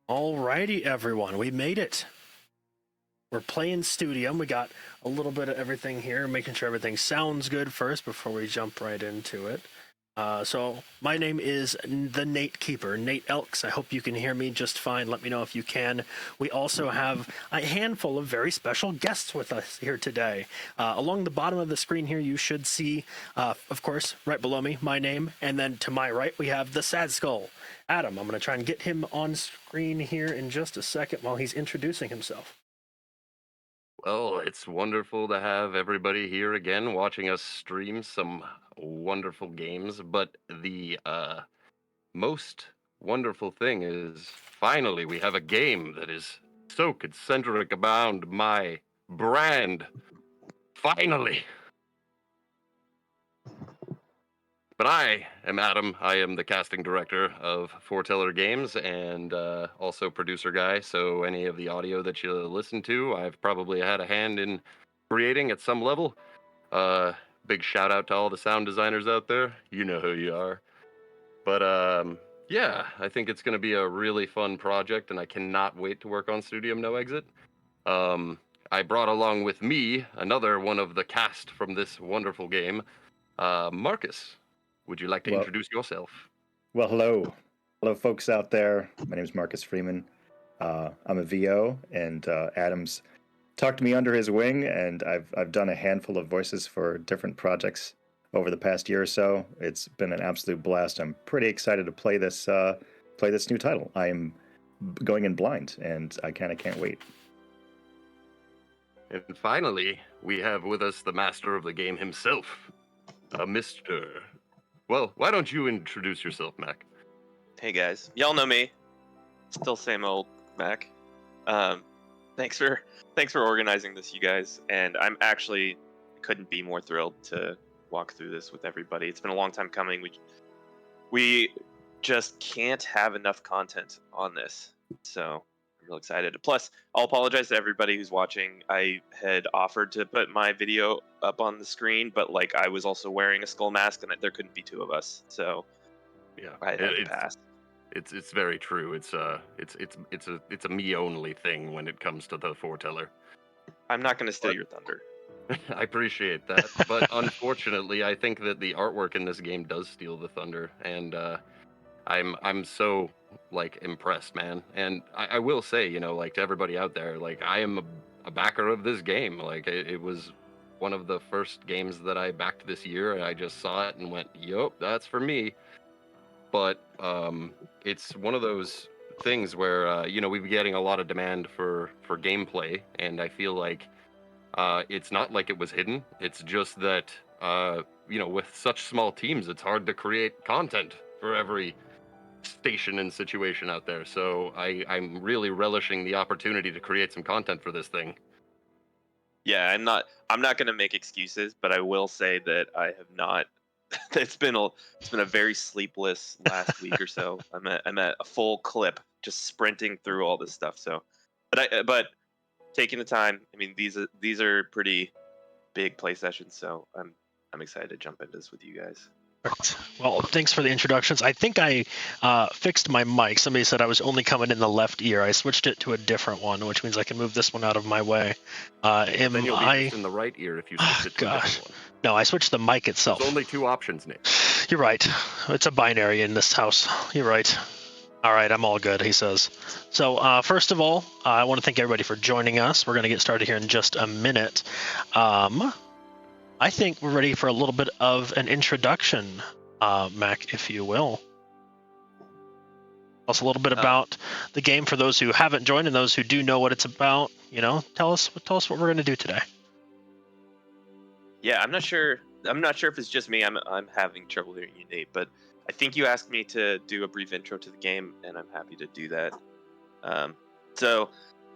Alrighty, everyone, we made it. We're playing Studium. We got a little bit of everything here, making sure everything sounds good first before we jump right into it. So my name is the Nate Keeper, Nate Elks. I hope you can hear me just fine. Let me know if you can. We also have a handful of very special guests with us here today. Along the bottom of the screen here, you should see, of course, right below me, my name, and then to my right, we have the Sad Skull, Adam. I'm going to try and get him on screen here in just a second while he's introducing himself. Well, it's wonderful to have everybody here again watching us stream some wonderful games. But the most wonderful thing is finally we have a game that is so concentric around my brand. Finally. But I am Adam. I am the casting director of Foreteller Games and also producer guy. So any of the audio that you listen to, I've probably had a hand in creating at some level. Uh, Big shout out to all the sound designers out there. You know who you are. But yeah, I think it's going to be a really fun project, and I cannot wait to work on Studium No Exit. Um, I brought along with me another one of the cast from this wonderful game, Marcus. Would you like to Well, introduce yourself? well, hello, folks out there. My name is Marcus Freeman. I'm a VO, and Adam's tucked me under his wing, and I've done a handful of voices for different projects over the past year or so. It's been an absolute blast. I'm pretty excited to play this new title. I am going in blind, and I kind of can't wait. And finally, we have with us the master of the game himself, Mr. Well, why don't you introduce yourself, Mac? Hey guys, y'all know me. Still same old Mac. Thanks for organizing this, you guys. And I'm actually couldn't be more thrilled to walk through this with everybody. It's been a long time coming. We just can't have enough content on this, so I'm real excited. Plus, I'll apologize to everybody who's watching. I had offered to put my video up on the screen, but like I was also wearing a skull mask, and there couldn't be two of us, so Yeah, I had to pass. it's very true. It's a me only thing when it comes to the foreteller. I'm not going to steal But your thunder. I appreciate that, but unfortunately, I think that the artwork in this game does steal the thunder, and I'm so like impressed, man. And I will say, you know, like to everybody out there, like I am a backer of this game. Like it was one of the first games that I backed this year, and I just saw it and went, "Yup, that's for me." But it's one of those things where you know we've been getting a lot of demand for gameplay, and I feel like it's not like it was hidden. It's just that you know with such small teams, it's hard to create content for every station and situation out there. So I'm really relishing the opportunity to create some content for this thing. Yeah, I'm not going to make excuses, but I will say that I have not it's been a very sleepless last week or so. I'm at a full clip just sprinting through all this stuff. So but taking the time, I mean these are pretty big play sessions, so I'm excited to jump into this with you guys. Perfect. Well, thanks for the introductions. I think I fixed my mic. Somebody said I was only coming in the left ear. I switched it to a different one, which means I can move this one out of my way. Then you'll be I? just in the right ear if you switch it to a Gosh, different one. no, I switched the mic There's itself. only two options, Nick. You're right. It's a binary in this house. You're right. All right, I'm all good, he says. So first of all, I want to thank everybody for joining us. We're going to get started here in just a minute. I think we're ready for a little bit of an introduction, Mac, if you will. Tell us a little bit about the game for those who haven't joined and those who do know what it's about. You know, tell us what we're going to do today. Yeah, I'm not sure if it's just me. I'm having trouble hearing you, Nate, but I think you asked me to do a brief intro to the game, and I'm happy to do that. So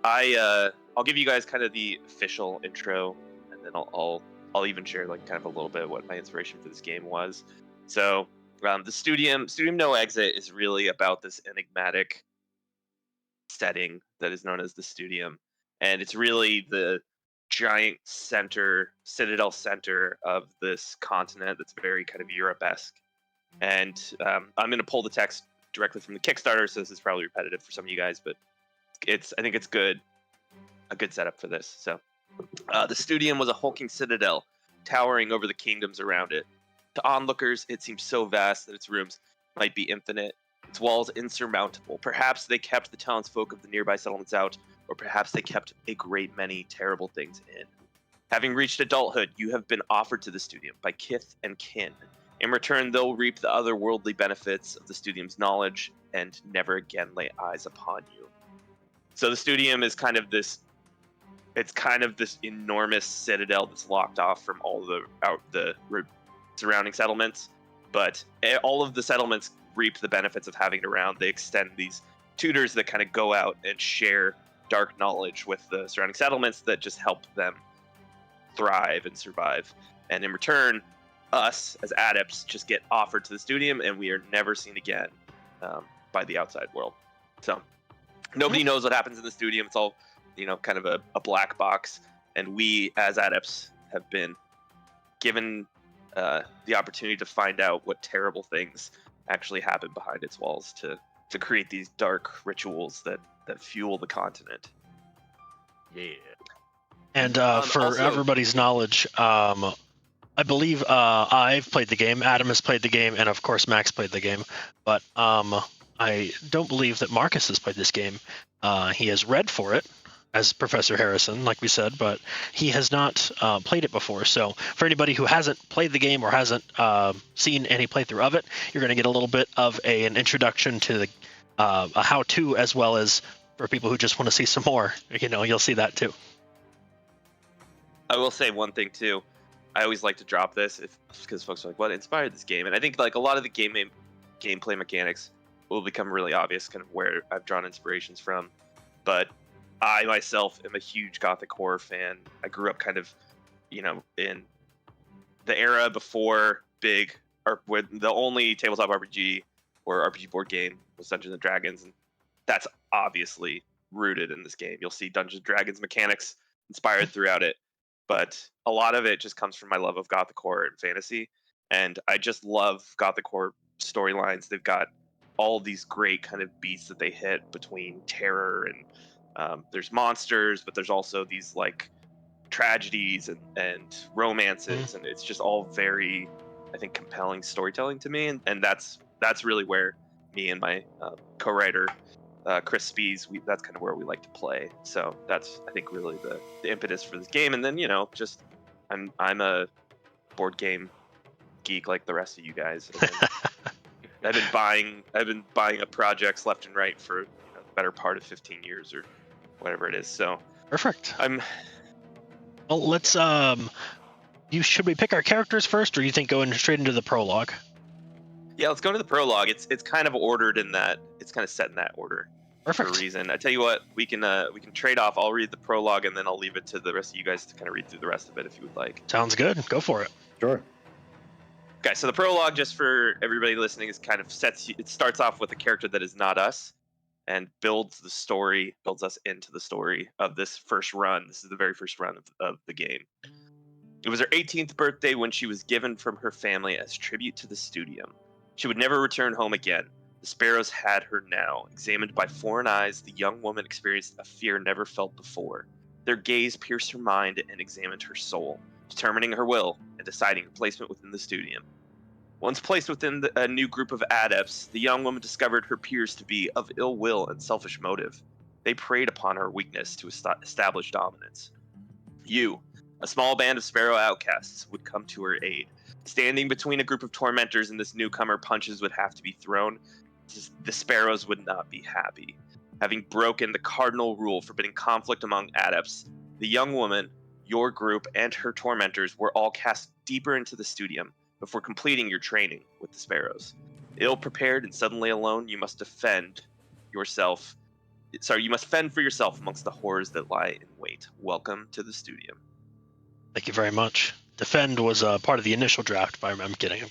I'll give you guys kind of the official intro, and then I'll even share like kind of a little bit of what my inspiration for this game was. So the Studium No Exit is really about this enigmatic setting that is known as the Studium, and it's really the giant citadel center of this continent that's very kind of Europe-esque. And I'm going to pull the text directly from the Kickstarter, so this is probably repetitive for some of you guys, but I think it's good, a good setup for this. So, the Studium was a hulking citadel, towering over the kingdoms around it. To onlookers, it seemed so vast that its rooms might be infinite, its walls insurmountable. Perhaps they kept the townsfolk of the nearby settlements out, or perhaps they kept a great many terrible things in. Having reached adulthood, you have been offered to the Studium by kith and kin. In return, they'll reap the otherworldly benefits of the Studium's knowledge and never again lay eyes upon you. So the Studium is kind of this enormous citadel that's locked off from all the surrounding settlements, but all of the settlements reap the benefits of having it around. They extend these tutors that kind of go out and share dark knowledge with the surrounding settlements that just help them thrive and survive. And in return, us as adepts just get offered to the Studium, and we are never seen again by the outside world. So nobody knows what happens in the Studium. It's all, kind of a black box. And we as adepts have been given the opportunity to find out what terrible things actually happen behind its walls to create these dark rituals that fuel the continent. Yeah. And for also- everybody's knowledge, I believe I've played the game, Adam has played the game, and of course Max played the game. But I don't believe that Marcus has played this game. He has read for it, as Professor Harrison, like we said, but he has not played it before. So for anybody who hasn't played the game or hasn't seen any playthrough of it, you're going to get a little bit of an introduction to a how-to, as well as for people who just want to see some more. You'll see that too. I will say one thing too. I always like to drop this because folks are like, "What inspired this game?" And I think like a lot of the gameplay mechanics will become really obvious, kind of where I've drawn inspirations from. But I myself am a huge Gothic horror fan. I grew up kind of, in the era before when the only tabletop RPG or RPG board game was Dungeons and Dragons, and that's obviously rooted in this game. You'll see Dungeons and Dragons mechanics inspired throughout it, but a lot of it just comes from my love of Gothic horror and fantasy, and I just love Gothic horror storylines. They've got all these great kind of beats that they hit between terror and there's monsters, but there's also these like tragedies and romances, and it's just all very, I think, compelling storytelling to me, and that's really where me and my co-writer Chris Spees, that's kind of where we like to play. So that's, I think, really the impetus for this game. And then just I'm a board game geek like the rest of you guys. I've been buying up projects left and right for the better part of 15 years or whatever it is. So Perfect. Well, let's should we pick our characters first, or do you think going straight into the prologue? Yeah, let's go to the prologue. It's kind of ordered in that, it's kind of set in that order. Perfect. For a reason. I tell you what, we can trade off. I'll read the prologue, and then I'll leave it to the rest of you guys to kind of read through the rest of it if you would like. Sounds good. Go for it. Sure. Okay, so the prologue, just for everybody listening, is kind of it starts off with a character that is not us, and builds us into the story of this first run. This is the very first run of the game. It was her 18th birthday when she was given from her family as tribute to the Studium. She would never return home again. The sparrows had her now. Examined by foreign eyes, the young woman experienced a fear never felt before. Their gaze pierced her mind and examined her soul, determining her will and deciding her placement within the Studium. Once placed within a new group of adepts, the young woman discovered her peers to be of ill will and selfish motive. They preyed upon her weakness to establish dominance. You, a small band of sparrow outcasts, would come to her aid. Standing between a group of tormentors and this newcomer, punches would have to be thrown. The sparrows would not be happy. Having broken the cardinal rule forbidding conflict among adepts, the young woman, your group, and her tormentors were all cast deeper into the Studium before completing your training with the sparrows. Ill-prepared and suddenly alone, you must fend for yourself amongst the horrors that lie in wait. Welcome to the Studium. Thank you very much. Defend was part of the initial draft. I'm kidding.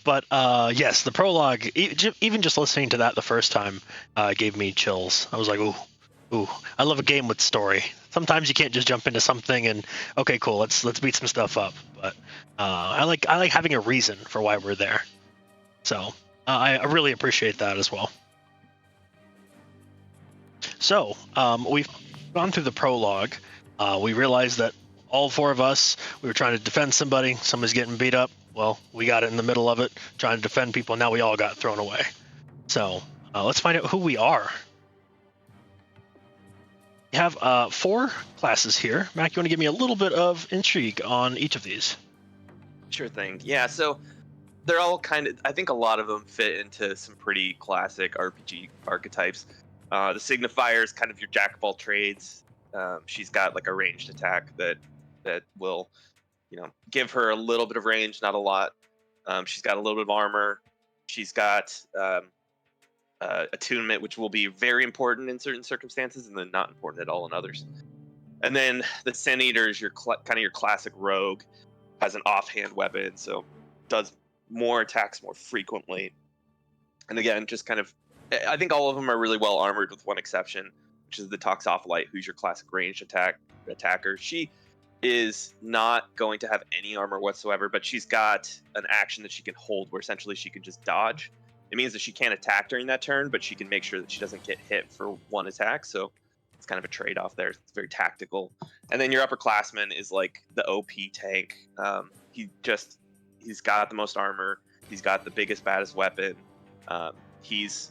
But yes, the prologue, even just listening to that the first time, gave me chills. I was like, ooh, I love a game with story. Sometimes you can't just jump into something and, okay, cool, let's beat some stuff up. But I like having a reason for why we're there. So I really appreciate that as well. So, we've gone through the prologue. We realized that all four of us, we were trying to defend somebody. Somebody's getting beat up. Well, we got it in the middle of it, trying to defend people. Now we all got thrown away. So, let's find out who we are. We have 4 classes here. Mac, you want to give me a little bit of intrigue on each of these? Sure thing. Yeah, so they're all kind of, I think a lot of them fit into some pretty classic RPG archetypes. The Signifier is kind of your jack of all trades. She's got like a ranged attack that will, give her a little bit of range, not a lot. She's got a little bit of armor. She's got attunement, which will be very important in certain circumstances, and then not important at all in others. And then the Sin Eater is your kind of your classic rogue, has an offhand weapon, so does more attacks more frequently. And again, just kind of, I think all of them are really well armored with one exception, which is the Toxopholite, who's your classic ranged attacker. She is not going to have any armor whatsoever, but she's got an action that she can hold where essentially she can just dodge. It means that she can't attack during that turn, but she can make sure that she doesn't get hit for one attack. So it's kind of a trade-off there. It's very tactical. And then your upperclassman is like the OP tank. He's got the most armor. He's got the biggest, baddest weapon. He's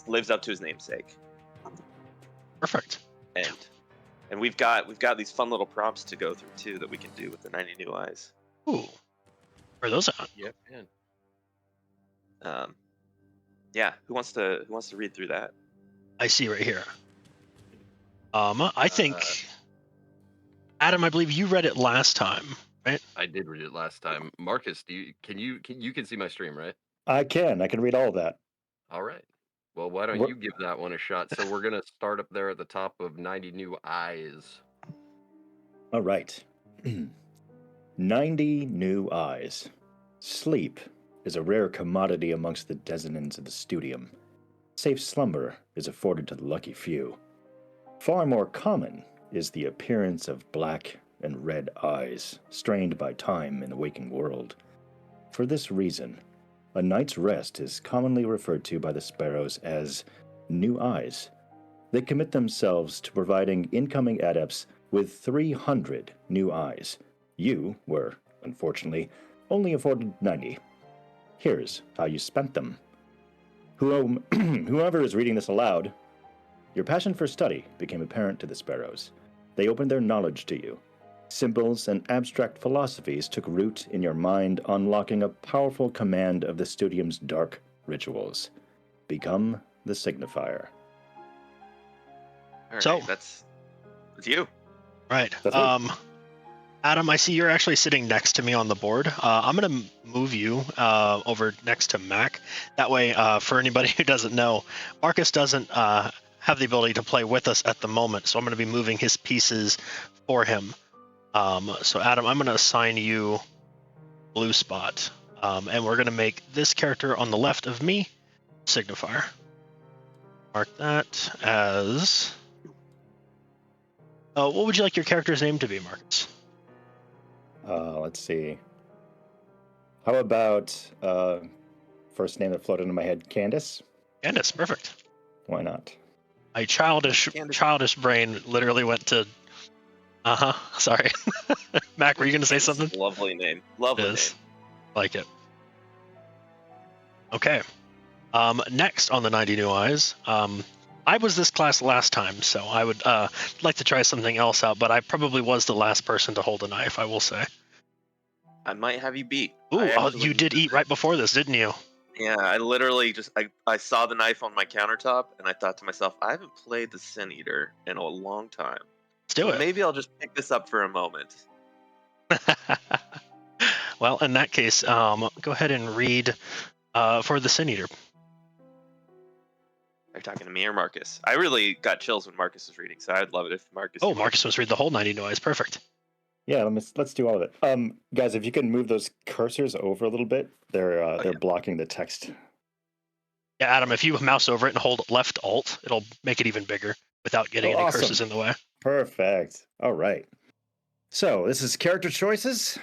lives up to his namesake. Perfect. And we've got these fun little prompts to go through too that we can do with the 90 New Eyes. Ooh, where are those at? Yep, man. Yeah, who wants to read through that? I see right here. I think Adam, I believe you read it last time, right? I did read it last time. Marcus, you can see my stream, right? I can read all of that. All right. Well, why don't you give that one a shot? So we're gonna start up there at the top of 90 New Eyes. All right. 90 New Eyes. Sleep is a rare commodity amongst the Desinins of the Studium. Safe slumber is afforded to the lucky few. Far more common is the appearance of black and red eyes, strained by time in the waking world. For this reason, a night's rest is commonly referred to by the sparrows as new eyes. They commit themselves to providing incoming adepts with 300 new eyes. You were, unfortunately, only afforded 90. Here's how you spent them. Whoever is reading this aloud, your passion for study became apparent to the sparrows. They opened their knowledge to you. Symbols and abstract philosophies took root in your mind, unlocking a powerful command of the Studium's dark rituals. Become the Signifier. All right, So- that's you. Right. That's it. Adam, I see you're actually sitting next to me on the board. I'm going to move you over next to Mac. That way, for anybody who doesn't know, Marcus doesn't have the ability to play with us at the moment, so I'm going to be moving his pieces for him. So Adam, I'm going to assign you blue spot, and we're going to make this character on the left of me Signifier. Mark that as... what would you like your character's name to be, Marcus? Let's see. How about first name that floated into my head, Candace? Candace, perfect. Why not? My childish brain literally went to... sorry. Mac, were you going to say something? Lovely name. Lovely It name. is. Like it. Okay. Next on the 90 New Eyes, I was this class last time, so I would like to try something else out, but I probably was the last person to hold a knife, I will say. I might have you beat. Ooh, you did eat right before this, didn't you? Yeah, I literally I saw the knife on my countertop, and I thought to myself, I haven't played the Sin Eater in a long time. Let's do So it. maybe I'll just pick this up for a moment. Well, in that case, go ahead and read for the Sin Eater. Are you talking to me or Marcus? I really got chills when Marcus was reading, so I'd love it if Marcus. Oh, Marcus was read the whole 90 New Eyes. Perfect. Yeah, let's do all of it. Guys, if you can move those cursors over a little bit, they're blocking the text. Yeah, Adam, if you mouse over it and hold left alt, it'll make it even bigger without getting any awesome. cursors in the way. Perfect. All right. So this is character choices.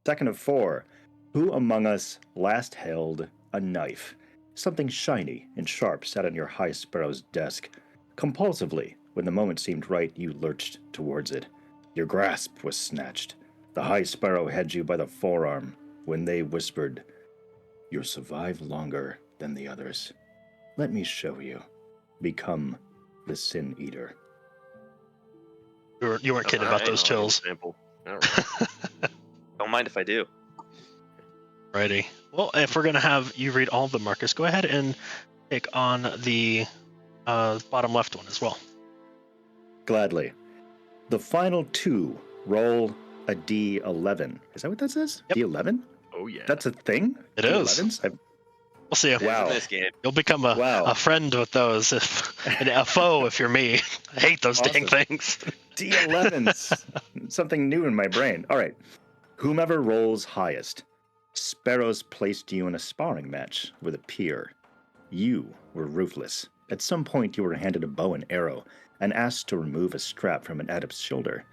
Second of 4. Who among us last held a knife. Something shiny and sharp sat on your high sparrow's desk. Compulsively, when the moment seemed right, you lurched towards it. Your grasp was snatched. The high sparrow had you by the forearm when they whispered, "You'll survive longer than the others. Let me show you. Become the Sin Eater." You weren't kidding about Alright. those chills. Sample. All right. Don't mind if I do. Righty. Well, if we're gonna have you read all of them, Marcus, go ahead and pick on the bottom left one as well. Gladly. The final two roll a D11. Is that what that says? Yep. D11? Oh yeah. That's a thing? It is. D11s? We'll see. Wow. In this game. You'll become Wow. a friend with those, and a foe if you're me. I hate those dang Awesome. things. D11s. Something new in my brain. All right. Whomever rolls highest. Sparrows placed you in a sparring match with a peer. You were ruthless. At some point, you were handed a bow and arrow and asked to remove a strap from an adept's shoulder.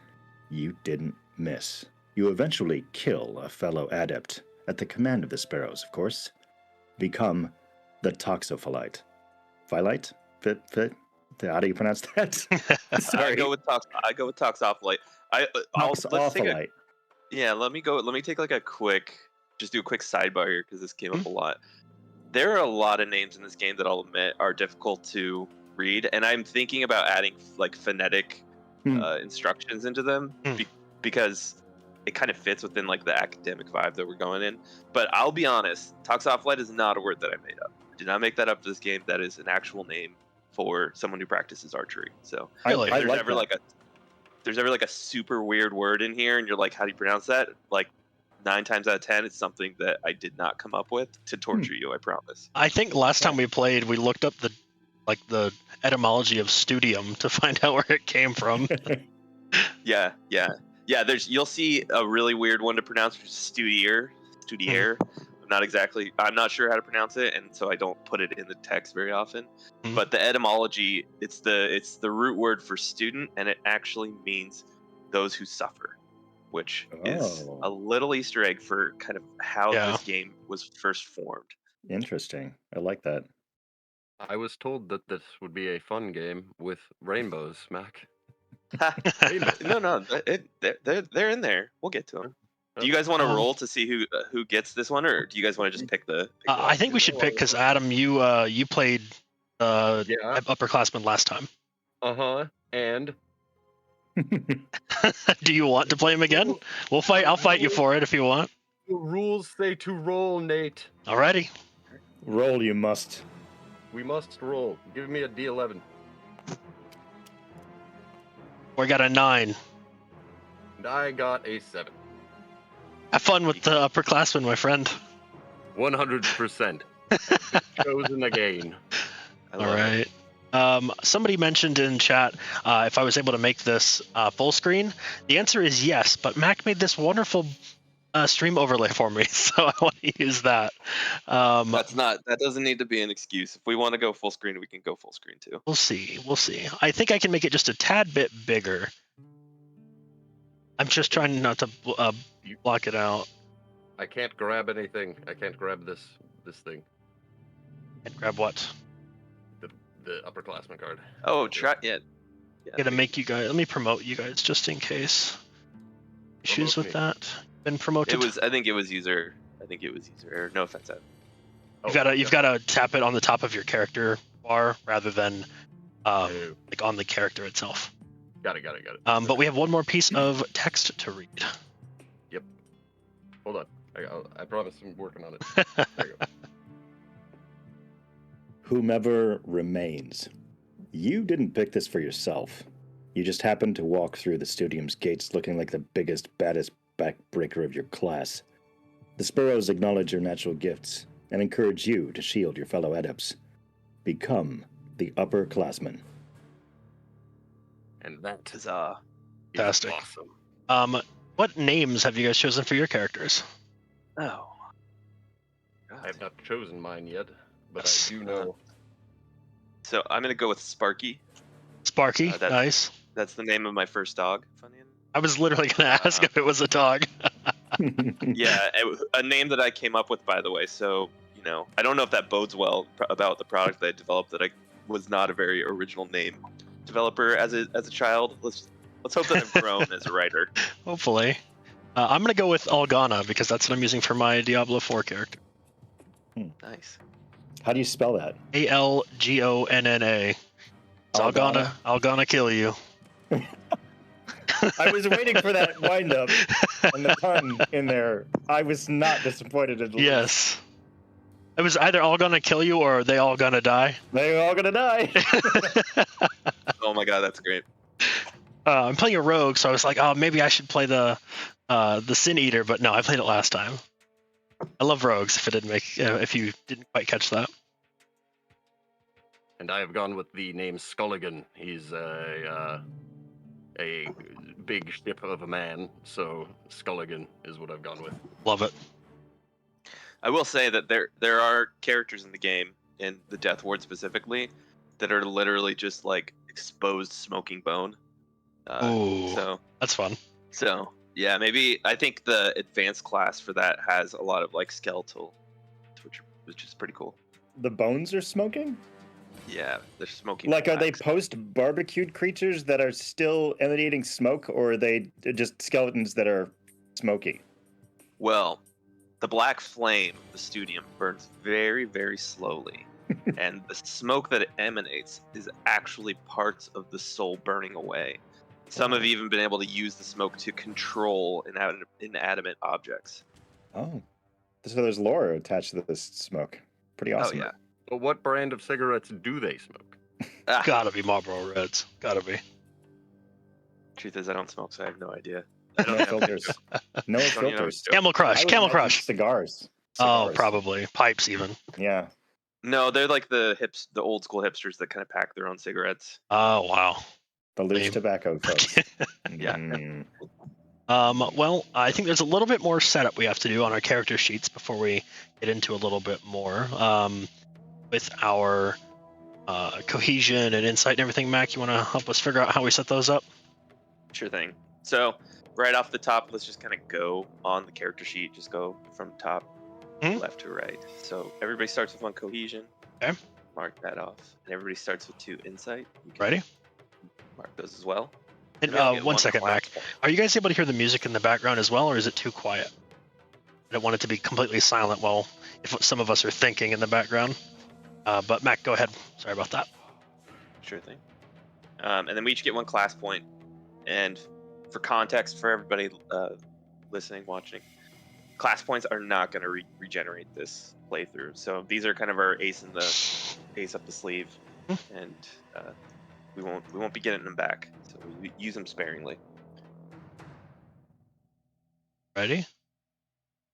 You didn't miss. You eventually kill a fellow adept, at the command of the sparrows, of course. Become the toxophyllite. Phyllite? How do you pronounce that? Sorry. I go with toxophyllite. Let's take a, Toxophyllite. yeah. Let me take like a quick, just do a quick sidebar here because this came up a lot. There are a lot of names in this game that I'll admit are difficult to read, and I'm thinking about adding like phonetic instructions into them because it kind of fits within like the academic vibe that we're going in. But I'll be honest, toxophyllite is not a word that I made up. I did not make that up for this game. That is an actual name for someone who practices archery. So Really? if I there's like ever that. there's ever like a super weird word in here and you're like, how do you pronounce that? Like 9 times out of 10, it's something that I did not come up with to torture you, I promise. I think last time we played, we looked up the etymology of Studium to find out where it came from. Yeah. You'll see a really weird one to pronounce, which is Studier. I'm not sure how to pronounce it, and so I don't put it in the text very often. Mhm. But the etymology, it's the root word for student, and it actually means those who suffer, which is Oh. a little Easter egg for kind of how Yeah. this game was first formed. Interesting. I like that. I was told that this would be a fun game with rainbows, Mac. No, they're in there. We'll get to them. Do you guys want to roll to see who gets this one, or do you guys want to just pick the? I think we should pick because Adam, you played Yeah. upperclassmen last time. And Do you want to play him again? We'll fight. I'll fight you for it if you want. the rules say to roll, Nate. Alrighty. Roll you must. We must roll. Give me a D11. We got a 9. And I got a 7. Have fun with the upperclassmen, my friend. 100%. Chosen again. All right. Somebody mentioned in chat if I was able to make this full screen. The answer is yes, but Mac made this wonderful stream overlay for me, so I want to use that. That doesn't need to be an excuse. If we want to go full screen, we can go full screen too. We'll see. I think I can make it just a tad bit bigger. I'm just trying not to block it out. I can't grab anything. I can't grab this thing. And grab what? The upperclassman card. Oh, try it. Yeah. Gonna make you guys. Let me promote you guys just in case. Issues Promote with me. that? Been promoted. I think it was user error. No offense, Ed. You've got to tap it on the top of your character bar rather than like on the character itself. Got it. But we have one more piece of text to read. Yep. Hold on. I promise I'm working on it. There you go. Whomever remains. You didn't pick this for yourself. You just happened to walk through the Studium's gates looking like the biggest, baddest backbreaker of your class. The Sparrows acknowledge your natural gifts and encourage you to shield your fellow adepts. Become the upperclassman. And that is Huzzah. Fantastic. awesome. What names have you guys chosen for your characters? Oh. I have not chosen mine yet, but Yes. I do know. So I'm gonna go with Sparky. Sparky, that's- nice. That's the name of my first dog. Funny enough. I was literally going to ask if it was a dog. Yeah, a name that I came up with, by the way. So I don't know if that bodes well about the product that I developed. That I was not a very original name developer as a child. Let's hope that I've grown as a writer. Hopefully. I'm going to go with Algana because that's what I'm using for my Diablo 4 character. Nice. How do you spell that? Algonna. It's Algana? Algonna kill you. I was waiting for that wind up and the pun in there. I was not disappointed in the least. Yes. It was either all gonna kill you or they all gonna die. They're all gonna die. Oh my god, that's great. I'm playing a rogue, so I was like, oh, maybe I should play the Sin Eater, but no, I played it last time. I love rogues. If you didn't quite catch that. And I have gone with the name Skulligan. He's a big ship of a man, so Skulligan is what I've gone with. Love it. I will say that there are characters in the game, in the Death Ward specifically, that are literally just like exposed smoking bone. Ooh, So that's fun. So yeah, maybe I think the advanced class for that has a lot of like skeletal, which is pretty cool. The bones are smoking? Yeah, they're smoking. Like, are they wax. post-barbecued creatures that are still emanating smoke, or are they just skeletons that are smoky? Well, the black flame, the Studium, burns very, very slowly. And the smoke that it emanates is actually parts of the soul burning away. Some have even been able to use the smoke to control inanimate objects. Oh. So there's lore attached to this smoke. Pretty awesome. Oh, yeah. But what brand of cigarettes do they smoke? Gotta be Marlboro Reds. Gotta be. Truth is, I don't smoke, so I have no idea. No filters. No Don't even know filters. Camel Crush. I would Camel imagine Crush. Cigars. Oh, Cigars. probably pipes even. Yeah. No, they're like the old school hipsters that kind of pack their own cigarettes. Oh wow. The loose Lame. tobacco folks. Yeah. Mm. Well, I think there's a little bit more setup we have to do on our character sheets before we get into a little bit more. With our cohesion and insight and everything, Mac, you want to help us figure out how we set those up? Sure thing. So right off the top, let's just kind of go on the character sheet. Just go from top left to right. So everybody starts with 1 cohesion. Okay. Mark that off. And everybody starts with 2 insight. You can Ready? mark those as well. And We all get 1 second, class Mac. point. Are you guys able to hear the music in the background as well, or is it too quiet? I don't want it to be completely silent while if some of us are thinking in the background. But Mac, go ahead. Sorry about that. Sure thing. And then we each get 1 class point. And for context, for everybody listening, watching, class points are not going to regenerate this playthrough. So these are kind of our ace up the sleeve, and we won't be getting them back. So we use them sparingly. Ready?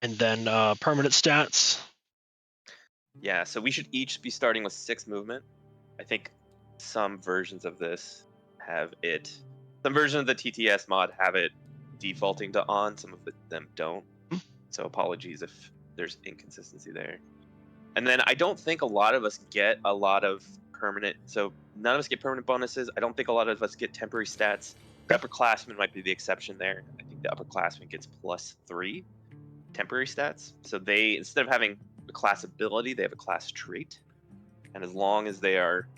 And then permanent stats. Yeah. So we should each be starting with 6 movement. I think some versions of this have it. Some versions of the TTS mod have it defaulting to on. Some of them don't. So apologies if there's inconsistency there. And then I don't think a lot of us get a lot of permanent. So none of us get permanent bonuses. I don't think a lot of us get temporary stats. The upperclassman might be the exception there. I think the upperclassman gets +3 temporary stats. So they, instead of having a class ability, they have a class trait. And as long as they are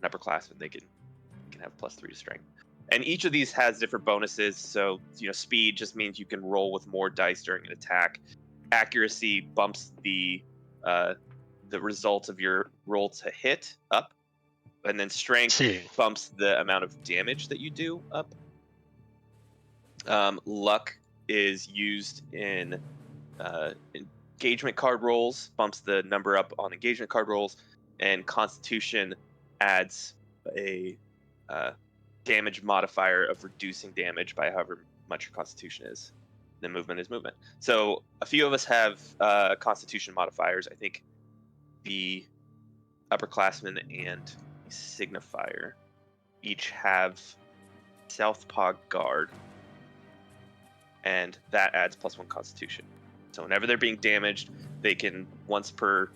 an upperclassman, they can have +3 to strength. And each of these has different bonuses. So, speed just means you can roll with more dice during an attack. Accuracy bumps the results of your roll to hit up. And then strength bumps the amount of damage that you do up. Luck is used in engagement card rolls, bumps the number up on engagement card rolls. And Constitution adds a damage modifier of reducing damage by however much your Constitution is. Then movement is movement. So a few of us have Constitution modifiers. I think the upperclassmen and the signifier each have Southpaw Guard, and that adds +1 Constitution. So whenever they're being damaged, they can, once per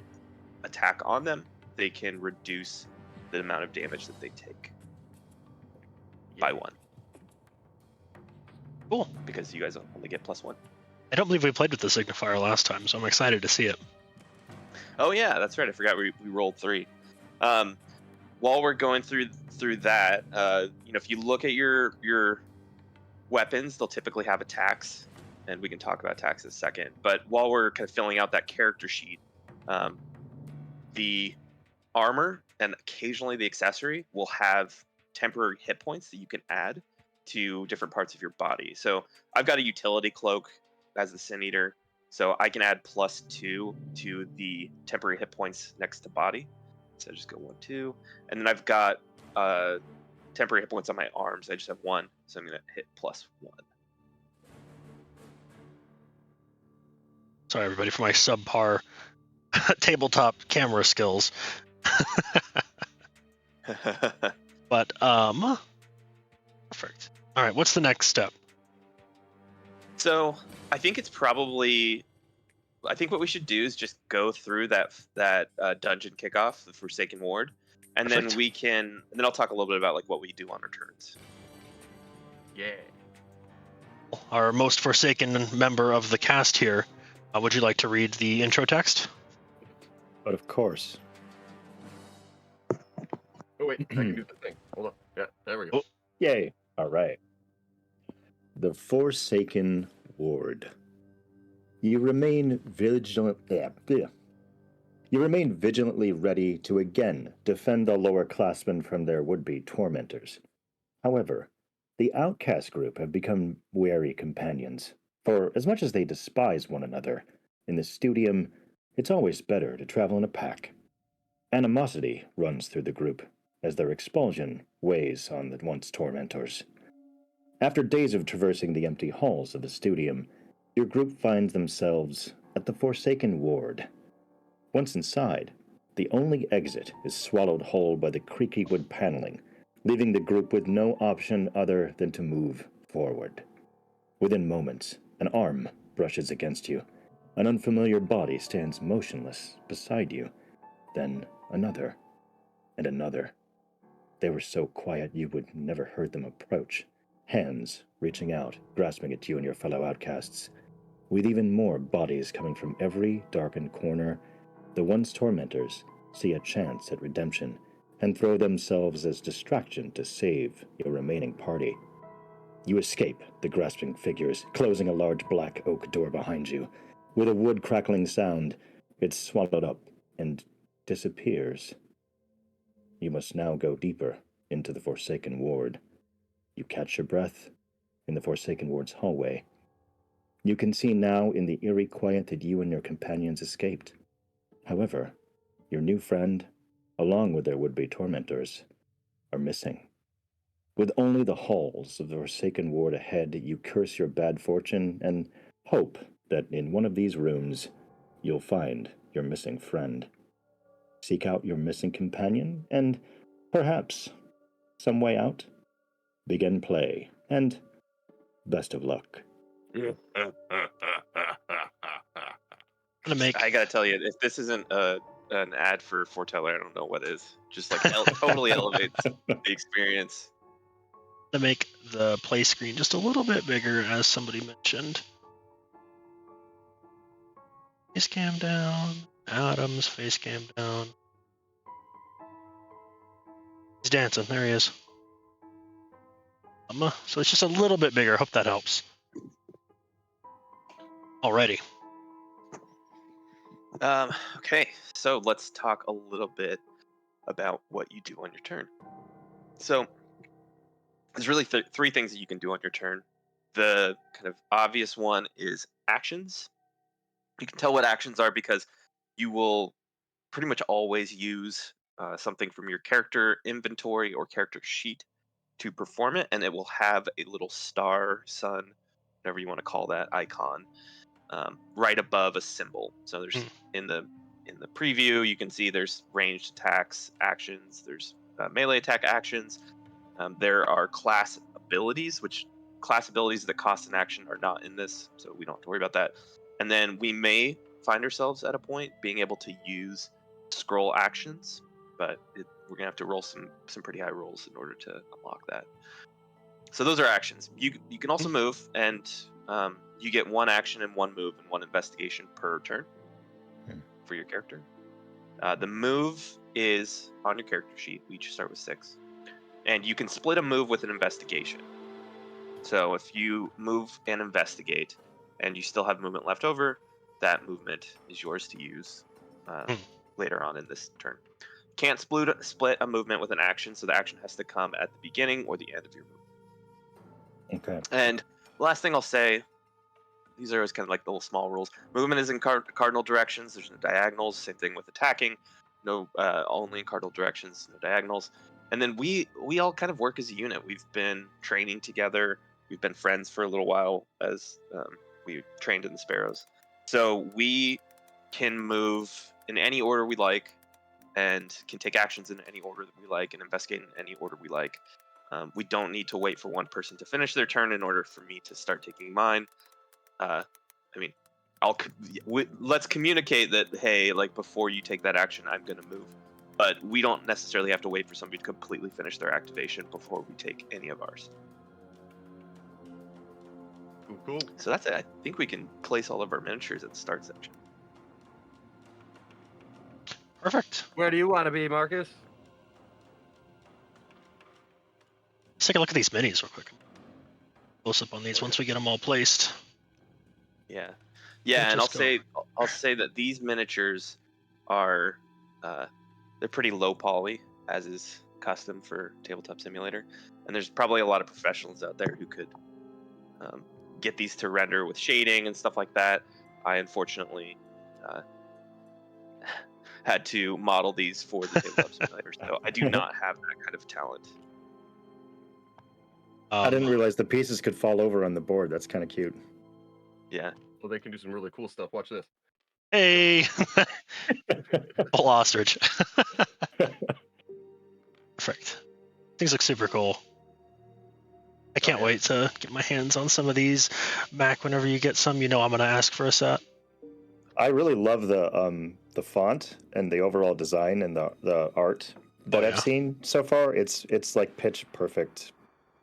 attack on them, they can reduce the amount of damage that they take by 1. Cool. Because you guys only get +1. I don't believe we played with the signifier last time, so I'm excited to see it. Oh yeah, that's right. I forgot we rolled 3. While we're going through that, if you look at your weapons, they'll typically have attacks, and we can talk about attacks in a second. But while we're kind of filling out that character sheet, the armor and occasionally the accessory will have temporary hit points that you can add to different parts of your body. So I've got a utility cloak as the Sin Eater, so I can add +2 to the temporary hit points next to body. So just go 1, 2, and then I've got temporary hit points on my arms. I just have 1, so I'm gonna hit +1. Sorry, everybody, for my subpar tabletop camera skills. But perfect. All right, what's the next step? So I think it's probably. I think what we should do is just go through that dungeon kickoff, the Forsaken Ward, and Perfect. then we can. And then I'll talk a little bit about like what we do on our turns. Yeah. Our most forsaken member of the cast here, would you like to read the intro text? But of course. Oh wait, I can do the thing. Hold on. Yeah, there we go. Yay. All right. The Forsaken Ward. You remain vigilantly ready to again defend the lower classmen from their would-be tormentors. However, the outcast group have become wary companions, for as much as they despise one another, in the Studium, it's always better to travel in a pack. Animosity runs through the group, as their expulsion weighs on the once tormentors. After days of traversing the empty halls of the Studium, your group finds themselves at the Forsaken Ward. Once inside, the only exit is swallowed whole by the creaky wood paneling, leaving the group with no option other than to move forward. Within moments, an arm brushes against you. An unfamiliar body stands motionless beside you. Then another, and another. They were so quiet you would never heard them approach. Hands reaching out, grasping at you and your fellow outcasts. With even more bodies coming from every darkened corner, the once tormentors see a chance at redemption and throw themselves as distraction to save your remaining party. You escape the grasping figures, closing a large black oak door behind you. With a wood crackling sound, it's swallowed up and disappears. You must now go deeper into the Forsaken Ward. You catch your breath in the Forsaken Ward's hallway. You can see now in the eerie quiet that you and your companions escaped. However, your new friend, along with their would-be tormentors, are missing. With only the halls of the Forsaken Ward ahead, you curse your bad fortune and hope that in one of these rooms you'll find your missing friend. Seek out your missing companion, and perhaps some way out. Begin play, and best of luck. I gotta tell you, if this isn't an ad for Foreteller, I don't know what is. Just like totally elevates the experience. To make the play screen just a little bit bigger, as somebody mentioned. Face cam down. Adam's face cam down. He's dancing. There he is. So it's just a little bit bigger. Hope that helps. Alrighty. Okay, so let's talk a little bit about what you do on your turn. So there's really 3 things that you can do on your turn. The kind of obvious one is actions. You can tell what actions are because you will pretty much always use something from your character inventory or character sheet to perform it, and it will have a little star, sun, whatever you want to call that icon, right above a symbol. So there's in the preview, you can see there's ranged attacks, actions. There's melee attack actions. There are class abilities, which class abilities that cost an action are not in this, so we don't have to worry about that. And then we may find ourselves at a point being able to use scroll actions, but we're gonna have to roll some pretty high rolls in order to unlock that. So those are actions. You can also move, and you get 1 action and 1 move and 1 investigation per turn for your character. The move is on your character sheet. We each start with 6. And you can split a move with an investigation. So if you move and investigate, and you still have movement left over, that movement is yours to use Hmm. later on in this turn. Can't split a movement with an action, so the action has to come at the beginning or the end of your move. Okay. And the last thing I'll say, these are always kind of like the little small rules. Movement is in cardinal directions. There's no diagonals. Same thing with attacking. No, only in cardinal directions. No diagonals. And then we all kind of work as a unit. We've been training together. We've been friends for a little while as we trained in the Sparrows. So we can move in any order we like, and can take actions in any order that we like, and investigate in any order we like. We don't need to wait for one person to finish their turn in order for me to start taking mine. I mean, let's communicate that, hey, like before you take that action, I'm going to move. But we don't necessarily have to wait for somebody to completely finish their activation before we take any of ours. Cool. So that's it. I think we can place all of our miniatures at the start section. Perfect. Where do you want to be, Marcus? Let's take a look at these minis real quick. Close up on these once we get them all placed. Yeah, We'll and just go. I'll say that these miniatures are they're pretty low poly, as is custom for Tabletop Simulator, and there's probably a lot of professionals out there who could get these to render with shading and stuff like that. I unfortunately had to model these for the Tabletop Simulator, so I do not have that kind of talent. I didn't realize the pieces could fall over on the board. That's kind of cute. Yeah. Well, they can do some really cool stuff. Watch this. Hey, full ostrich. Perfect. Things look super cool. I can't wait to get my hands on some of these. Mac, whenever you get some, you know I'm gonna ask for a set. I really love the font and the overall design and the art that I've seen so far. It's like pitch perfect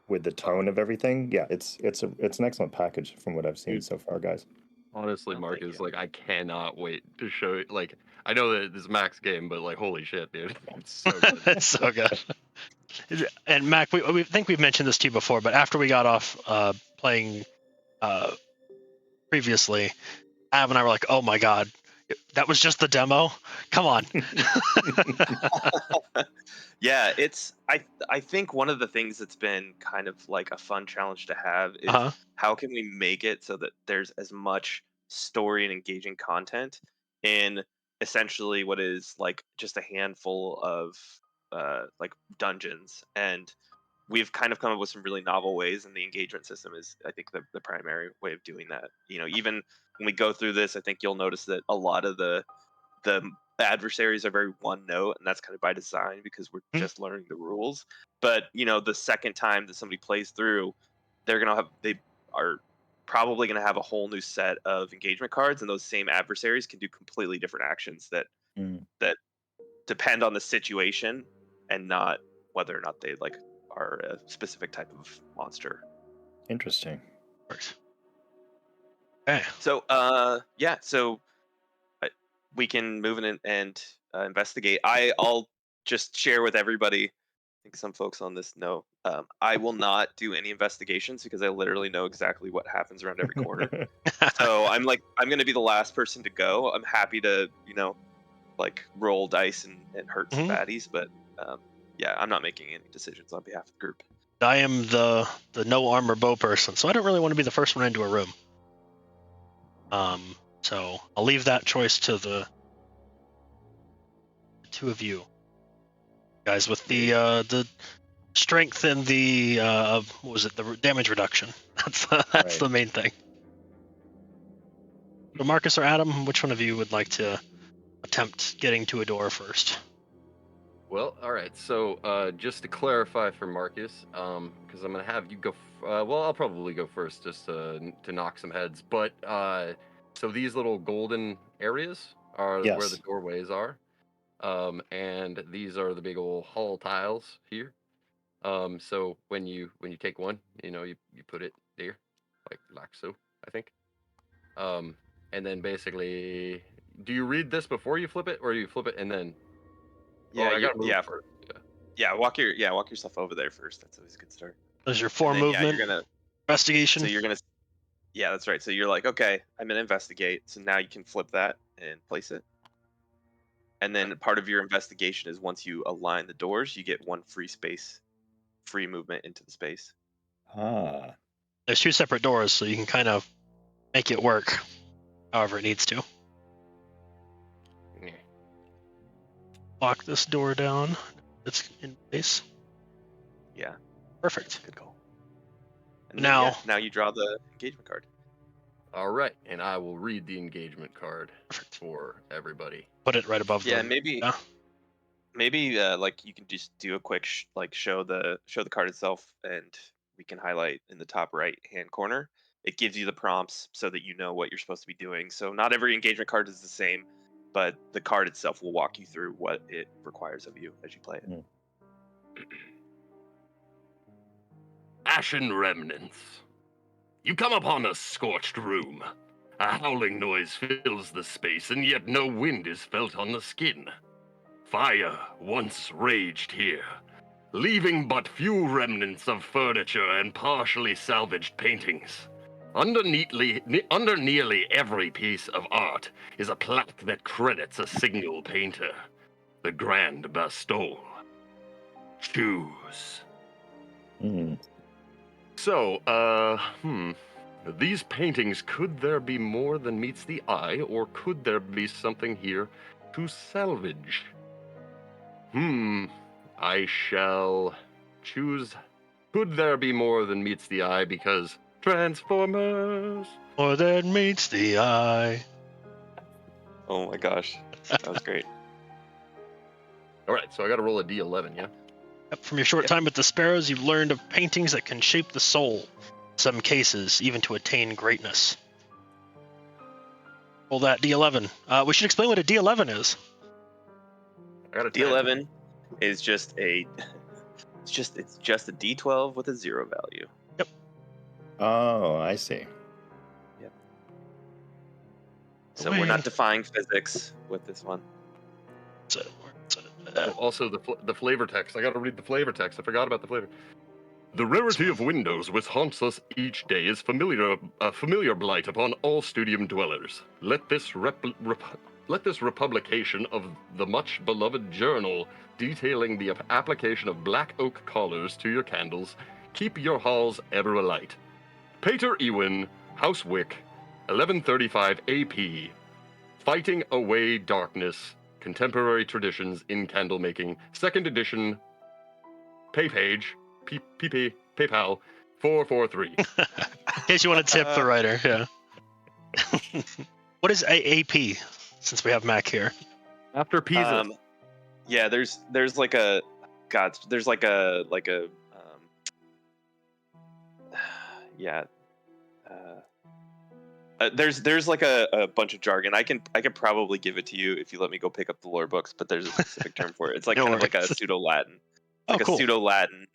with the tone of everything. Yeah, it's an excellent package from what I've seen so far, guys. Honestly, Oh, Marcus, thank you. like I cannot wait to show you. Like I know that this is Max game, but like holy shit, dude, it's so good. It's so good. And Mac, we think we've mentioned this to you before, but after we got off playing previously, Ab and I were like, "Oh my god, that was just the demo! Come on!" Yeah, it's I think one of the things that's been kind of like a fun challenge to have is how can we make it so that there's as much story and engaging content in essentially what is like just a handful of like dungeons. And we've kind of come up with some really novel ways, and the engagement system is, I think, the primary way of doing that. You know, even when we go through this, I think you'll notice that a lot of the adversaries are very one note, and that's kind of by design because we're just learning the rules. But you know, the second time that somebody plays through, they are probably gonna have a whole new set of engagement cards, and those same adversaries can do completely different actions that that depend on the situation and not whether or not they like are a specific type of monster. Interesting. Okay. So yeah, so we can move in and investigate. I'll just share with everybody. I think some folks on this know. I will not do any investigations because I literally know exactly what happens around every corner. So I'm going to be the last person to go. I'm happy to, like roll dice and hurt some baddies, but yeah, I'm not making any decisions on behalf of the group. I am the no armor bow person, so I don't really want to be the first one into a room. So I'll leave that choice to the two of you guys with the strength and the what was it, the damage reduction. That's the main thing. So Marcus or Adam, which one of you would like to attempt getting to a door first? Well, all right. So just to clarify for Marcus, because I'm gonna have you go. Well, I'll probably go first just to knock some heads. But so these little golden areas are where the doorways are, and these are the big old hall tiles here. So when you take one, you put it there, like so, I think. And then basically do you read this before you flip it, or you flip it and then? Yeah, I got to move yeah, first. yeah. Walk yourself over there first. That's always a good start. There's your 4 And then, movement you're gonna. investigation. So you're gonna. Yeah, that's right. So you're like, okay, I'm gonna investigate. So now you can flip that and place it. And then part of your investigation is once you align the doors, you get 1 free movement into the space. Ah. There's 2 separate doors, so you can kind of make it work however it needs to. Yeah. Lock this door down. It's in place. Yeah, Perfect. good call. And Now- then, now you draw the engagement card. All right, and I will read the engagement card Perfect. for everybody. Put it right above Yeah, the. maybe like you can just do a quick show the card itself, and we can highlight in the top right hand corner. It gives you the prompts so that you know what you're supposed to be doing. So not every engagement card is the same, but the card itself will walk you through what it requires of you as you play it. Ashen remnants. You come upon a scorched room. A howling noise fills the space, and yet no wind is felt on the skin. Fire once raged here, leaving but few remnants of furniture and partially salvaged paintings. Under nearly every piece of art is a plaque that credits a single painter, the Grand Bastol. Choose. Hmm. So, these paintings, could there be more than meets the eye, or could there be something here to salvage? I shall choose. Could there be more than meets the eye, because Transformers. More than meets the eye. Oh my gosh, that was great. All right, so I got to roll a D11, yeah? Yep, from your short Yep. time with the Sparrows, you've learned of paintings that can shape the soul. In some cases, even to attain greatness. Roll that D11. We should explain what a D11 is. I got a 10. D11 is just a it's just a D12 with a 0 value. Oh, I see. So we're not defying physics with this one. Also, the flavor text. I got to read the flavor text. I forgot about the flavor. The rarity of windows which haunts us each day is a familiar blight upon all Studium dwellers. Let this republication of the much beloved journal detailing the application of black oak collars to your candles keep your halls ever alight. Pater Ewin, House Wick, 1135 AP. Fighting Away Darkness, Contemporary Traditions in Candle Making, 2nd edition, page, PayPal, 443. In case you want to tip the writer, yeah. What is AAP, since we have Mac here? After Pisa. Yeah, there's like a yeah. There's like a bunch of jargon. I can probably give it to you if you let me go pick up the lore books, but there's a specific term for it. It's like No kind of like a worries. pseudo-Latin. Oh, Like cool. a pseudo-Latin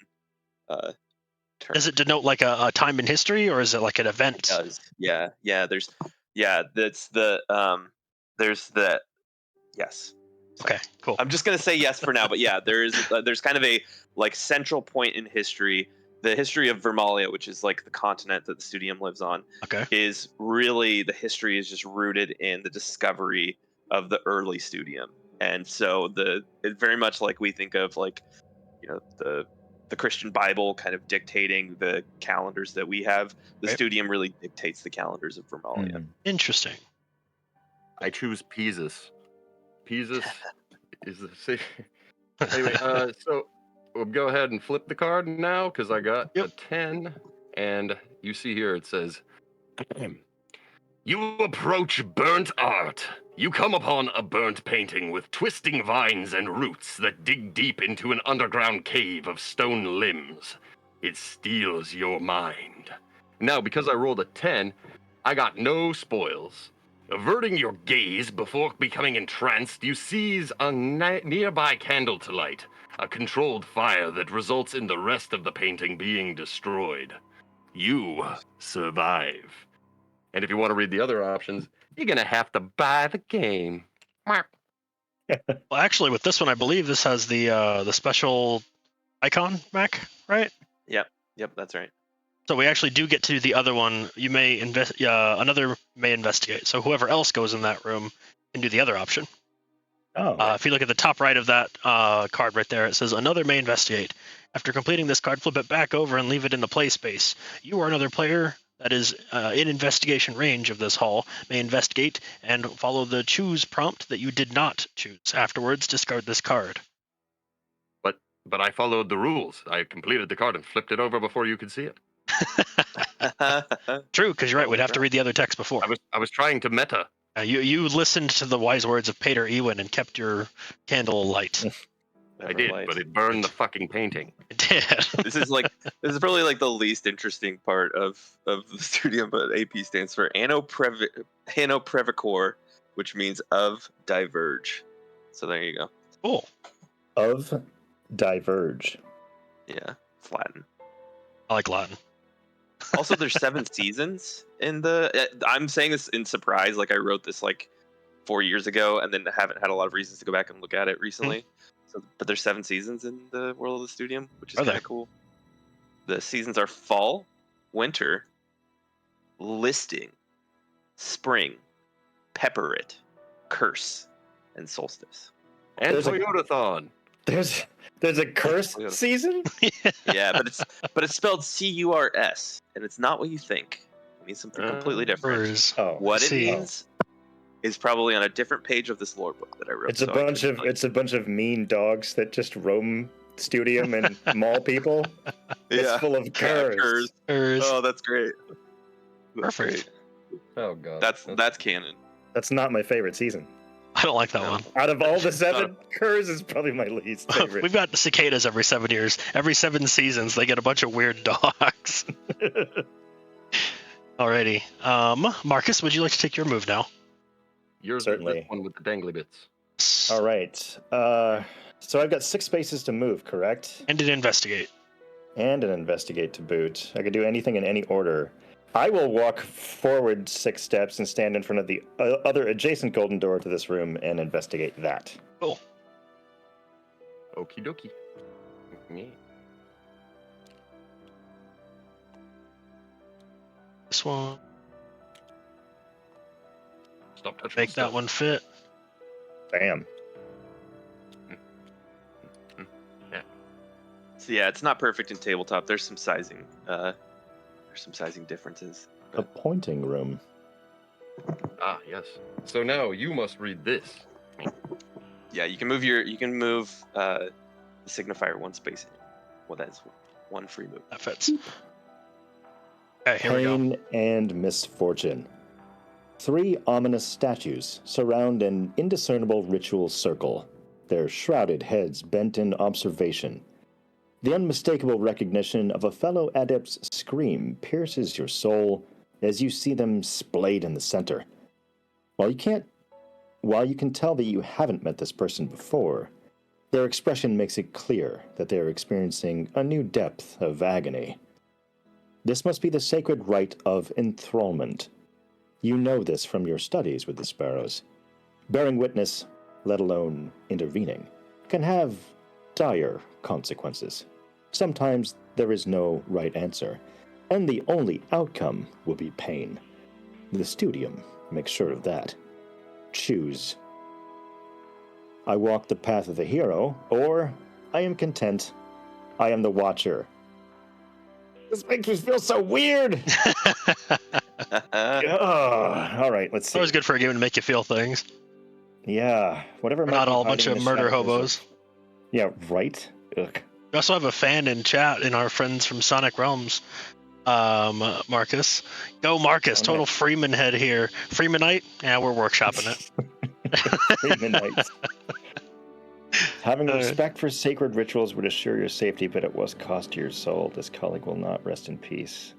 term. Does it denote like a time in history, or is it like an event? It does. Yeah. That's the there's the yes. Okay, cool. I'm just gonna say yes for now, but yeah, there's kind of a like central point in history. The history of Vermalia, which is like the continent that the Studium lives on, Okay. is really the history is just rooted in the discovery of the early Studium, and so it very much like we think of like the Christian Bible kind of dictating the calendars that we have. The Right. Studium really dictates the calendars of Vermalia. Interesting. I choose Pisus. Pisus is the same. Anyway, so we'll go ahead and flip the card now, because I got a 10, and you see here it says, you approach burnt art. You come upon a burnt painting with twisting vines and roots that dig deep into an underground cave of stone limbs. It steals your mind. Now, because I rolled a 10, I got no spoils. Averting your gaze before becoming entranced, you seize a nearby candle to light, a controlled fire that results in the rest of the painting being destroyed. You survive. And if you want to read the other options, You're gonna have to buy the game. Well, actually, with this one, I believe this has the special icon, Mac, right? Yep, that's right. So we actually do get to the other one. You may another may investigate. So whoever else goes in that room can do the other option. Oh, If you look at the top right of that card right there, it says another may investigate. After completing this card, flip it back over and leave it in the play space. You or another player that is in investigation range of this hall may investigate and follow the choose prompt that you did not choose. Afterwards, discard this card. But I followed the rules. I completed the card and flipped it over before you could see it. True, because you're right. We'd have to read the other text before. I was trying to meta. You listened to the wise words of Pater Ewan and kept your candle alight. I did, but it burned the fucking painting. It did. This is probably like the least interesting part of the Studium, but AP stands for Anoprevicor, which means of diverge. So there you go. Cool. of diverge. Yeah, it's Latin. I like Latin. Also, there's 7 seasons in the. I'm saying this in surprise. Like I wrote this like 4 years ago, and then haven't had a lot of reasons to go back and look at it recently. So, but there's 7 seasons in the World of the Studium, which is kind of cool. The seasons are fall, winter, listing, spring, pepperit, curse, and solstice. And There's a- Toyotathon. There's a curse season? Yeah, but it's spelled CURS, and it's not what you think. It means something completely different. Curs. Oh, What it see. means is probably on a different page of this lore book that I wrote. it's a so I bunch couldn't of tell you. it's a bunch of mean dogs that just roam Studium and maul people. It's full of curs. Curs. Curs. Oh, that's great. That's Perfect. great. Oh god. That's canon. That's not my favorite season. I don't like that No. one. Out of all the 7, curs is probably my least favorite. We've got cicadas every 7 years. Every 7 seasons, they get a bunch of weird dogs. Alrighty. Marcus, would you like to take your move now? You're Certainly. the one with the dangly bits. All right. So I've got 6 spaces to move, correct? And an investigate. And an investigate to boot. I could do anything in any order. I will walk forward 6 steps and stand in front of the other adjacent golden door to this room and investigate that. Cool. Okie dokie. Yeah. This one. Stop touching Make that stuff. one fit. Bam. So yeah, it's not perfect in tabletop. There's some sizing. There's some sizing differences. A pointing room. Ah, yes. So now you must read this. Yeah, you can move the signifier 1 space. Well, that's 1 free move. That fits. Okay, here we go. Pain and misfortune. 3 ominous statues surround an indiscernible ritual circle, their shrouded heads bent in observation. The unmistakable recognition of a fellow adept's scream pierces your soul as you see them splayed in the center. While you can tell that you haven't met this person before, their expression makes it clear that they are experiencing a new depth of agony. This must be the sacred rite of enthrallment. You know this from your studies with the sparrows. Bearing witness, let alone intervening, can have dire consequences. Sometimes there is no right answer, and the only outcome will be pain. The Studium makes sure of that. Choose. I walk the path of the hero, or I am content. I am the Watcher. This makes me feel so weird! All right, let's It's see. always good for a game to make you feel things. Yeah, whatever. We're might not be all a bunch hiding of in the murder shadows hobos. Yeah, right? Ugh. We also have a fan in chat in our friends from Sonic Realms. Marcus. Go Marcus, Oh, total nice. Freeman head here. Freemanite? Yeah, we're workshopping it. Freemanites. Having All right. respect for sacred rituals would assure your safety, but it was cost to your soul. This colleague will not rest in peace.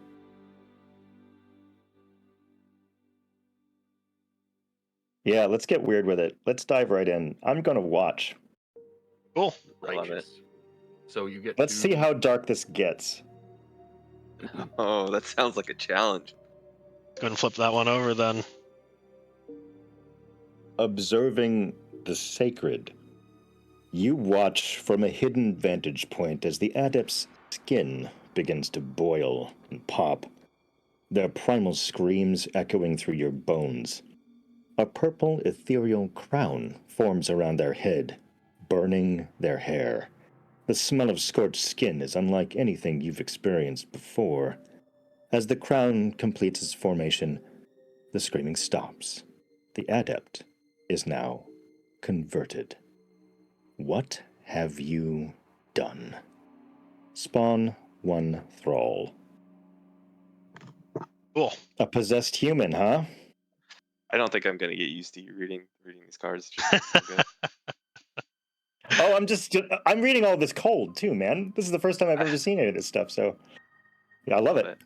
Yeah, let's get weird with it. Let's dive right in. I'm going to watch. Cool. I love it. Righteous. So you get Let's to- see how dark this gets. Oh, that sounds like a challenge. Go ahead and flip that one over then. observing the sacred. You watch from a hidden vantage point as the adept's skin begins to boil and pop, their primal screams echoing through your bones. A purple ethereal crown forms around their head, burning their hair. The smell of scorched skin is unlike anything you've experienced before. As the crown completes its formation, the screaming stops. The adept is now converted. What have you done? Spawn 1 thrall. Cool. A possessed human, huh? I don't think I'm gonna get used to you reading these cards. Just so good. Oh, I'm reading all this cold too, man. This is the first time I've ever seen any of this stuff, so yeah, I love it.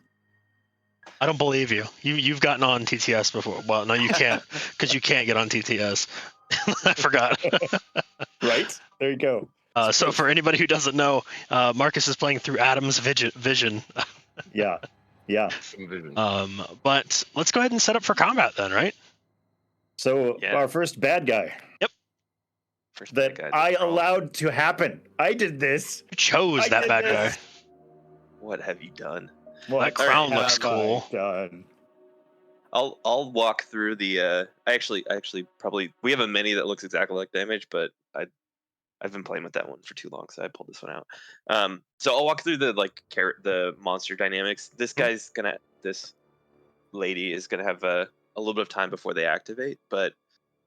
I don't believe you. You've gotten on TTS before. Well, no, you can't, because you can't get on TTS. I forgot. Right? There you go. So for anybody who doesn't know, Marcus is playing through Adam's vision. Yeah. But let's go ahead and set up for combat then, right? So Yeah. our first bad guy First that bad guy I to draw. allowed to happen. I did this. You chose I that did bad this. guy. What have you done? That crown have looks cool. I done? I'll walk through the. I actually probably we have a mini that looks exactly like Damage, but I've been playing with that one for too long, so I pulled this one out. So I'll walk through the the monster dynamics. This lady is gonna have a little bit of time before they activate, but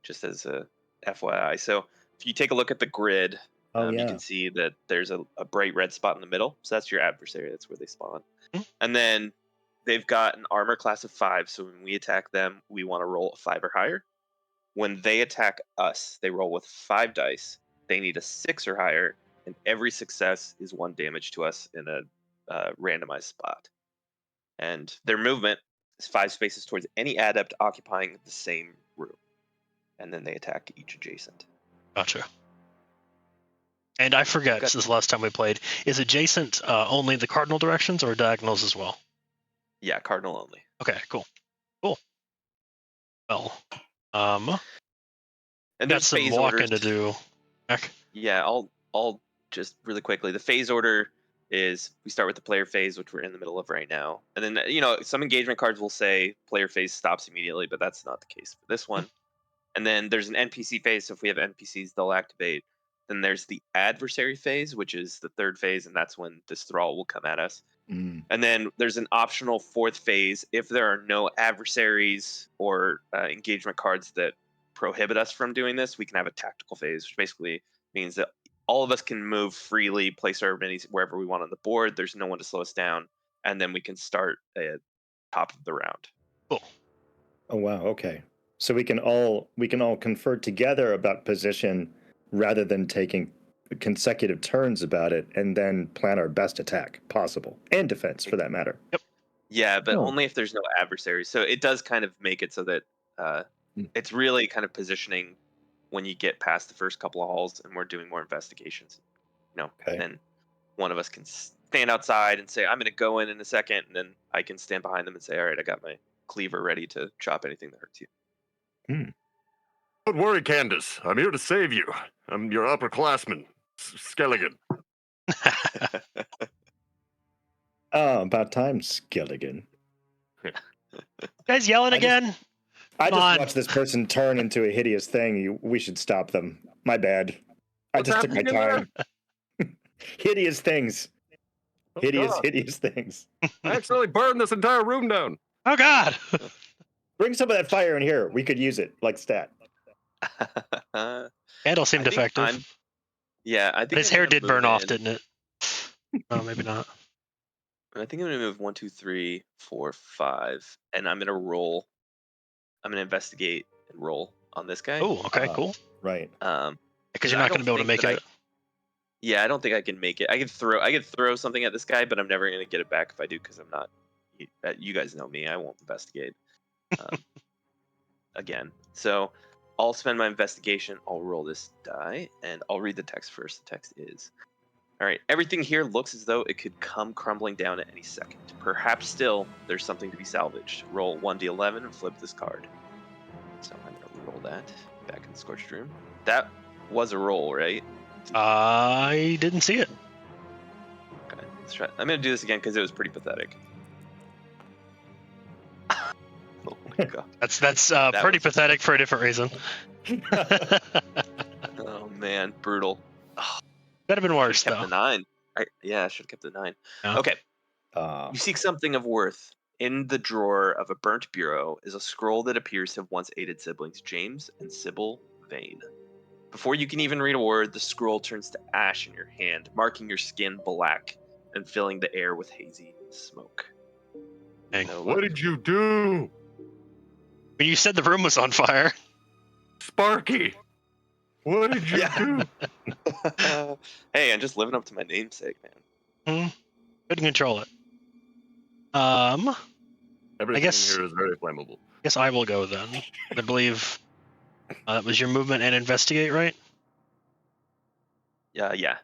just as a FYI. So if you take a look at the grid, you can see that there's a bright red spot in the middle. So that's your adversary. That's where they spawn. And then they've got an armor class of 5. So when we attack them, we want to roll a 5 or higher. When they attack us, they roll with 5 dice. They need a 6 or higher, and every success is 1 damage to us in a randomized spot. And their movement is 5 spaces towards any adept occupying the same room. And then they attack each adjacent. Gotcha. And I forget, this is the last time we played, is adjacent only the cardinal directions or diagonals as well? Yeah, cardinal only. Okay, cool. Well, And got there's some phase walking orders. to do. Mac. Yeah, I'll just really quickly. The phase order is we start with the player phase, which we're in the middle of right now, and then some engagement cards will say player phase stops immediately, but that's not the case for this one. And then there's an NPC phase, so if we have NPCs, they'll activate. Then there's the adversary phase, which is the 3rd phase, and that's when this thrall will come at us. And then there's an optional 4th phase if there are no adversaries or engagement cards that prohibit us from doing this. We can have a tactical phase, which basically means that all of us can move freely, place our minis wherever we want on the board. There's no one to slow us down, and then we can start at top of the round. Cool. Oh wow, okay. So we can all confer together about position rather than taking consecutive turns about it, and then plan our best attack possible and defense for that matter. Yep. Yeah, but only if there's no adversaries. So it does kind of make it so that it's really kind of positioning when you get past the first couple of halls and we're doing more investigations. Okay. Then one of us can stand outside and say, I'm going to go in a second, and then I can stand behind them and say, all right, I got my cleaver ready to chop anything that hurts you. Don't worry, Candace. I'm here to save you. I'm your upperclassman, Skelligan. Oh, about time, Skilligan. You guys yelling again? I Come just on. watched this person turn into a hideous thing. We should stop them. My bad. What's I just took my happening in time. Hideous things. Oh, Hideous God. things. I accidentally burned this entire room down. Oh, God. Bring some of that fire in here. We could use it like stat. Candle seemed I think effective. I think But his I'm hair gonna did move burn off, in. didn't it? Oh, maybe not. I think I'm gonna move 1, 2, 3, 4, 5, and I'm gonna roll. I'm gonna investigate and roll on this guy. Oh, okay, cool. Right. Because you're not going to be able to make it. Yeah, I don't think I can make it. I could throw something at this guy, but I'm never gonna get it back if I do, because I'm not. You guys know me. I won't investigate again. So I'll spend my investigation. I'll roll this die, and I'll read the text first. The text is, all right, everything here looks as though it could come crumbling down at any second. Perhaps still, there's something to be salvaged. Roll 1d11 and flip this card. So I'm going to roll that. back in the Scorched Room. That was a roll, right? I didn't see it. Okay, let's try. I'm gonna do this again because it was pretty pathetic. Oh my god. That's That pretty was- pathetic for a different reason. Oh man, brutal. Could have been worse Should've kept though. the 9. I should have kept the 9. Yeah. Okay. Uh, You seek something of worth. In the drawer of a burnt bureau is a scroll that appears to have once aided siblings James and Sybil Vane. Before you can even read a word, the scroll turns to ash in your hand, marking your skin black and filling the air with hazy smoke. Dang. No What luck. did you do? When you said the room was on fire. Sparky! What did you Yeah. do? Hey, I'm just living up to my namesake, man. Couldn't control it. Everything guess- in here is very flammable. Guess I will go then. I believe that was your movement and investigate, right? Yeah.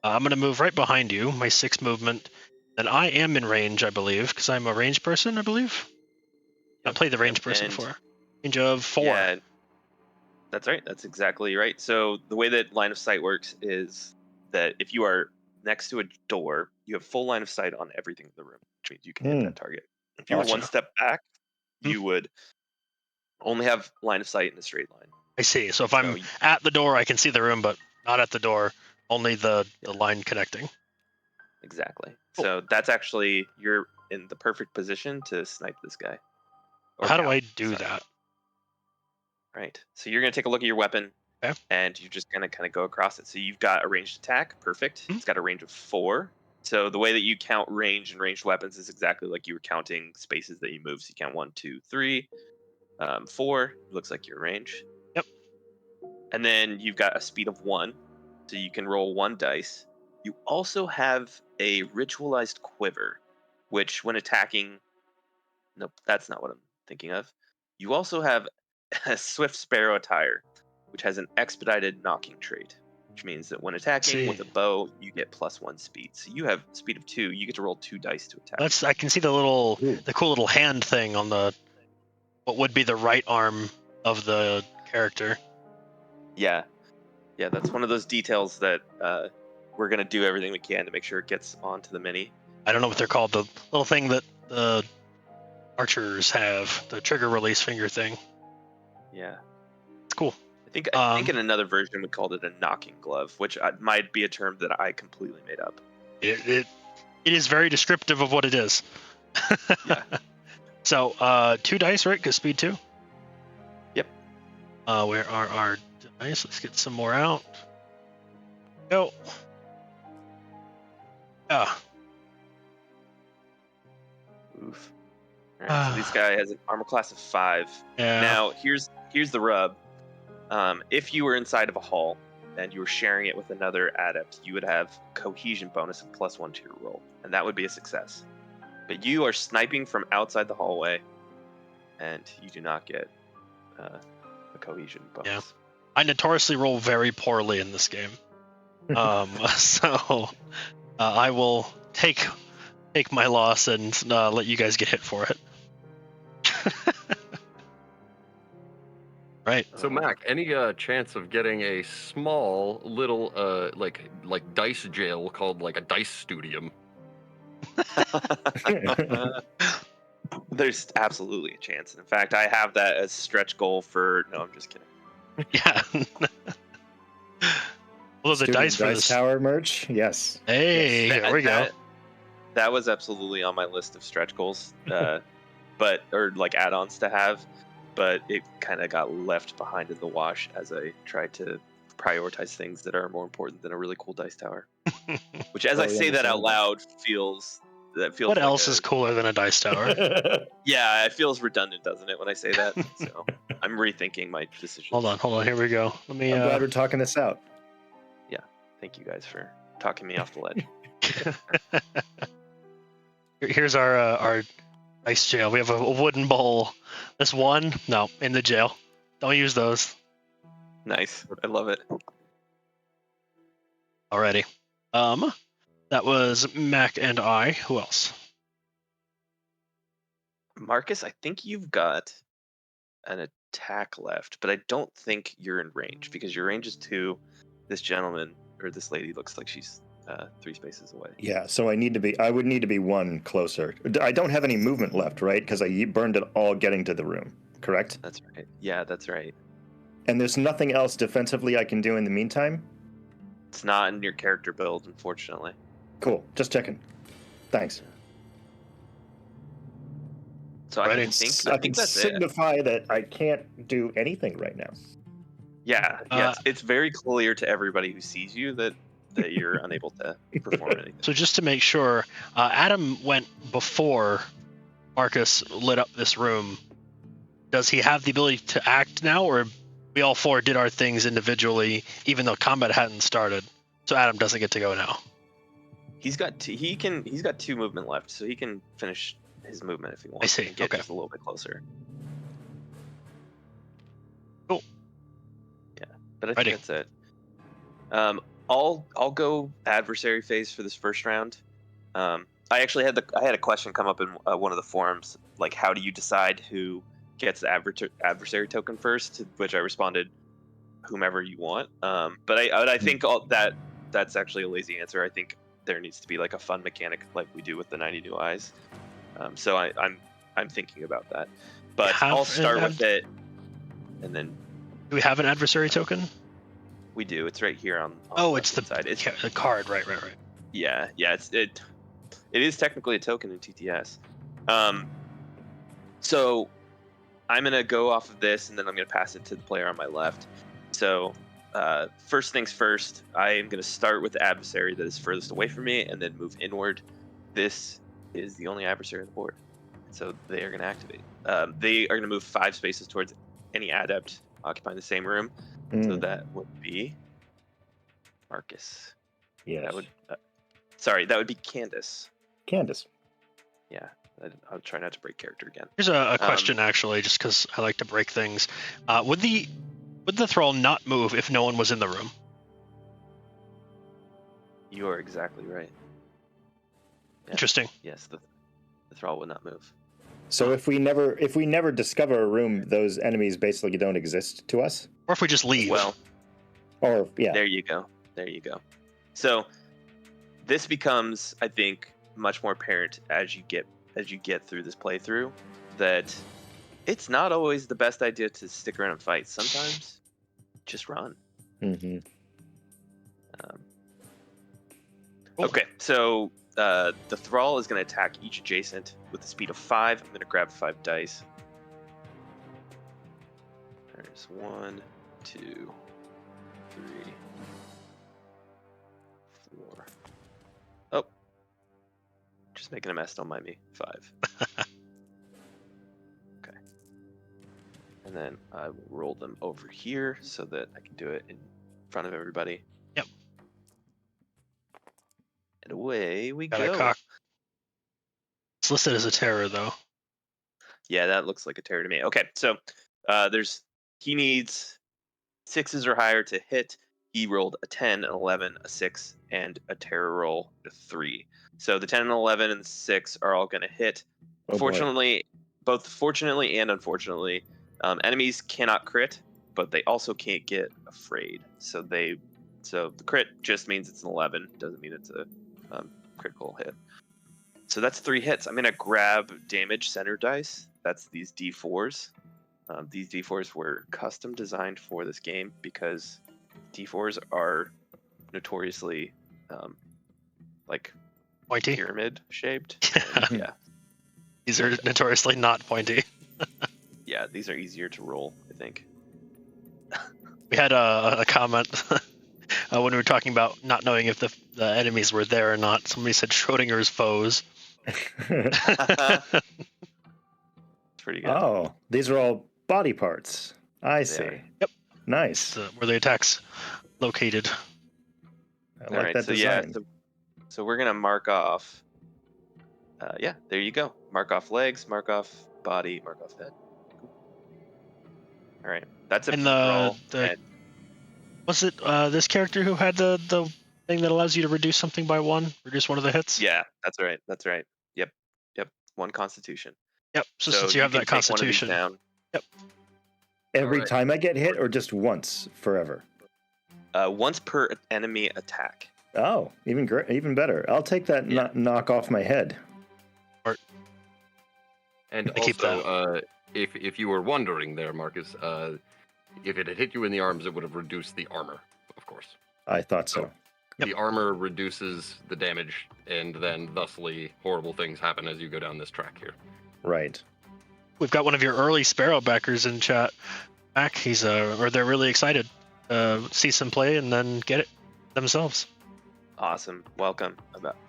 I'm going to move right behind you, my 6 movement. And I am in range, I believe, because I'm a range person, I believe. I've played the range person and- before. Range of 4. Yeah, that's right. That's exactly right. So the way that line of sight works is that if you are next to a door, you have full line of sight on everything in the room, which means you can hit that target. If you were one Gotcha. step back, Hmm. you would only have line of sight in a straight line. I see. So if I'm at the door, I can see the room, but not at the door. Only the line connecting. Exactly. Cool. So that's actually, you're in the perfect position to snipe this guy. Or How do gal, I do sorry. that? Right. So you're going to take a look at your weapon, Okay. and you're just going to kind of go across it. So you've got a ranged attack. Perfect. Mhm. It's got a range of 4. So the way that you count range and ranged weapons is exactly like you were counting spaces that you move. So you count 1, 2, 3, 4. Looks like your range. Yep. And then you've got a speed of 1. So you can roll 1 dice. You also have a ritualized quiver, which when attacking... Nope, that's not what I'm thinking of. You also have a Swift Sparrow attire, which has an expedited knocking trait, which means that when attacking with a bow, you get +1 speed. So you have speed of 2. You get to roll 2 dice to attack. I can see the cool little hand thing on the what would be the right arm of the character. Yeah, that's one of those details that we're gonna do everything we can to make sure it gets onto the mini. I don't know what they're called. The little thing that the archers have, the trigger release finger thing. Yeah, It's cool. I think in another version we called it a knocking glove, which might be a term that I completely made up. It is very descriptive of what it is. Yeah. So 2 dice, right? Because speed 2. Yep. Where are our dice? Let's get some more out. Go. Ah. Oof. All right, so this guy has an armor class of 5. Yeah. Now, here's the rub. If you were inside of a hall and you were sharing it with another adept, you would have cohesion bonus of +1 to your roll, and that would be a success. But you are sniping from outside the hallway, and you do not get a cohesion bonus. Yeah. I notoriously roll very poorly in this game. So I will take my loss and let you guys get hit for it. Right. So Mac, any chance of getting a small little like dice jail called like a dice studium? There's absolutely a chance. In fact, I have that as stretch goal for. No, I'm just kidding. Yeah. Well, the Studium dice for this. Tower merch. Yes. Hey, Yes, here we go. That was absolutely on my list of stretch goals, or like add-ons to have, but it kind of got left behind in the wash as I tried to prioritize things that are more important than a really cool dice tower. Which, as I Totally say that out understandable. loud, feels What like else is cooler than a dice tower? Yeah, it feels redundant, doesn't it, when I say that? So I'm rethinking my decisions. Hold on. Here we go. Let me. I'm glad we're talking this out. Thank you guys for talking me off the ledge. Here's our dice jail. We have a wooden bowl. This one, no, in the jail. Don't use those. Nice. I love it. Alrighty. That was Mac and I. Who else? Marcus, I think you've got an attack left, but I don't think you're in range because your range is 2. This gentleman or this lady looks like she's 3 spaces away. Yeah, so I would need to be 1 closer. I don't have any movement left, right? Because I burned it all getting to the room, correct? That's right. Yeah, that's right. And there's nothing else defensively I can do in the meantime? It's not in your character build, unfortunately. Cool, just checking. Thanks. So Right, I it's- think that's it. signify that I can't do anything right now. Yeah, it's very clear to everybody who sees you that you're unable to perform anything. So just to make sure, Adam went before Marcus lit up this room. Does he have the ability to act now, or we all 4 did our things individually, even though combat hadn't started? So Adam doesn't get to go now. He's got 2 movement left, so he can finish his movement if he wants. I see, And get okay. just a little bit closer. Cool. Yeah, but I Righty. think that's it. I'll go adversary phase for this first round. I actually had a question come up in one of the forums, like how do you decide who gets the adversary token first? To which I responded, whomever you want. But I think that's actually a lazy answer. I think there needs to be like a fun mechanic like we do with the 90 New Eyes. So I'm thinking about that. But I'll start with it, and then Do we have an adversary token? we do. It's right here on It's the side. It's the card, right. yeah. It is technically a token in TTS. So I'm gonna go off of this, and then I'm gonna pass it to the player on my left. So first things first, I am gonna start with the adversary that is furthest away from me, and then move inward. This is the only adversary on the board, so they are gonna activate. They are gonna move 5 spaces towards any adept occupying the same room. So that would be Marcus. Yes. That would that would be Candace. Candace. Yeah, I'll try not to break character again. Here's a question, actually, just because I like to break things. Would the thrall not move if no one was in the room? You are exactly right. Yeah. Interesting. Yes, the thrall would not move. So if we never discover a room, those enemies basically don't exist to us? Or if we just leave. Well, Or yeah. there you go. So this becomes, I think, much more apparent as you get through this playthrough that it's not always the best idea to stick around and fight. Sometimes just run. Mm-hmm. Cool. Okay, so the thrall is going to attack each adjacent with the speed of 5. I'm going to grab 5 dice. There's 1, 2, 3, 4. Oh, just making a mess. Don't mind me. 5. Okay, and then I will roll them over here so that I can do it in front of everybody. Yep. And away we Got a go. cock. It's listed as a terror, though. Yeah, that looks like a terror to me. Okay, so he needs 6s or higher to hit. He rolled a 10, an 11, a 6, and a terror roll, a 3. So the 10 and 11 and 6 are all going to hit. Oh, boy. Fortunately, both fortunately and unfortunately, enemies cannot crit, but they also can't get afraid. So the crit just means it's an 11, doesn't mean it's a critical hit. So that's 3 hits. I'm going to grab damage center dice. That's these D4s. These D4s were custom designed for this game because D4s are notoriously like Pointy. pyramid shaped. Yeah. These are notoriously not pointy. Yeah, these are easier to roll, I think. We had a comment when we were talking about not knowing if the enemies were there or not. Somebody said Schrodinger's foes. It's pretty good. Oh, these are all body parts. I see. are. Yep. Nice. Where the attack's located. I All like right, that so design. so we're gonna mark off. Yeah, there you go. Mark off legs, mark off body, mark off head. All right, that's a And roll. was it this character who had the thing that allows you to reduce something by 1? Reduce one of the hits? Yeah, that's right. That's right. Yep. 1 Constitution. Yep. So since you have can that take one of these Constitution. down. Yep. Every Alright. time I get hit, or just once forever? Once per enemy attack. Oh, even great, even better. I'll take that Yeah. knock off my head. And I keep also, if you were wondering there, Marcus, if it had hit you in the arms, it would have reduced the armor, of course. I thought so. Yep. The armor reduces the damage, and then thusly horrible things happen as you go down this track here. Right. We've got one of your early Sparrow backers in chat. Mac, he's or they're really excited to see some play and then get it themselves. Awesome. Welcome.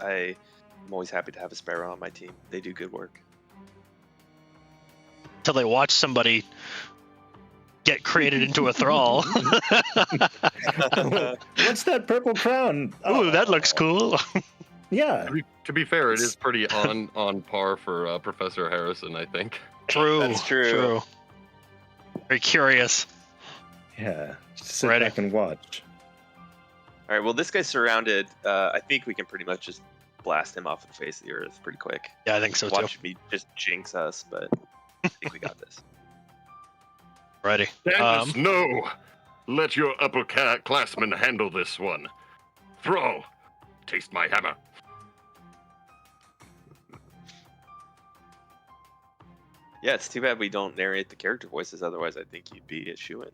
I'm always happy to have a Sparrow on my team. They do good work. Until they watch somebody get created into a thrall. What's that purple crown? Ooh, that looks cool. Yeah. To be fair, it is pretty on par for Professor Harrison, I think. True. That's true. Very curious. Yeah. Just sit Ready. back and watch. All right. Well, this guy's surrounded. I think we can pretty much just blast him off the face of the earth pretty quick. Yeah, I think so too. Watch me just jinx us, but I think we got this. Ready. Dennis, no! Let your upperclassmen handle this one. Throw! Taste my hammer. Yeah, it's too bad we don't narrate the character voices. Otherwise, I think you'd be a shoo-in.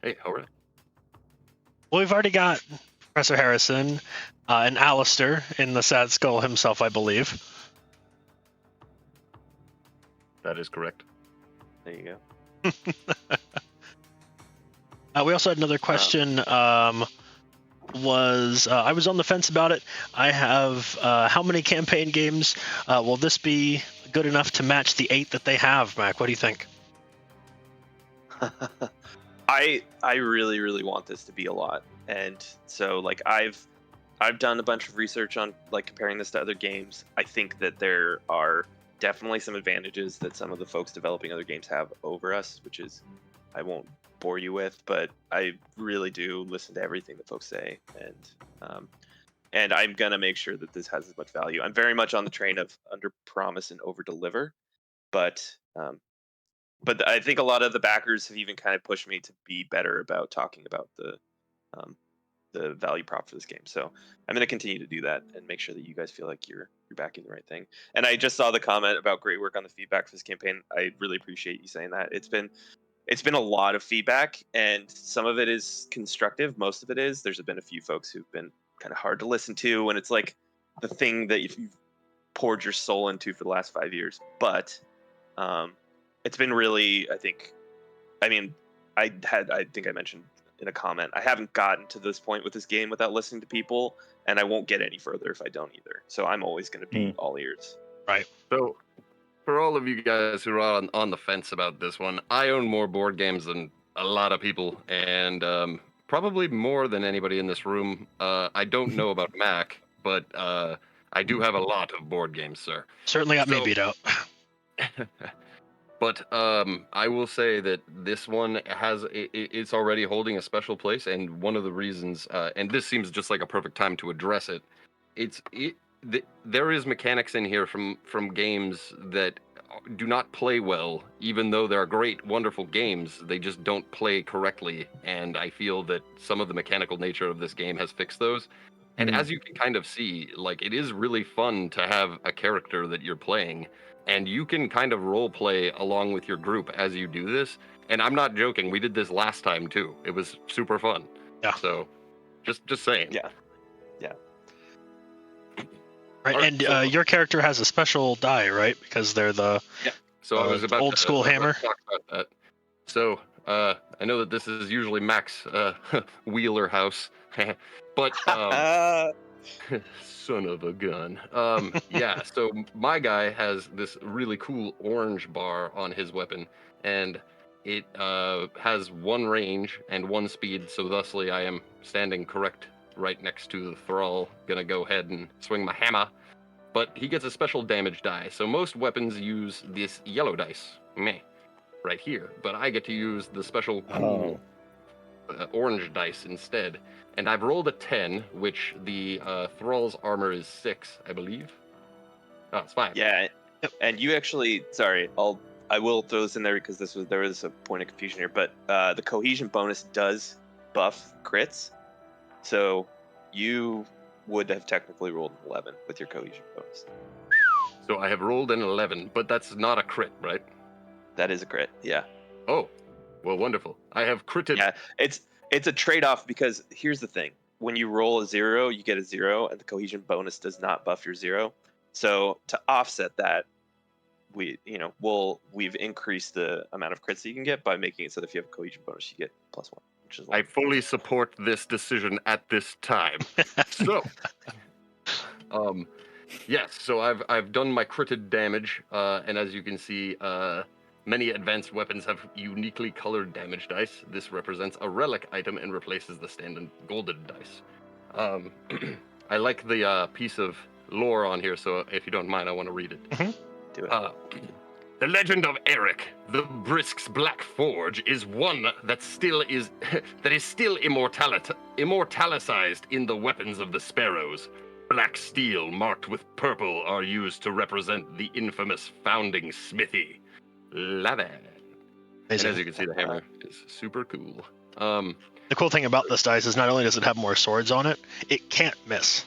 Hey, alright. Well, we've already got Professor Harrison and Alistar in the Sad Skull himself, I believe. That is correct. There you go. We also had another question. I was on the fence about it. I have how many campaign games? Will this be good enough to match the 8 that they have, Mac? What do you think? I really, really want this to be a lot, and so like I've done a bunch of research on like comparing this to other games. I think that there are definitely some advantages that some of the folks developing other games have over us, which is I won't bore you with, but I really do listen to everything that folks say, and I'm gonna make sure that this has as much value. I'm very much on the train of under promise and over deliver, but I think a lot of the backers have even kind of pushed me to be better about talking about the value prop for this game. So I'm going to continue to do that and make sure that you guys feel like you're backing the right thing. And I just saw the comment about great work on the feedback for this campaign. I really appreciate you saying that. It's been a lot of feedback, and some of it is constructive. Most of it is. There's been a few folks who've been kind of hard to listen to, and it's like the thing that you've poured your soul into for the last 5 years. But it's been really, I think I think I mentioned in a comment, I haven't gotten to this point with this game without listening to people, and I won't get any further if I don't either. So I'm always going to be all ears. Right. So, for all of you guys who are on the fence about this one, I own more board games than a lot of people, and probably more than anybody in this room. I don't know about Mac, but I do have a lot of board games, sir. Certainly got me beat out. But I will say that this one it's already holding a special place, and one of the reasons, and this seems just like a perfect time to address it, there is mechanics in here from games that do not play well, even though they're great, wonderful games. They just don't play correctly, and I feel that some of the mechanical nature of this game has fixed those. And as you can kind of see, like, it is really fun to have a character that you're playing, and you can kind of role play along with your group as you do this. And I'm not joking. We did this last time too. It was super fun. Yeah. So, just saying. Yeah. Right, All right, and so- your character has a special die, right? Because they're the So I was about old school hammer. talk about that. So I know that this is usually Mack's Wheeler house, but son of a gun. Yeah. So my guy has this really cool orange bar on his weapon, and it has 1 range and 1 speed. So thusly, I am standing correct right next to the thrall. Gonna go ahead and swing my hammer. But he gets a special damage die. So most weapons use this yellow dice, right here. But I get to use the special cool orange dice instead. And I've rolled a 10, which the thrall's armor is 6, I believe. Oh, it's 5. Yeah. And you actually, sorry, I'll I will throw this in there because there was a point of confusion here, but the cohesion bonus does buff crits, so you would have technically rolled an 11 with your cohesion bonus. So I have rolled an 11, but that's not a crit, right? That is a crit, yeah. Oh, well, wonderful. I have critted. Yeah, it's a trade-off because here's the thing: when you roll a 0, you get a 0, and the cohesion bonus does not buff your 0. So to offset that, we've increased the amount of crits that you can get by making it so that if you have a cohesion bonus, you get +1, which is I fully support this decision at this time. So, yes. So I've done my critted damage, and as you can see, many advanced weapons have uniquely colored damage dice. This represents a relic item and replaces the standard golden dice. I like the piece of lore on here, so if you don't mind, I want to read it. Mm-hmm. Do it. The legend of Eric, the Brisk's Black Forge, is one that is still immortalized in the weapons of the sparrows. Black steel marked with purple are used to represent the infamous founding smithy. Love it. And as you can see, the hammer is super cool. The cool thing about this dice is not only does it have more swords on it, it can't miss.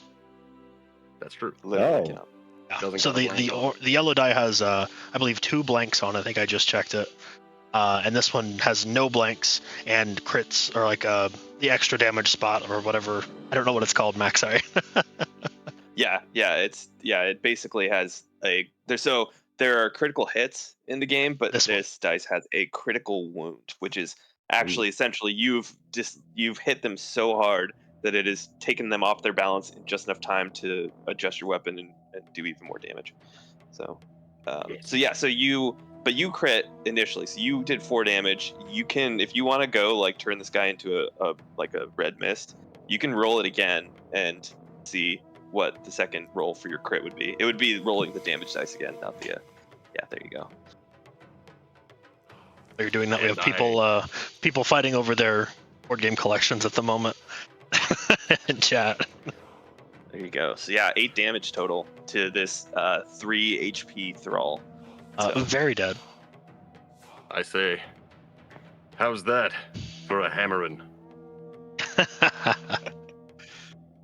That's true. Literally cannot. Yeah. So the yellow die has I believe 2 blanks on it. I think I just checked it. And this one has no blanks and crits, or like the extra damage spot or whatever. I don't know what it's called, Max. Sorry. It basically has there are critical hits in the game, but this dice has a critical wound, which is actually essentially you've hit them so hard that it has taken them off their balance in just enough time to adjust your weapon and do even more damage. So you crit initially, so you did 4 damage. You can, if you want to go like turn this guy into a red mist, you can roll it again and see what the second roll for your crit would be. It would be rolling the damage dice again, not the there you go. You're doing that. We have people fighting over their board game collections at the moment in chat. There you go. So 8 damage total to this 3 HP thrall. Very dead. I say, how's that for a hammering?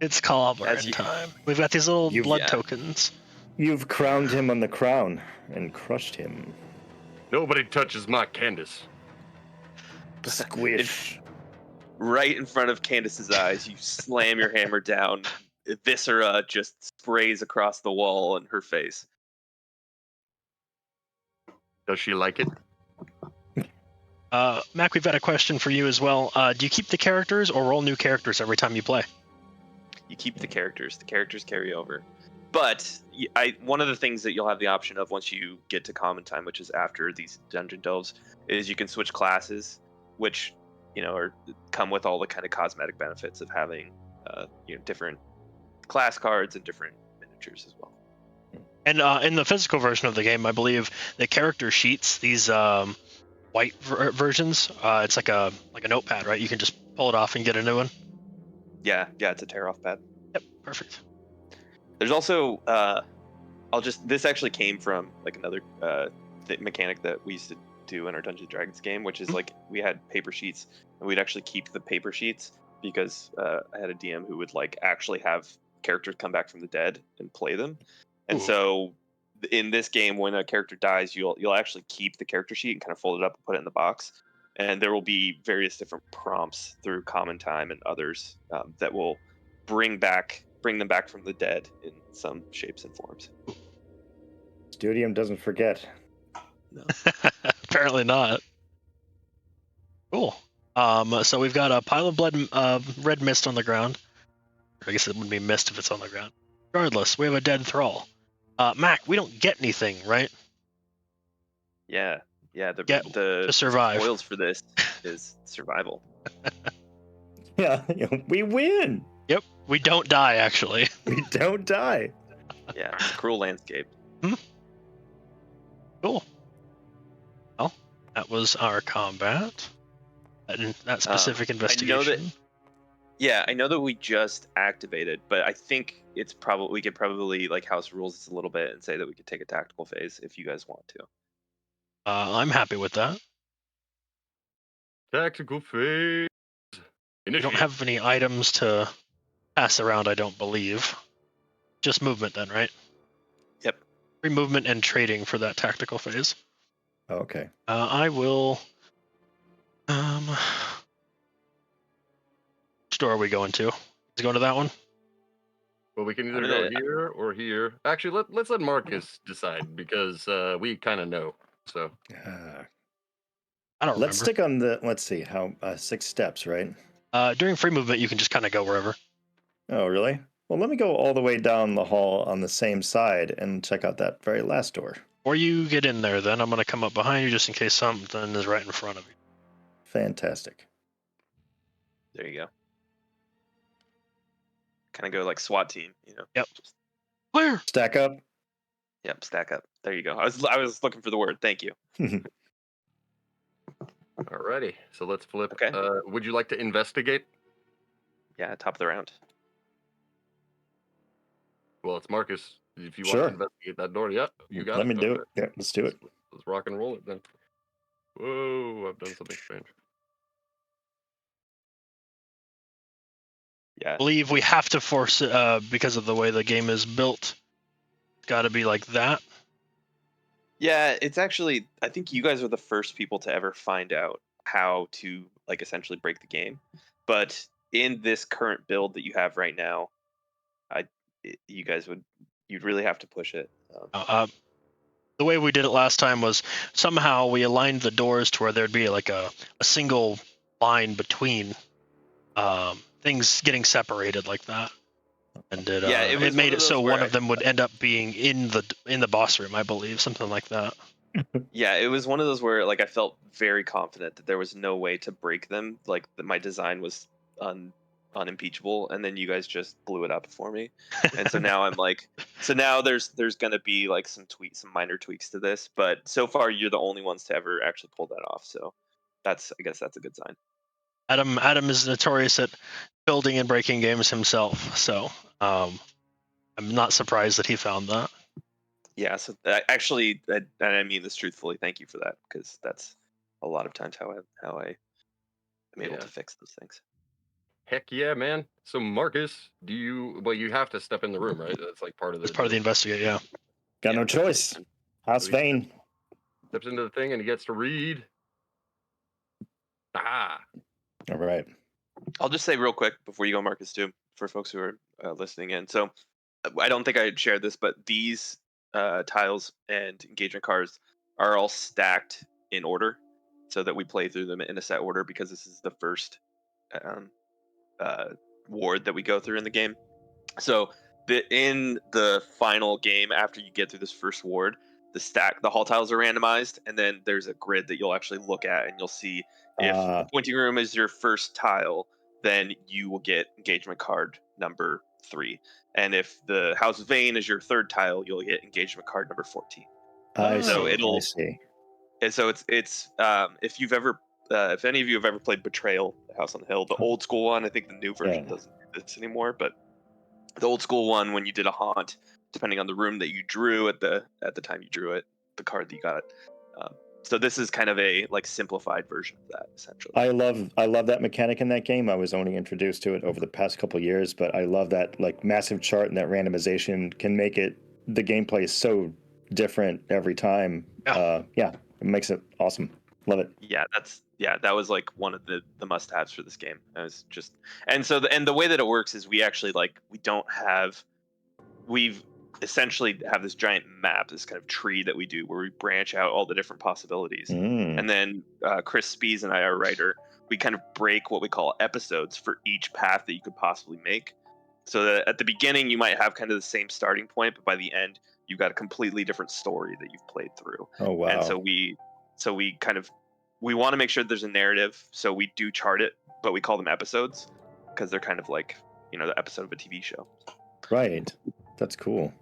It's clobbering time. We've got these little blood tokens. You've crowned him on the crown and crushed him. Nobody touches my Candace. Squish. Right in front of Candace's eyes, you slam your hammer down. Viscera just sprays across the wall in her face. Does she like it? Mac, we've got a question for you as well. Do you keep the characters or roll new characters every time you play? You keep the characters. The characters carry over. But one of the things that you'll have the option of once you get to common time, which is after these dungeon delves, is you can switch classes, which come with all the kind of cosmetic benefits of having different class cards and different miniatures as well. And in the physical version of the game, I believe the character sheets, these white versions, it's like a notepad, right? You can just pull it off and get a new one. Yeah, it's a tear-off pad. Yep, perfect. There's also this actually came from like another mechanic that we used to do in our Dungeons & Dragons game, which is like we had paper sheets and we'd actually keep the paper sheets because I had a DM who would like actually have characters come back from the dead and play them. And so in this game, when a character dies, you'll actually keep the character sheet and kind of fold it up and put it in the box. And there will be various different prompts through common time and others that will bring them back from the dead in some shapes and forms. Studium doesn't forget. No. Apparently not. Cool. So we've got a pile of blood, red mist on the ground. I guess it wouldn't be mist if it's on the ground. Regardless, we have a dead thrall. Mac, we don't get anything, right? Yeah. The to survive. spoils for this is survival. Yeah, we win. Yep, we don't die actually. We don't die. Yeah, it's a cruel landscape. Cool. Well, that was our combat. That specific investigation. I know that we just activated, but I think we could probably like house rules this a little bit and say that we could take a tactical phase if you guys want to. I'm happy with that. Tactical phase. You Initiate. don't have any items to pass around, I don't believe. Just movement then, right? Yep. Free movement and trading for that tactical phase. Okay. I will. Which door are we going to? Is going to that one? Well, we can either I'm go gonna- here or here. Actually, let's let Marcus decide because we kind of know. So I don't Let's remember. stick on the, let's see, how 6 steps, right? During free movement, you can just kind of go wherever. Oh, really? Well, let me go all the way down the hall on the same side and check out that very last door. Or you get in there, then I'm going to come up behind you just in case something is right in front of you. Fantastic. There you go. Kind of go like SWAT team, you know. Yep. Just, Clear! Stack up. yep. Stack up. There you go. I was looking for the word. Thank you. alrighty. So let's flip. Okay. Would you like to investigate? Yeah. Top of the round. Well, it's Marcus. If you want Sure. to investigate that door, yep, you got Let it. me do Okay. it. Yeah, let's do it. Let's rock and roll it then. Whoa, I've done something strange. Yeah. I believe we have to force it because of the way the game is built. It's got to be like that. Yeah, it's actually, I think you guys are the first people to ever find out how to like essentially break the game. But in this current build that you have right now, you guys you'd really have to push it. The way we did it last time was somehow we aligned the doors to where there'd be like a single line between things getting separated like that. And Yeah, it was it made one of it so those where one of them would end up being in the boss room, I believe, something like that. Yeah, it was one of those where like I felt very confident that there was no way to break them. Like that my design was unimpeachable, and then you guys just blew it up for me. And so now I'm like, so now there's gonna be like some minor tweaks to this, but so far you're the only ones to ever actually pull that off. So I guess that's a good sign. Adam is notorious at building and breaking games himself, so I'm not surprised that he found that. Yeah, so actually, and I mean this truthfully. Thank you for that because that's a lot of times how I am able Yeah. to fix those things. Heck yeah, man. So Marcus, well, you have to step in the room, right? That's like part of the It's part of the deal. investigate, yeah. Got Yeah. no choice. House So he Vane. steps into the thing and he gets to read. Ah. All right. I'll just say real quick before you go, Marcus, too, for folks who are listening in. So I don't think I had shared this, but these tiles and engagement cards are all stacked in order so that we play through them in a set order because this is the first ward that we go through in the game. So in the final game, after you get through this first ward, the hall tiles are randomized, and then there's a grid that you'll actually look at, and you'll see if the pointing room is your first tile, then you will get engagement card number 3, and if the House Vane is your third tile, you'll get engagement card number 14. I So see. it'll- I see. And so it's if any of you have ever played Betrayal, the House on the Hill, the old school one, I think the new version Yeah. doesn't do this anymore, but the old school one, when you did a haunt, depending on the room that you drew at the time you drew it, the card that you got. So this is kind of a like simplified version of that, essentially. I love that mechanic in that game. I was only introduced to it over the past couple years, but I love that like massive chart and that randomization can make the gameplay is so different every time. Yeah. It makes it awesome. Love it. Yeah, that was like one of the must-haves for this game. I was just and so the way that it works is we've essentially have this giant map, this kind of tree that we do where we branch out all the different possibilities. And then Chris Spees and I, our writer, we kind of break what we call episodes for each path that you could possibly make. So that at the beginning you might have kind of the same starting point, but by the end you've got a completely different story that you've played through. Oh wow. And so we want to make sure there's a narrative, so we do chart it, but we call them episodes because they're kind of like, the episode of a TV show. Right. That's cool.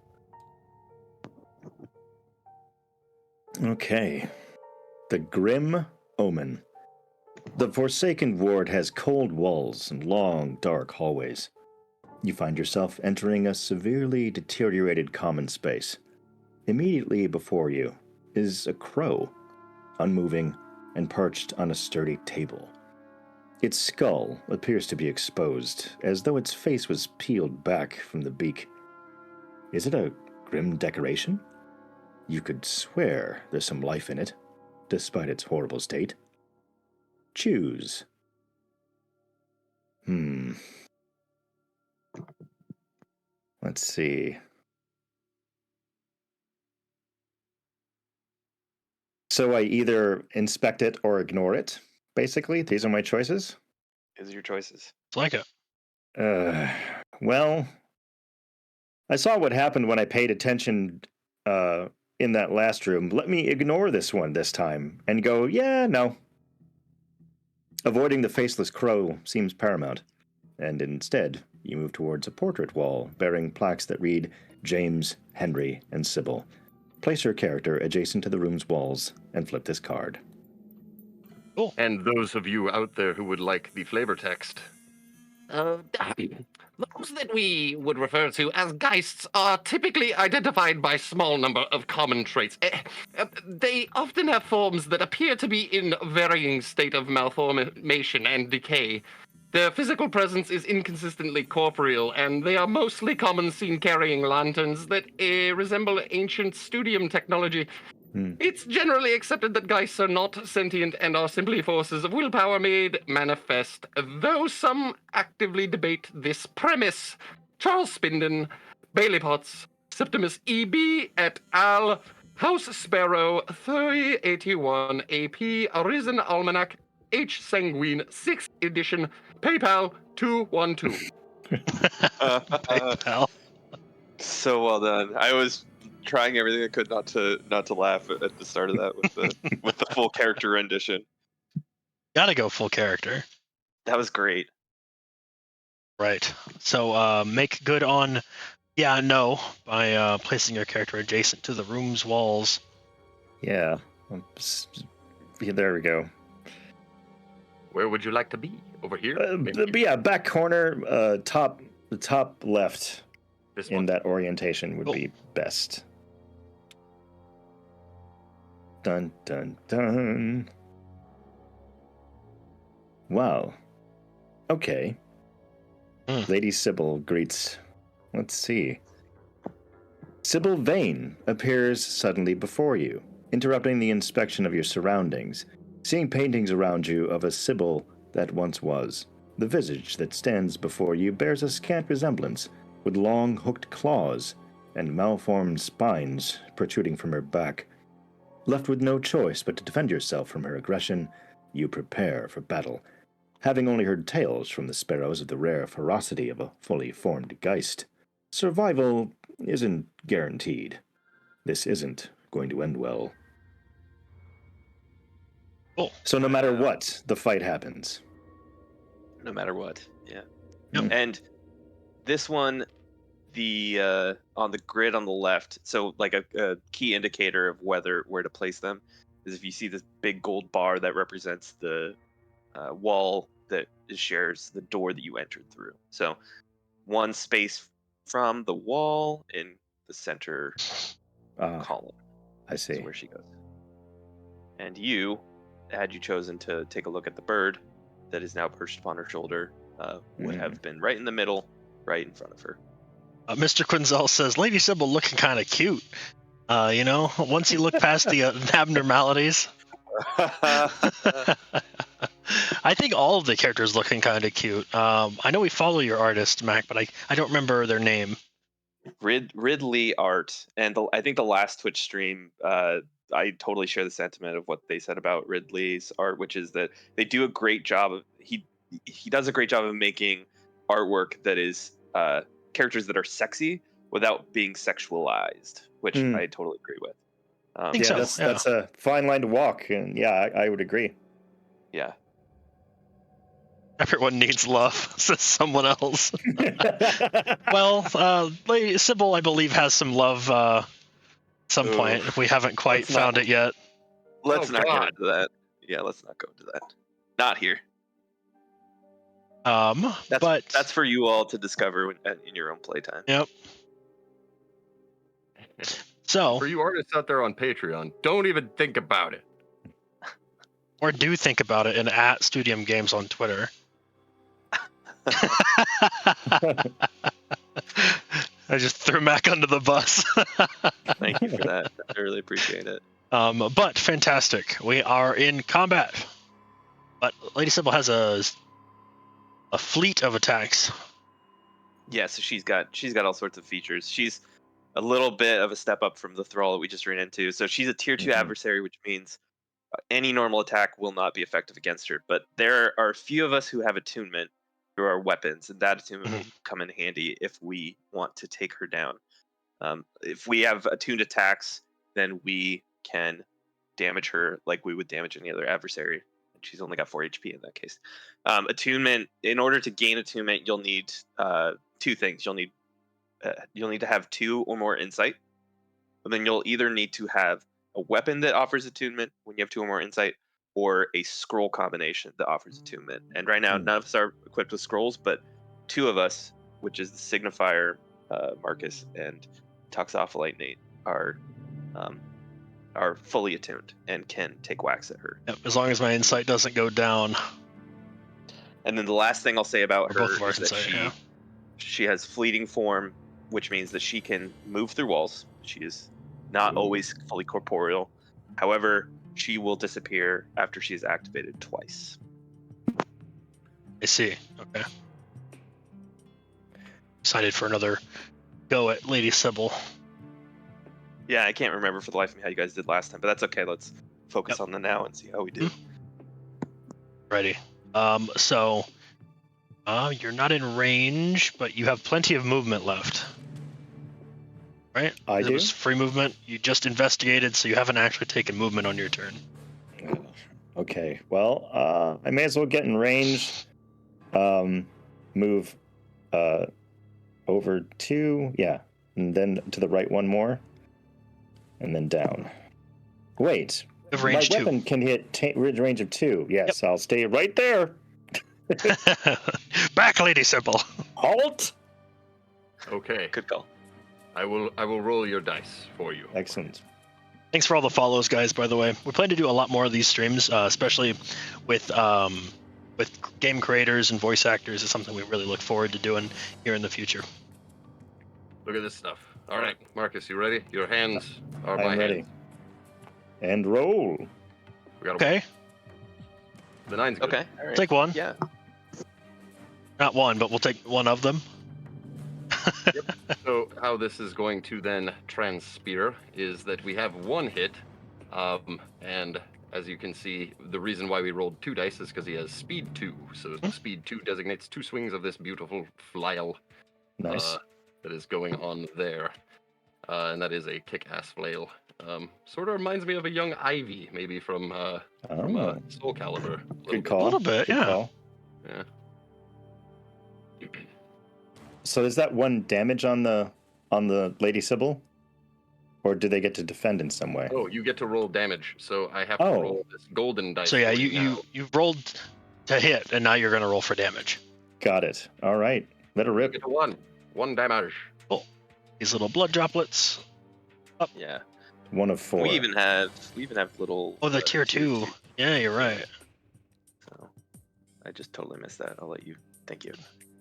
Okay. The Grim Omen. The Forsaken Ward has cold walls and long, dark hallways. You find yourself entering a severely deteriorated common space. Immediately before you is a crow. unmoving, and perched on a sturdy table. Its skull appears to be exposed, as though its face was peeled back from the beak. Is it a grim decoration? You could swear there's some life in it, despite its horrible state. Choose. Let's see. So I either inspect it or ignore it, basically. These are my choices. These are your choices. It's like it. Well, I saw what happened when I paid attention in that last room. Let me ignore this one this time and go, yeah, no. Avoiding the faceless crow seems paramount, and instead you move towards a portrait wall bearing plaques that read James, Henry, and Sybil. Place your character adjacent to the room's walls and flip this card. Cool. And those of you out there who would like the flavor text, those that we would refer to as geists are typically identified by a small number of common traits. They often have forms that appear to be in varying state of malformation and decay. Their physical presence is inconsistently corporeal, and they are mostly common seen carrying lanterns that resemble ancient Studium technology. It's generally accepted that geists are not sentient and are simply forces of willpower made manifest, though some actively debate this premise. Charles Spindon, Bailey Potts, Septimus E.B. et al., House Sparrow, 381 AP, Arisen Almanac, H. Sanguine, 6th edition, PayPal 212. PayPal. So well done. I was trying everything I could not to laugh at the start of that with the full character rendition. Gotta go full character. That was great. Right. So make good on yeah and no by placing your character adjacent to the room's walls. Yeah. There we go. Where would you like to be? Over here? Yeah, back corner, the top left This in one. that orientation would Cool. be best. Dun, dun, dun. Wow. Okay. Lady Sybil greets. Let's see. Sybil Vane appears suddenly before you, interrupting the inspection of your surroundings, seeing paintings around you of a Sybil that once was. The visage that stands before you bears a scant resemblance, with long hooked claws and malformed spines protruding from her back. Left with no choice but to defend yourself from her aggression, you prepare for battle, having only heard tales from the sparrows of the rare ferocity of a fully formed Geist. Survival isn't guaranteed. This isn't going to end well. Cool. So no matter what, the fight happens. No matter what, yeah. Yep. And this one, the on the grid on the left, so like a key indicator of where to place them is if you see this big gold bar that represents the wall that shares the door that you entered through. So one space from the wall in the center column. I see. Is where she goes. And you, had you chosen to take a look at the bird that is now perched upon her shoulder, would have been right in the middle, right in front of her. Mr. Quinzel says, Lady Sybil looking kind of cute. Once you look past the abnormalities. I think all of the characters looking kind of cute. I know we follow your artist, Mac, but I don't remember their name. Ridley Art. And I think the last Twitch stream, I totally share the sentiment of what they said about Ridley's art, which is that they do a great job of he does a great job of making artwork that is characters that are sexy without being sexualized, which I totally agree with. Think so. That's a fine line to walk, and yeah, I would agree. Yeah. Everyone needs love, says someone else. Well, Lady Sybil, I believe, has some love at some point. We haven't quite found it yet. Let's not get into that. Yeah, let's not go into that. Not here. That's for you all to discover in your own playtime. Yep. So for you artists out there on Patreon, don't even think about it. Or do think about it and at Studium Games on Twitter. I just threw Mac under the bus. Thank you for that. I really appreciate it. But fantastic. We are in combat. But Lady Sybil has a fleet of attacks. Yeah, so she's got all sorts of features. She's a little bit of a step up from the thrall that we just ran into. So she's a tier 2 adversary, which means any normal attack will not be effective against her. But there are a few of us who have attunement through our weapons, and that attunement will come in handy if we want to take her down. If we have attuned attacks, then we can damage her like we would damage any other adversary. And she's only got 4 HP in that case. Attunement. In order to gain attunement, you'll need 2 things. You'll need to have 2 or more insight, and then you'll either need to have a weapon that offers attunement when you have 2 or more insight, or a scroll combination that offers attunement. And right now, none of us are equipped with scrolls, but 2 of us, which is the Signifier, Marcus, and Toxopholite Nate, are fully attuned and can take whacks at her. Yep, as long as my insight doesn't go down. And then the last thing I'll say about her Both of our is that insight, she has fleeting form, which means that she can move through walls. She is not always fully corporeal. However, she will disappear after she is activated twice. I see. Okay. Excited for another go at Lady Sybil. Yeah, I can't remember for the life of me how you guys did last time, but that's okay. Let's focus on the now and see how we do. Ready. So you're not in range, but you have plenty of movement left. Right? I do? It was free movement. You just investigated, so you haven't actually taken movement on your turn. Okay, well, I may as well get in range. Move over 2, yeah, and then to the right 1 more, and then down. Wait, You have range my 2. weapon can hit range of 2. Yes, I'll stay right there. Back, Lady Sybil. Halt! Okay, Good call. I will roll your dice for you. Excellent. Thanks for all the follows, guys, by the way. We plan to do a lot more of these streams, especially with game creators and voice actors. It's something we really look forward to doing here in the future. Look at this stuff. All right, Marcus, you ready? Your hands are my I'm ready. hands. And roll. We got Okay, the 9's good. Okay. All right. take one. Yeah. Not one, but we'll take one of them. So how this is going to then transpire is that we have 1 hit, and as you can see, the reason why we rolled 2 dice is because he has speed 2. So speed 2 designates 2 swings of this beautiful flail Nice. that is going on there, and that is a kick-ass flail. Sort of reminds me of a young Ivy, maybe from Soul Calibur. Good call. A little bit, Good yeah. call. Yeah. So is that 1 damage on the Lady Sybil? Or do they get to defend in some way? Oh, you get to roll damage, so I have to Oh. roll this golden dice. So yeah, for now. you rolled to hit, and now you're going to roll for damage. Got it. All right. Let her You rip. get to 1 damage. These little blood droplets. Yeah. 1 of 4. We even have little. Oh, the tier 2. Yeah, you're right. So I just totally missed that. I'll let you. Thank you.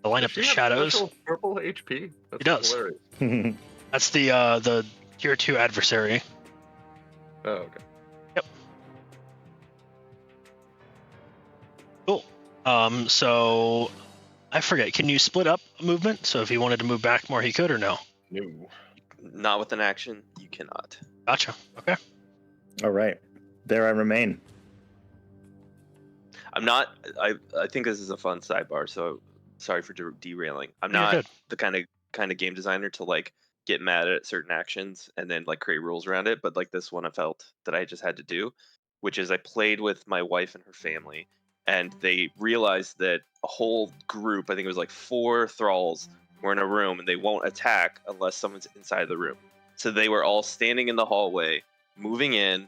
To line Does up the she have shadows. special purple HP? That's He does. hilarious. That's the tier 2 adversary. Oh, okay. Cool. So I forget. Can you split up movement? So if he wanted to move back more, he could, or no? No. Not with an action. You cannot. Gotcha. Okay. All right. There I remain. I'm not. I think this is a fun sidebar. So sorry for derailing. I'm You're not good. the kind of game designer to like get mad at certain actions and then like create rules around it. But like this one, I felt that I just had to do, which is I played with my wife and her family, and they realized that a whole group, I think it was like 4 thralls, were in a room and they won't attack unless someone's inside the room. So they were all standing in the hallway, moving in,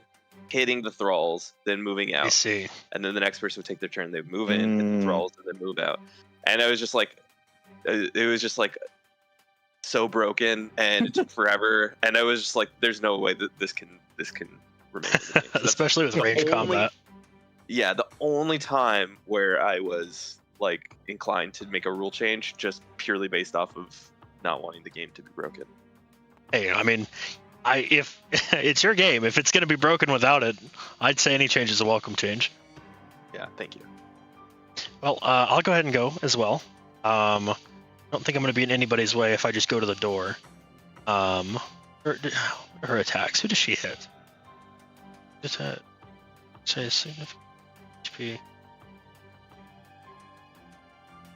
hitting the thralls, then moving I out. see. And then the next person would take their turn, they'd move in, hit the thralls, and then move out. And it was just like so broken, and it took forever. And I was just like, there's no way that this can remain in the game. So that's Especially with the range only- combat. Yeah, the only time where I was like inclined to make a rule change, just purely based off of not wanting the game to be broken. Hey, I mean, if it's your game, if it's going to be broken without it, I'd say any change is a welcome change. Yeah, thank you. Well, I'll go ahead and go as well. I don't think I'm going to be in anybody's way if I just go to the door. Her attacks. Who does she hit? Just say significant HP.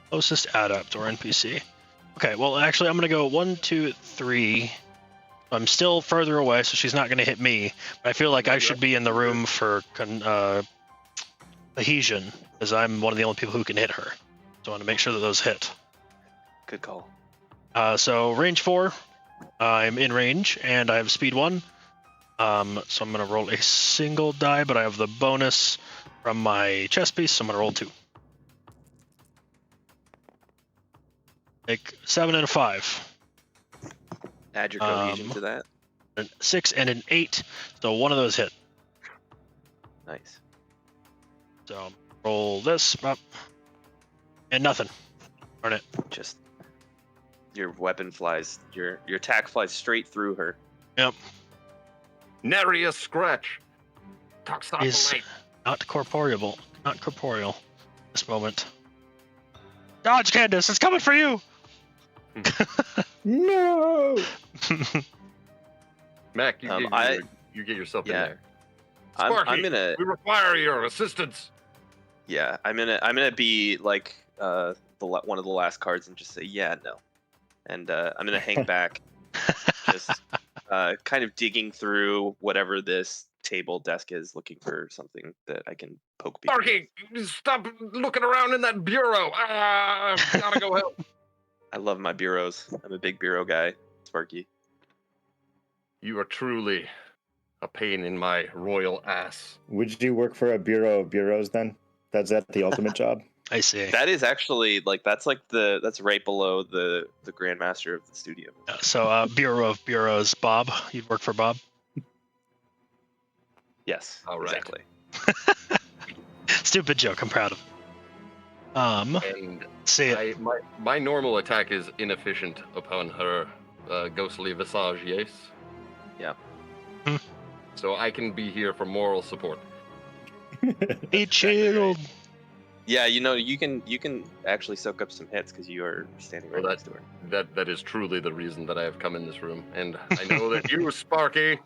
Closest adept or NPC. Okay, well, actually, I'm going to go 1, 2, 3. I'm still further away, so she's not going to hit me. But I feel like I should be in the room for cohesion, because I'm one of the only people who can hit her. So I want to make sure that those hit. Good call. So range 4, I'm in range, and I have speed 1. So I'm going to roll a single die, but I have the bonus from my chest piece, so I'm going to roll 2. Make 7 and a 5. Add your cohesion to that. A 6 and an 8, so one of those hit. Nice. So roll this up, and nothing. Darn it. Just your weapon flies, your attack flies straight through her. Yep. Nary a scratch. Is not corporeal. Not corporeal. This moment. Dodge, Candace! It's coming for you! No. Mac, you get yourself in there. Sparky, I'm gonna. we require your assistance. Yeah, I'm gonna be like one of the last cards and just say no, and I'm gonna hang back, just kind of digging through whatever this table desk is, looking for something that I can poke people. Sparky, stop looking around in that bureau. Gotta go help. I love my bureaus. I'm a big bureau guy, Sparky. You are truly a pain in my royal ass. Would you work for a bureau of bureaus then? That's the ultimate job. I see. That is actually that's right below the Grandmaster of the Studium. So Bureau of Bureaus, Bob. You'd work for Bob? Yes. All right. Exactly. Stupid joke. I'm proud of. And see, my normal attack is inefficient upon her ghostly visage, yes? Yeah. So I can be here for moral support. Be chilled. Yeah, you can actually soak up some hits because you are standing right next to her. That is truly the reason that I have come in this room. And I know that you, Sparky,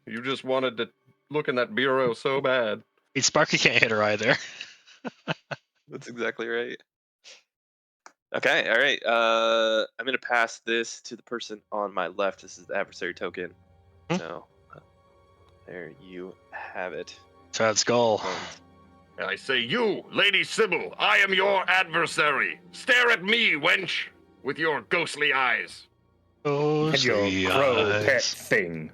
you just wanted to look in that bureau so bad. Sparky can't hit her either. That's exactly right. Okay, all right. I'm gonna pass this to the person on my left. This is the adversary token. So there you have it. Sad skull. I say, you, Lady Sybil, I am your adversary. Stare at me, wench, with your ghostly eyes. And your crow pet thing.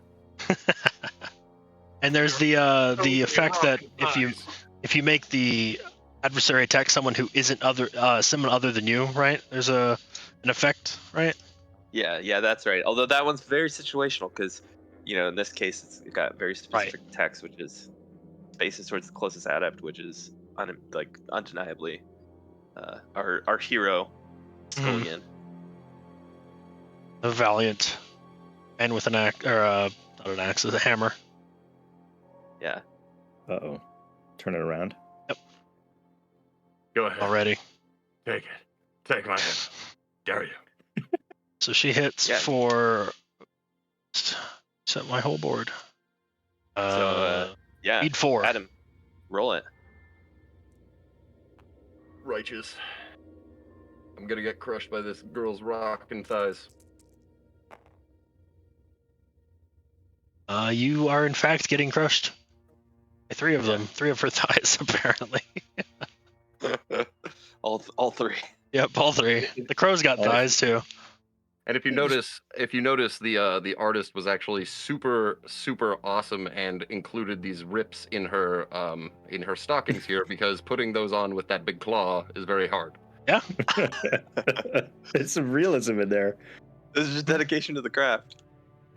And there's the effect that if you make the adversary attack someone who isn't someone other than you, right? There's an effect, right? Yeah, that's right. Although that one's very situational because, in this case, it's got very specific text, which is faces towards the closest adept, which is undeniably our hero, Studium. The valiant, and with an axe, or not an axe, it's a hammer. Yeah. Uh-oh. Turn it around. Yep. Go ahead. Already. Take it. Take my hand. Dare you. So she hits for... Set my whole board. Yeah. Need 4. Adam, roll it. Righteous. I'm gonna get crushed by this girl's rockin' thighs. You are in fact getting crushed. By 3 of them. 3 of her thighs, apparently. all 3. Yep, all 3. The crow's got thighs too. And if you notice, the artist was actually super, super awesome and included these rips in her stockings here because putting those on with that big claw is very hard. Yeah. There's some realism in there. This is just dedication to the craft.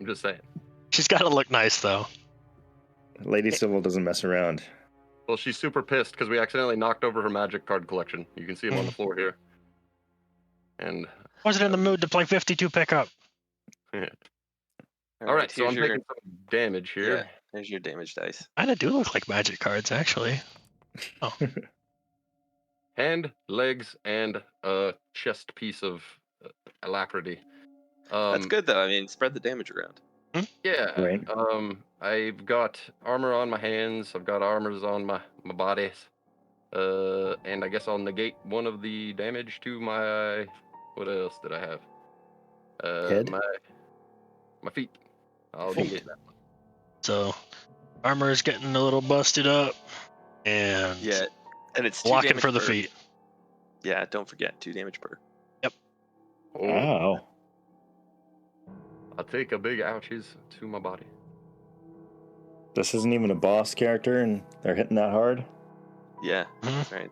I'm just saying. She's got to look nice though. Lady Sybil doesn't mess around. Well, she's super pissed because we accidentally knocked over her magic card collection. You can see them on the floor here. And Wasn't in the mood to play 52 pickup. all right, so I'm here's taking some damage here. Yeah, there's your damage dice. Kinda do look like magic cards, actually. Hand, legs, and a chest piece of alacrity. That's good though. I mean, spread the damage around. Yeah. Right. I've got armor on my hands. I've got armors on my body. And I guess I'll negate one of the damage to my. What else did I have? Head? My feet. I'll Feet. negate that. So armor is getting a little busted up, and Yeah, and it's 2 blocking damage for the per. feet. Yeah, don't forget 2 damage per. Oh, Wow. I'll take a big ouchies to my body. This isn't even a boss character, and they're hitting that hard. Yeah, Mhm. that's right.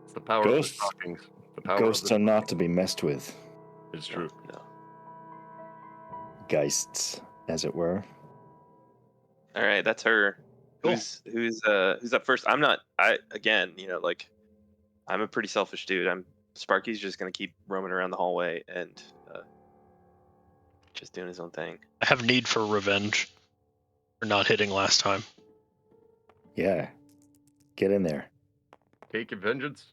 It's the power Ghosts- of the stockings. The power Ghosts of are not to be messed with. It's true. No. Geists, as it were. All right, that's her. Cool. Who's up first? I'm not. Again, like, I'm a pretty selfish dude. Sparky's just gonna keep roaming around the hallway and just doing his own thing. I have need for revenge for not hitting last time. Yeah. Get in there. Take your vengeance.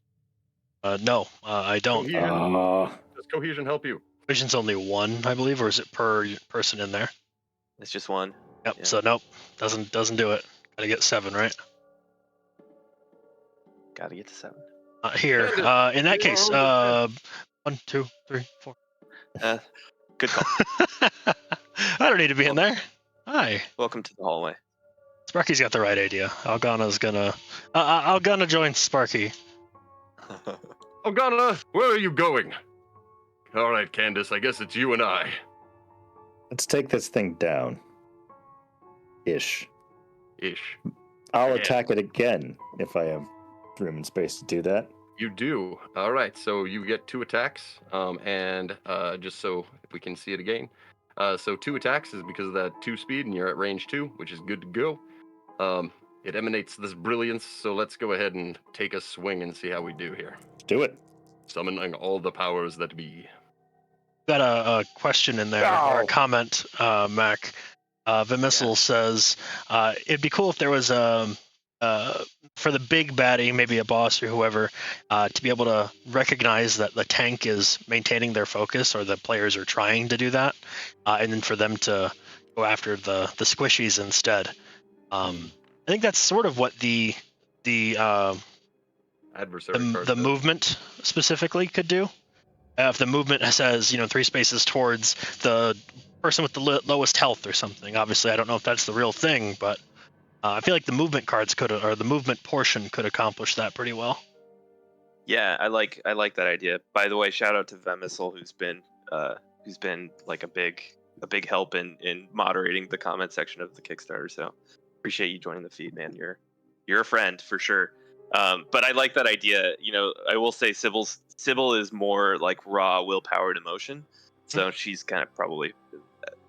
No, I don't. Cohesion. Ah. Does cohesion help you? Vision's only 1, I believe, or is it per person in there? It's just one. Yep. Yeah. So nope, doesn't do it. Gotta get 7, right? Gotta get to 7. Here. In that case, 1, 2, 3, 4. Good call. I don't need to be in there. Hi. Welcome to the hallway. Sparky's got the right idea. Algana's gonna. Algana joins Sparky. Ogana, where are you going? All right, Candace, I guess it's you and I. Let's take this thing down. Ish. I'll Yeah. attack it again if I have room and space to do that. You do. All right, so you get 2 attacks, and just so we can see it again. So 2 attacks is because of that 2 speed, and you're at range 2, which is good to go. It emanates this brilliance, so let's go ahead and take a swing and see how we do here. Do it. Summoning all the powers that be. Got a question in there, or a comment, Mac. Vimissel says it'd be cool if there was for the big baddie, maybe a boss or whoever, to be able to recognize that the tank is maintaining their focus, or the players are trying to do that, and then for them to go after the squishies instead. I think that's sort of what the Adversary card the does. movement specifically could do. If the movement says 3 spaces towards the person with the lowest health or something. Obviously, I don't know if that's the real thing, but I feel like the movement cards or the movement portion could accomplish that pretty well. Yeah, I like that idea. By the way, shout out to Vemissel, who's been like a big help in moderating the comment section of the Kickstarter. So appreciate you joining the feed, man. You're a friend for sure. But I like that idea. I will say Sybil is more like raw willpowered emotion, so she's kind of probably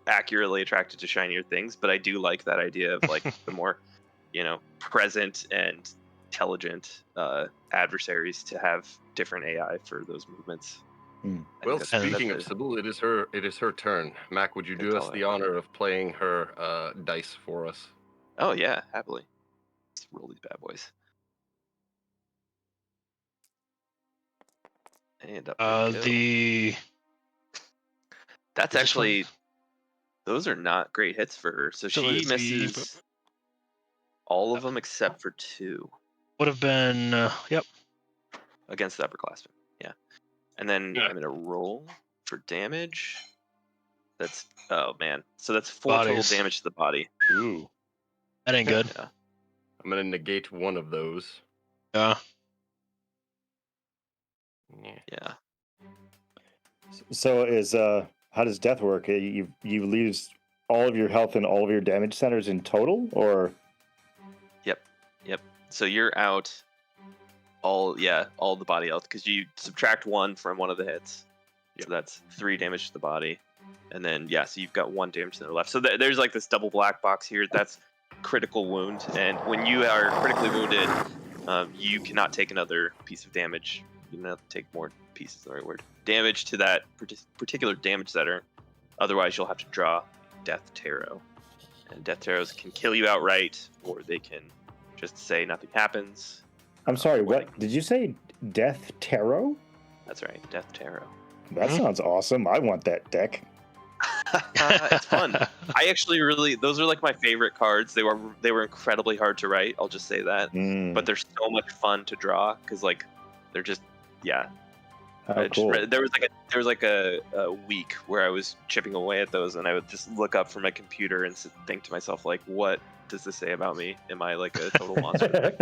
accurately attracted to shinier things. But I do like that idea of like the more present and intelligent adversaries to have different AI for those movements. I think Well, that's speaking a of Sybil, it is her turn. Mac, would you Good do us call. the honor of playing her dice for us? Oh yeah, happily. Let's roll these bad boys. And up we go. That's Just actually, those are not great hits for her. So So she it's the- misses all of them except for 2 would have been against the upperclassmen. Yeah. And then Yeah. I'm going to roll for damage. That's, oh man. So that's 4 Bodies. total damage to the body. Ooh. that ain't good. Yeah. I'm gonna negate one of those. Yeah. Yeah. Yeah. So how does death work? You lose all of your health and all of your damage centers in total, or? Yep. So you're out all the body health because you subtract 1 from one of the hits. Yep. So that's 3 damage to the body. And then, so you've got 1 damage center left. So there's like this double black box here. That's critical wound, and when you are critically wounded, you cannot take another piece of damage. You cannot take more pieces, the right word. Damage to that particular damage setter. Otherwise, you'll have to draw Death Tarot. And Death Tarots can kill you outright, or they can just say nothing happens. I'm sorry, what? Did you say Death Tarot? That's right, Death Tarot. That sounds awesome. I want that deck. It's fun. I actually those are like my favorite cards. They were incredibly hard to write. I'll just say that, but they're so much fun to draw because like they're just Cool. There was like a week where I was chipping away at those, and I would just look up from my computer and think to myself like, what does this say about me? Am I like a total monster?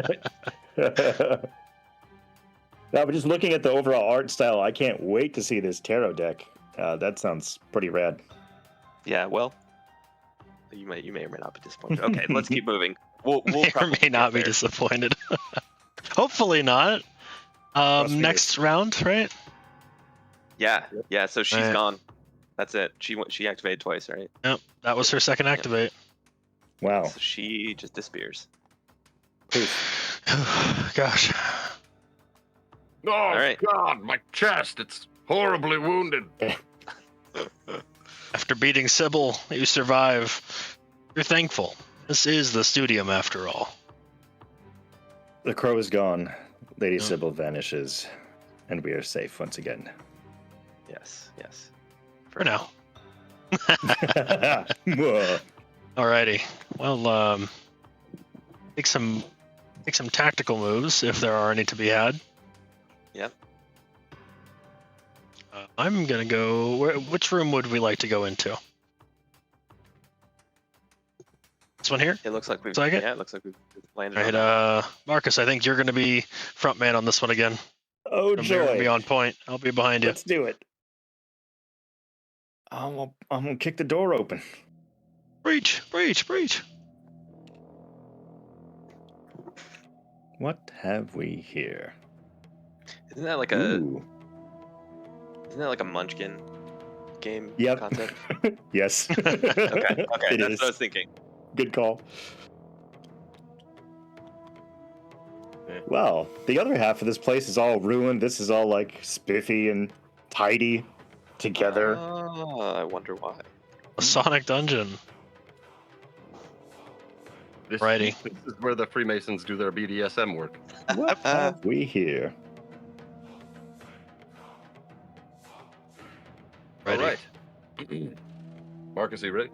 No, but just looking at the overall art style, I can't wait to see this tarot deck. That sounds pretty rad. Yeah, well, you may or may not be disappointed. Okay, let's keep moving. We'll May or probably may not get be there. disappointed. Hopefully not. Next round, right? Yeah. So she's Right. gone. That's it. She activated twice, right? Yep, that was her second activate. Wow. So she just disappears. Gosh. Oh, right. God, my chest. It's horribly wounded. After beating Sybil, you survive. You're thankful. This is the Studium after all. The crow is gone. Lady Yeah. Sybil vanishes. And we are safe once again. Yes. For now. Mwah. Alrighty. Well, take some tactical moves if there are any to be had. Yep. I'm gonna go. Which room would we like to go into? This one here. It looks like we've. So I get- Yeah, it looks like we've landed. Right. on Marcus, I think you're gonna be front man on this one again. Oh, You're gonna be joy. on point. I'll be behind you. Let's do it. I'm gonna kick the door open. Breach. What have we here? Isn't that like Ooh. a Munchkin game Yep. concept? Yes. Okay, It that's is. what I was thinking. Good call. Well, the other half of this place is all ruined. This is all like spiffy and tidy together. Oh, I wonder why. A Sonic dungeon. This Righty. is where the Freemasons do their BDSM work. What have we here? Ready. All right. Marcus, are you ready?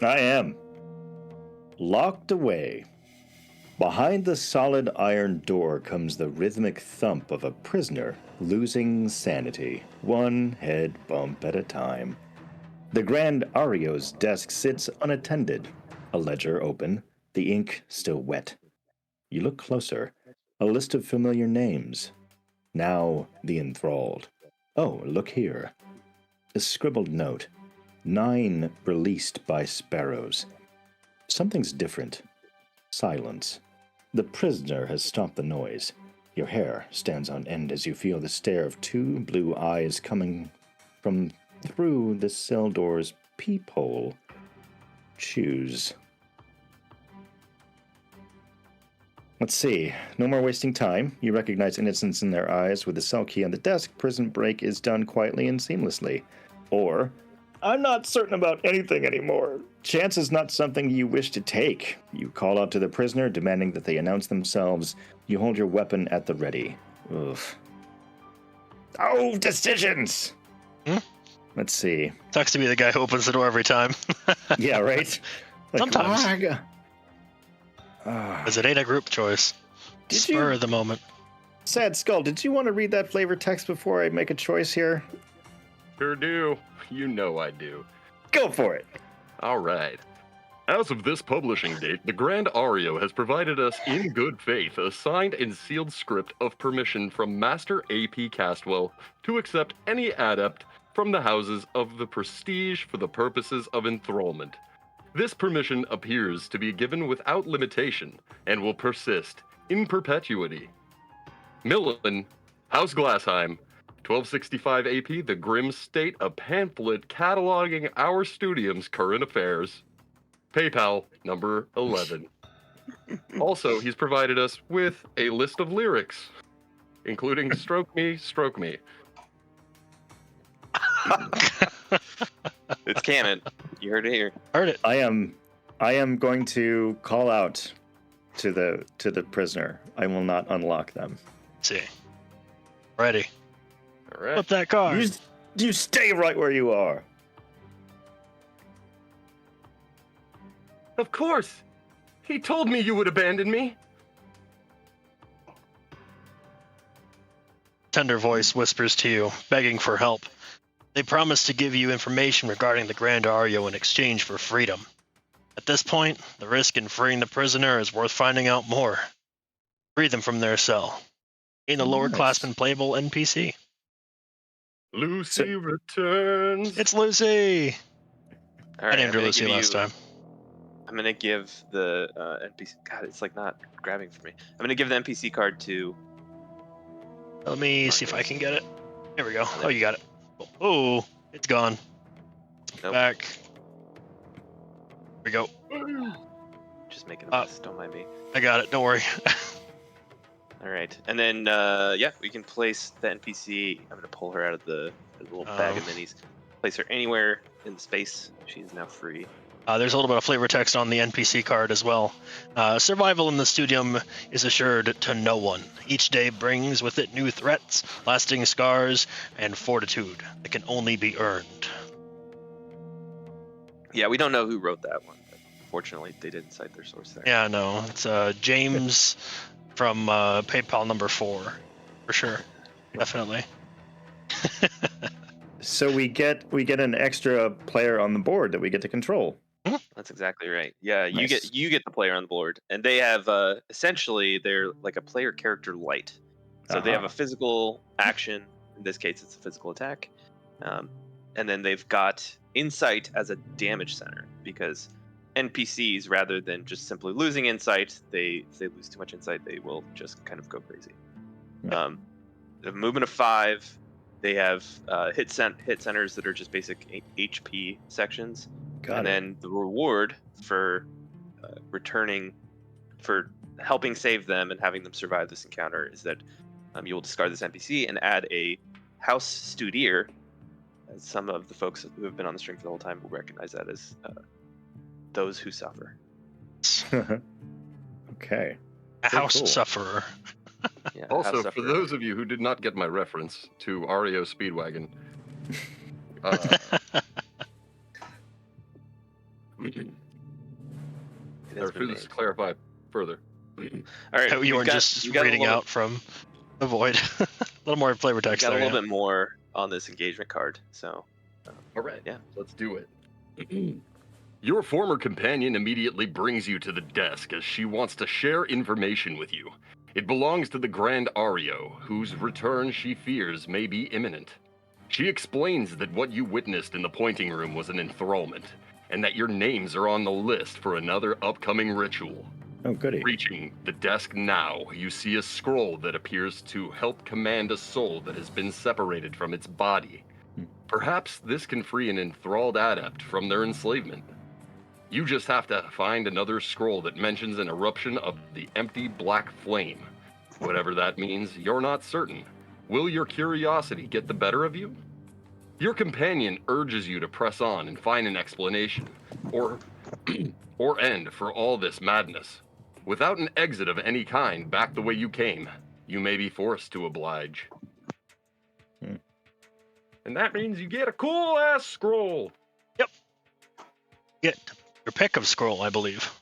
I am. Locked away. Behind the solid iron door comes the rhythmic thump of a prisoner losing sanity, one head bump at a time. The Grand Ario's desk sits unattended, a ledger open, the ink still wet. You look closer, a list of familiar names. Now the enthralled. Oh, look here. A scribbled note. 9 released by sparrows. Something's different. Silence. The prisoner has stopped the noise. Your hair stands on end as you feel the stare of 2 blue eyes coming from through the cell door's peephole. Choose. Let's see. No more wasting time. You recognize innocence in their eyes. With the cell key on the desk, prison break is done quietly and seamlessly. Or, I'm not certain about anything anymore. Chance is not something you wish to take. You call out to the prisoner, demanding that they announce themselves. You hold your weapon at the ready. Oof. Oh, decisions! Let's see. Sucks to be the guy who opens the door every time. Yeah, right? Sometimes. Ah. As it ain't a group choice. Did Spur you- of the moment. Sad Skull, did you want to read that flavor text before I make a choice here? Sure do. You know I do. Go for it. All right. As of this publishing date, the Grand Ario has provided us in good faith a signed and sealed script of permission from Master A.P. Castwell to accept any adept from the houses of the prestige for the purposes of enthrallment. This permission appears to be given without limitation and will persist in perpetuity. Millen, House Glassheim, 1265 AP, The Grim State, a pamphlet cataloging our Studium's current affairs. PayPal, number 11. Also, he's provided us with a list of lyrics, including "Stroke Me, Stroke Me." It's canon. You heard it here. Heard it. I am going to call out to the prisoner. I will not unlock them. Let's see. Ready. All right. Flip that card. You stay right where you are. Of course. He told me you would abandon me. Tender voice whispers to you, begging for help. They promise to give you information regarding the Grand Ario in exchange for freedom. At this point, the risk in freeing the prisoner is worth finding out more. Free them from their cell. Gain a lower class and playable NPC. Lucy returns. It's Lucy! All right, I named her I'm gonna Lucy give last you- time. I'm gonna give the NPC. God, it's like not grabbing for me. I'm gonna give the NPC card to. Let me see if I can get it. There we go. Oh, you got it. Oh, it's gone. Nope. Back. Here we go. Just making a mess. Don't mind me. I got it. Don't worry. All right, and then we can place the NPC. I'm gonna pull her out of the little bag of minis. Place her anywhere in space. She is now free. There's a little bit of flavor text on the NPC card as well. Survival in the Studium is assured to no one. Each day brings with it new threats, lasting scars, and fortitude that can only be earned. Yeah, we don't know who wrote that one. But fortunately, they didn't cite their source there. Yeah, no, it's James from PayPal number 4, for sure, definitely. So we get an extra player on the board that we get to control. That's exactly right. Yeah, Nice. you get the player on the board, and they have essentially they're like a player character light. So they have a physical action. In this case, it's a physical attack, and then they've got insight as a damage center because NPCs, rather than just simply losing insight, if they lose too much insight, they will just kind of go crazy. Yeah. The movement of 5. They have hit centers that are just basic HP sections. And then the reward for helping save them and having them survive this encounter is that you will discard this NPC and add a house studier. As some of the folks who have been on the stream for the whole time will recognize that as those who suffer. Okay. A house cool. sufferer. Yeah, Also, house for sufferer. those of you who did not get my reference to Ario Speedwagon, It has been let's made. clarify further. All right, You weren't just reading out from the void. A little more flavor We text got a there. little Yeah. bit more on this engagement card, so All right, yeah. let's do it. Your former companion immediately brings you to the desk as she wants to share information with you. It belongs to the Grand Ario, whose return she fears may be imminent. She explains that what you witnessed in the pointing room was an enthrallment, and that your names are on the list for another upcoming ritual. Oh, goody. Reaching the desk now, you see a scroll that appears to help command a soul that has been separated from its body. Perhaps this can free an enthralled adept from their enslavement. You just have to find another scroll that mentions an eruption of the empty black flame. Whatever that means, you're not certain. Will your curiosity get the better of you? Your companion urges you to press on and find an explanation, or end for all this madness. Without an exit of any kind back the way you came, you may be forced to oblige. And that means you get a cool-ass scroll. Get your pick of scroll, I believe.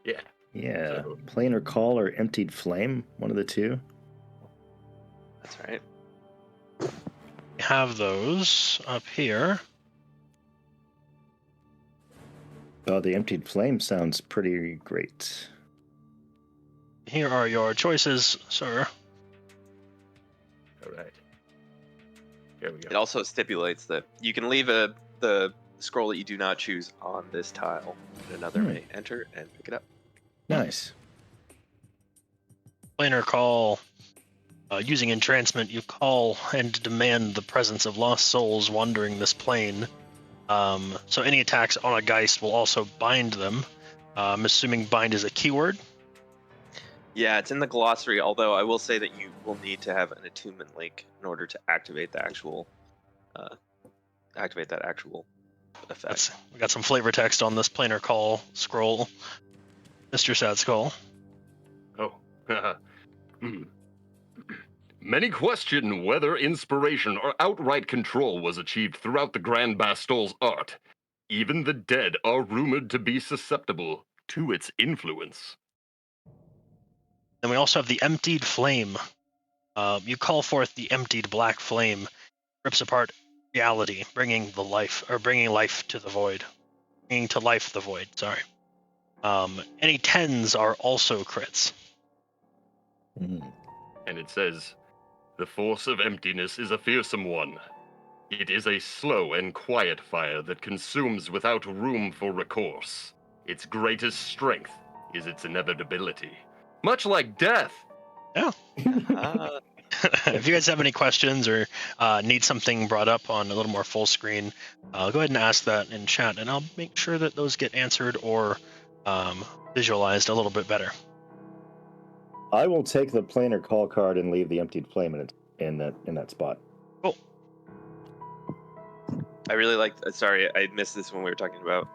Yeah. Yeah. So- Planar Call or Emptied Flame, one of the two. That's right. We have those up here. Oh, the Emptied Flame sounds pretty great. Here are your choices, sir. All right. Here we It go. also stipulates that you can leave the scroll that you do not choose on this tile, and another may enter and pick it up. Nice. Planar call. Using entrancement, you call and demand the presence of lost souls wandering this plane. So any attacks on a Geist will also bind them. I'm assuming bind is a keyword. Yeah, it's in the glossary. Although I will say that you will need to have an attunement link in order to activate the actual, that actual effect. We got some flavor text on this planar call scroll, Mr. Sad Skull. Oh. Many question whether inspiration or outright control was achieved throughout the Grand Bastol's art. Even the dead are rumored to be susceptible to its influence. Then we also have the emptied flame. You call forth the emptied black flame, rips apart reality, bringing life to the void. Bringing to life the void, sorry. Any 10s are also crits. Mm. And it says, the force of emptiness is a fearsome one. It is a slow and quiet fire that consumes without room for recourse. Its greatest strength is its inevitability. Much like death. If you guys have any questions or need something brought up on a little more full screen, go ahead and ask that in chat, and I'll make sure that those get answered or visualized a little bit better. I will take the planar call card and leave the emptied flame in that spot. Cool. I really like. Sorry, I missed this when we were talking about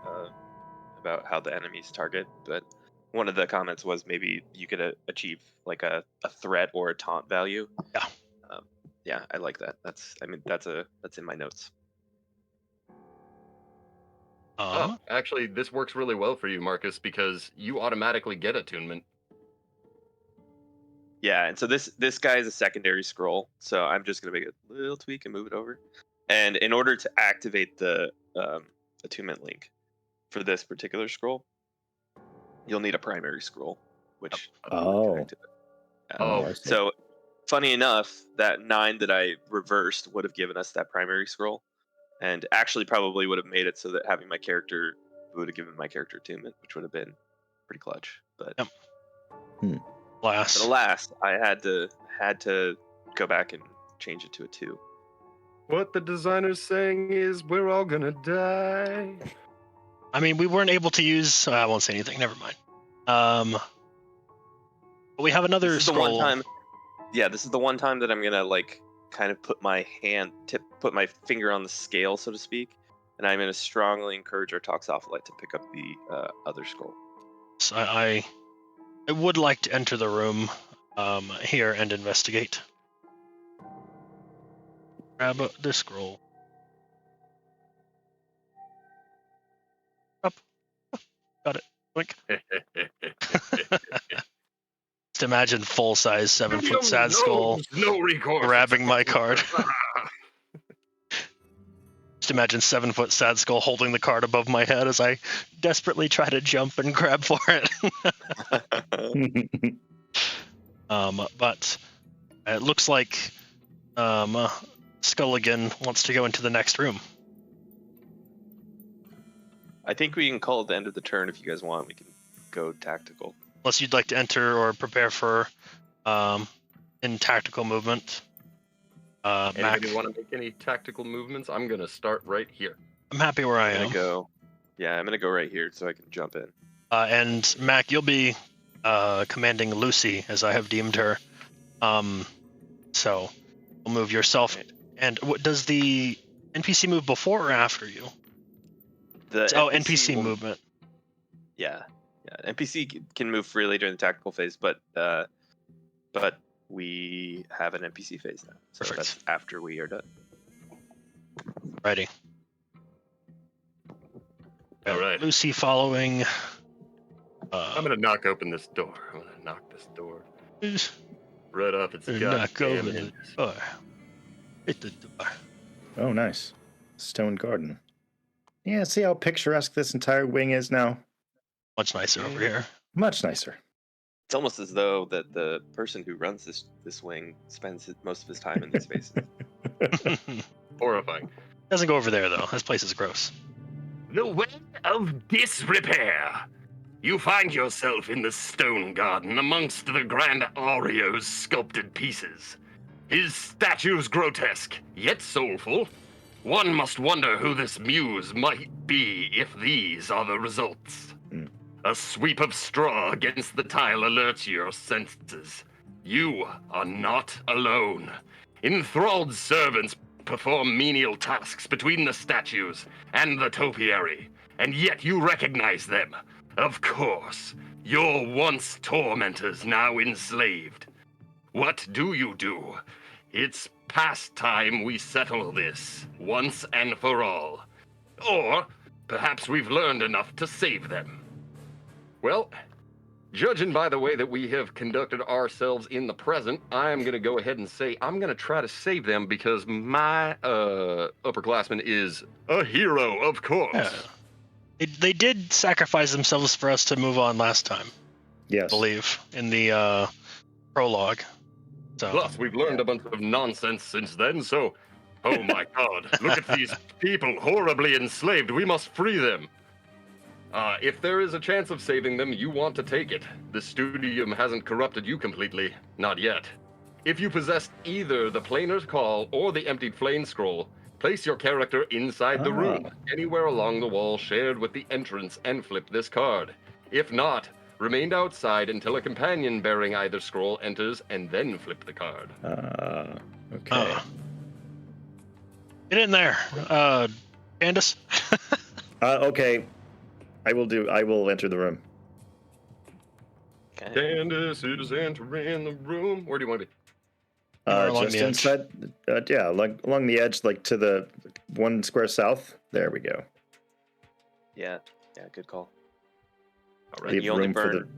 how the enemies target. But one of the comments was maybe you could achieve like a threat or a taunt value. Yeah. Yeah, I like that. That's in my notes. Actually, this works really well for you, Marcus, because you automatically get attunement. Yeah, and so this guy is a secondary scroll, so I'm just gonna make a little tweak and move it over. And in order to activate the attunement link for this particular scroll, you'll need a primary scroll, which connect to it. I see. So funny enough, that 9 that I reversed would have given us that primary scroll, and actually probably would have made it so that having my character would have given my character attunement, which would have been pretty clutch. But Yep. But alas, I had to go back and change it to a 2. What the designer's saying is we're all gonna die. I mean, we weren't able to use. I won't say anything. Never mind. But we have another This is the scroll. one time. Yeah, this is the one time that I'm gonna like kind of put my finger on the scale, so to speak, and I'm gonna strongly encourage our Toxopholite to pick up the other scroll. So I would like to enter the room here and investigate. Grab the scroll. Up. Got it. Quick. Just imagine full-size 7-foot Sad Skull no recourse. grabbing my card. Just imagine 7-foot Sad Skull holding the card above my head as I desperately try to jump and grab for it. But it looks like Skulligan wants to go into the next room. I think we can call it the end of the turn if you guys want. We can go tactical. Unless you'd like to enter or prepare for in tactical movement. Mack, anybody want to make any tactical movements? I'm gonna start right here. I'm happy where I am. I'm gonna go right here so I can jump in. And Mack, you'll be commanding Lucy, as I have deemed her. So we'll move yourself. Right. And what does the NPC move before or after you? NPC movement. Yeah. NPC can move freely during the tactical phase, but we have an NPC phase now, so Perfect. That's after we are done. Righty. All right. Lucy following. I'm gonna knock open this door. I'm gonna knock this door right off its goddamn hinges. Hit the door. Oh, nice. Stone garden. Yeah, see how picturesque this entire wing is now? Much nicer over here. Much nicer. It's almost as though that the person who runs this wing spends most of his time in these spaces. Horrifying. Doesn't go over there, though. This place is gross. The way of disrepair. You find yourself in the stone garden amongst the Grand Ario's sculpted pieces. His statues grotesque, yet soulful. One must wonder who this muse might be if these are the results. A sweep of straw against the tile alerts your senses. You are not alone. Enthralled servants perform menial tasks between the statues and the topiary, and yet you recognize them. Of course, your once tormentors now enslaved. What do you do? It's past time we settle this, once and for all. Or perhaps we've learned enough to save them. Well, judging by the way that we have conducted ourselves in the present, I am going to go ahead and say I'm going to try to save them because my upperclassman is a hero, of course. Yeah. They did sacrifice themselves for us to move on last time, I Yes. believe, in the prologue. So. Plus, we've learned a bunch of nonsense since then, so... Oh my god, look at these people horribly enslaved. We must free them. If there is a chance of saving them, you want to take it. The Studium hasn't corrupted you completely. Not yet. If you possess either the Planer's Call or the Emptied Flame Scroll, place your character inside the room, anywhere along the wall shared with the entrance, and flip this card. If not, remain outside until a companion bearing either scroll enters, and then flip the card. Okay. Get in there, Candace. Okay. I will enter the room. Okay. Candace is entering the room. Where do you want to be? Along Just the edge. inside. Yeah, like along the edge, like to the 1 square south. There we go. Yeah, good call. All right. Leave You only room for burn.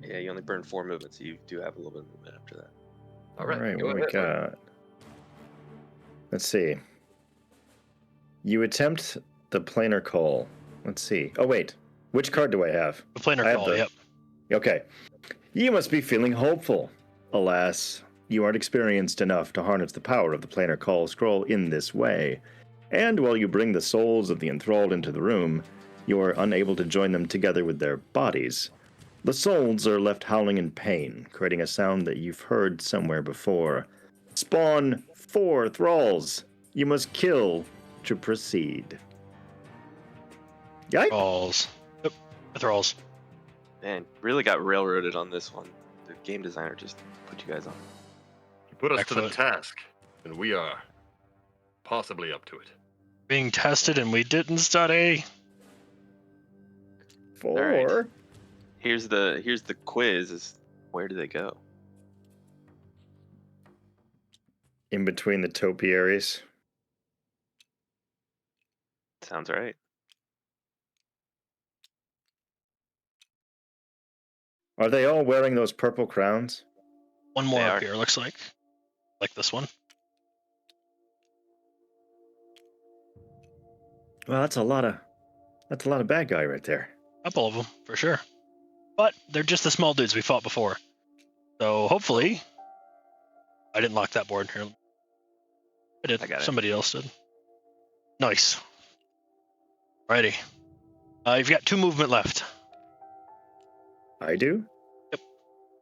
Yeah, you only burn 4 movements, so you do have a little bit of movement after that. All right. Go What we ahead. got? Let's see. You attempt the planar call. Let's see. Oh wait, which card do I have? The planar I have call, the- yep. Okay. You must be feeling hopeful. Alas, you aren't experienced enough to harness the power of the planar call scroll in this way. And while you bring the souls of the enthralled into the room, you are unable to join them together with their bodies. The souls are left howling in pain, creating a sound that you've heard somewhere before. Spawn 4 thralls. You must kill to proceed. Yikes. Thralls. Yep, the thralls. Man, really got railroaded on this one. The game designer just put you guys on. You put us to the Backfoot. task, and we are possibly up to it. Being tested and we didn't study. 4. Alright. Here's the quiz: is where do they go? In between the topiaries. Sounds right. Are they all wearing those purple crowns? One more They up are. here, looks like. Like this one. Well, that's a lot of bad guy right there. Couple of them, for sure. But they're just the small dudes we fought before. So hopefully... I didn't lock that board here. I did. I got it. Somebody else did. Nice. Alrighty. You've got 2 movement left. I do?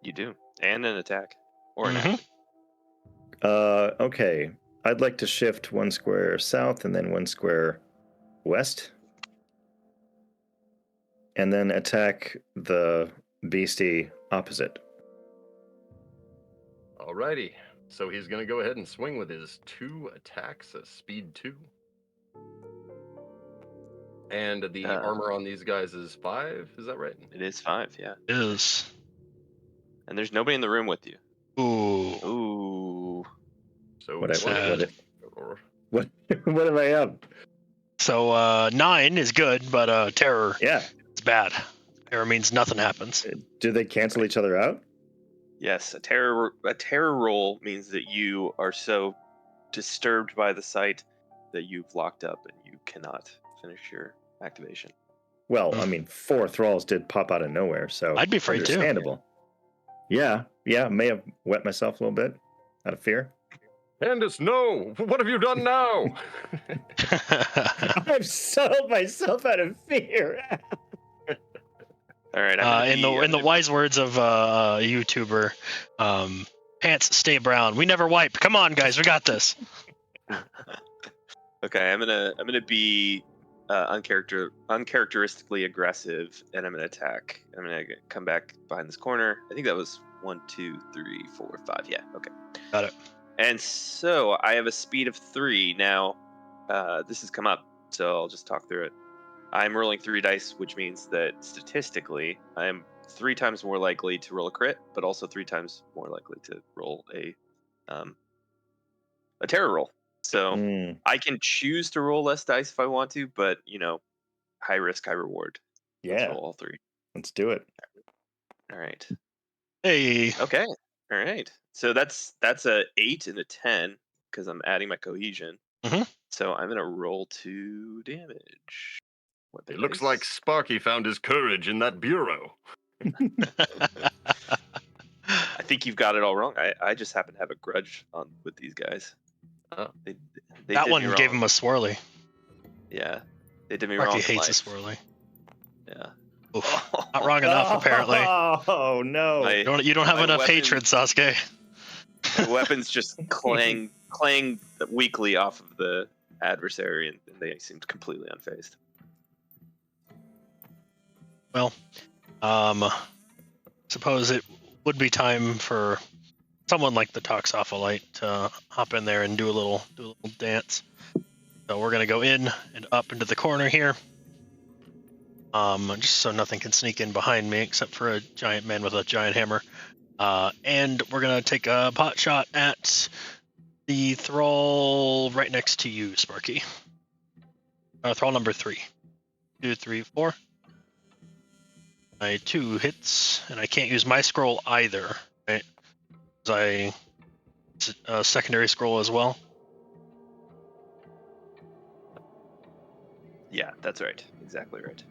You do, and an attack or an Mhm. action. Okay. I'd like to shift 1 square south and then 1 square west. And then attack the beastie opposite. Alrighty. So he's going to go ahead and swing with his 2 attacks at speed 2. And the armor on these guys is 5, is that right? It is 5, yeah. Is. And there's nobody in the room with you. Ooh. Ooh. So What Sad. what am I up? So 9 is good, but terror Yeah. is bad. Terror means nothing happens. Do they cancel each other out? Yes, a terror roll means that you are so disturbed by the sight that you've locked up and you cannot finish your activation. Well, I mean, 4 thralls did pop out of nowhere, so I'd be afraid too. understandable. Yeah, may have wet myself a little bit out of fear. Candace, no! What have you done now? I've settled myself out of fear. All right. In the wise words of a YouTuber, pants stay brown. We never wipe. Come on, guys, we got this. Okay, I'm gonna be uncharacteristically aggressive, and I'm gonna attack. I'm gonna come back behind this corner. I think that was 1, 2, 3, 4, 5. Yeah, okay. Got it. And so I have a speed of 3 now. This has come up, so I'll just talk through it. I'm rolling 3 dice, which means that statistically, I am 3 times more likely to roll a crit, but also 3 times more likely to roll a terror roll. So I can choose to roll less dice if I want to, but high risk, high reward. Let's Yeah, roll all 3. let's do it. All right. Hey. Okay. All right. So that's a 8 and a 10 because I'm adding my cohesion. Mhm. So I'm gonna roll 2 damage. Weapon It looks dice. like Sparky found his courage in that bureau. I think you've got it all wrong. I just happen to have a grudge with these guys. Oh. They That did one me wrong. gave him a swirly. Yeah, they did me Sparky wrong. in hates a life. swirly. Yeah. Oof. Not wrong enough, apparently. Oh no! My, You don't have my enough weapon- hatred, Sasuke. my weapons just clang weakly off of the adversary, and they seemed completely unfazed. Well, suppose it would be time for someone like the Toxopholite to hop in there and do a little dance. So we're gonna go in and up into the corner here. Just so nothing can sneak in behind me except for a giant man with a giant hammer. And we're gonna take a pot shot at the thrall right next to you, Sparky. Thrall number 3. 2, 3, 4. My 2 hits, and I can't use my scroll either, right? Because it's a secondary scroll as well. Yeah, that's right. Exactly right.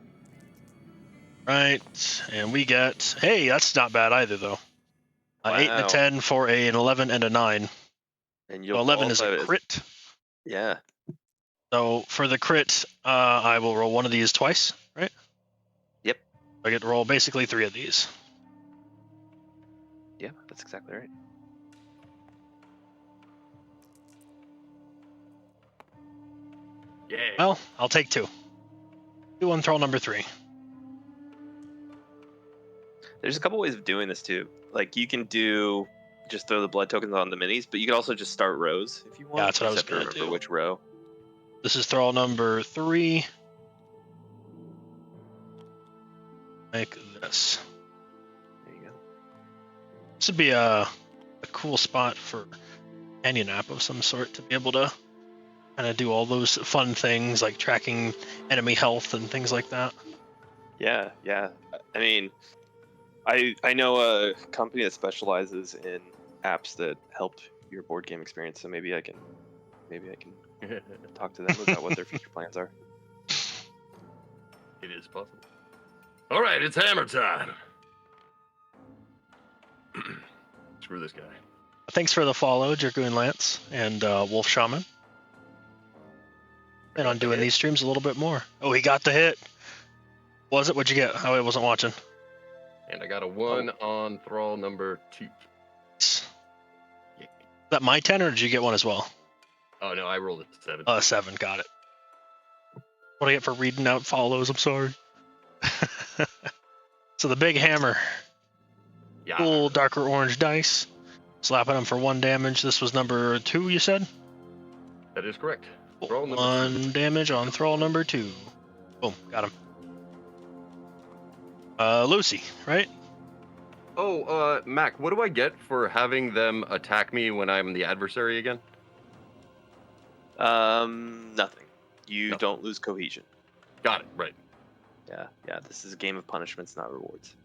Right, and we get... Hey, that's not bad either, though. 8 and a Wow. 10 for an 11 and a 9. And So you'll 11 is qualify a as- crit. Yeah. So for the crit, I will roll one of these twice, right? Yep. I get to roll basically 3 of these. Yeah, that's exactly right. Yeah. Well, I'll take 2. 2 on thrall number 3. There's a couple ways of doing this too. Like you can just throw the blood tokens on the minis, but you can also just start rows if you want. Yeah, that's what I You was just have to gonna remember do. which row. This is thrall number 3. Like this. There you go. This would be a cool spot for companion app of some sort to be able to kind of do all those fun things like tracking enemy health and things like that. Yeah, yeah. I mean, I know a company that specializes in apps that help your board game experience, so maybe I can talk to them about what their future plans are. It is possible. All right, it's hammer time. Screw this guy. Thanks for the follow, Dragoon Lance and Wolf Shaman. And on doing these streams a little bit more. Oh, he got the hit. Was it? What'd you get? I wasn't watching. And I got a 1 on thrall number 2. Is that my 10 or did you get one as well? Oh no, I rolled a 7. 7, got it. What do I get for reading out follows? I'm sorry. So the big hammer. Yeah. Cool darker orange dice. Slapping them for 1 damage. This was number 2, you said? That is correct. Thrall number 1 damage on thrall number 2. Boom, got him. Lucy, right? Oh, Mac, what do I get for having them attack me when I'm the adversary again? Nothing. You Nothing. don't lose cohesion. Got it, right. Yeah. This is a game of punishments, not rewards.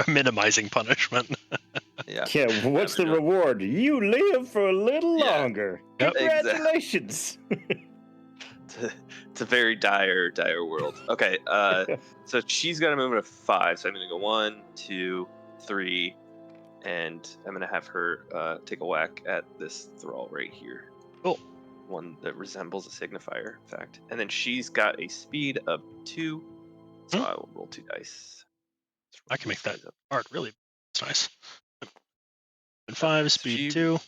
Minimizing punishment. Yeah. Yeah, what's the reward? You live for a little Yeah. longer. Yep. Congratulations. It's a very dire world. Okay, so she's got a movement of 5, so I'm gonna go 1, 2, 3, and I'm gonna have her take a whack at this thrall right here. Cool. One that resembles a signifier, in fact. And then she's got a speed of 2, so I will roll 2 dice. I can make that Up. art really. It's nice. And 5, speed She 2.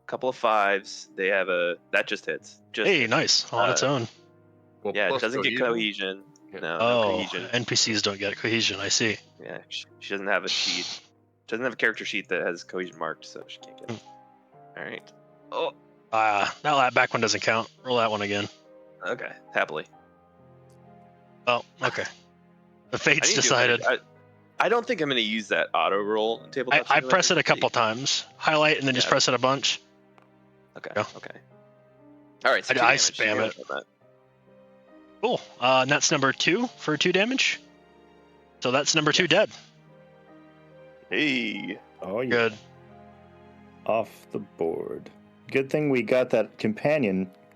couple of 5s. They have that just hits. Just Hey, hits. nice on its own. Well, Yeah, it plus doesn't get cohesion. Yeah. No Oh, cohesion. NPCs don't get cohesion. I see. Yeah, she doesn't have a sheet. She doesn't have a character sheet that has cohesion marked, so she can't get it. All right. Oh, That back one doesn't count. Roll that one again. okay. Happily. Oh, okay. The I fates need to decided. I don't think I'm going to use that auto roll in tabletop. I Simulator. press it a couple times. Highlight and then just Yeah. press it a bunch. Okay. Yeah. Okay. All right. So I 2 damage, spam 2 damage it. on that. Cool. And that's number 2 for 2 damage. So that's number 2 dead. Hey. Oh, yeah. Good. Off the board. Good thing we got that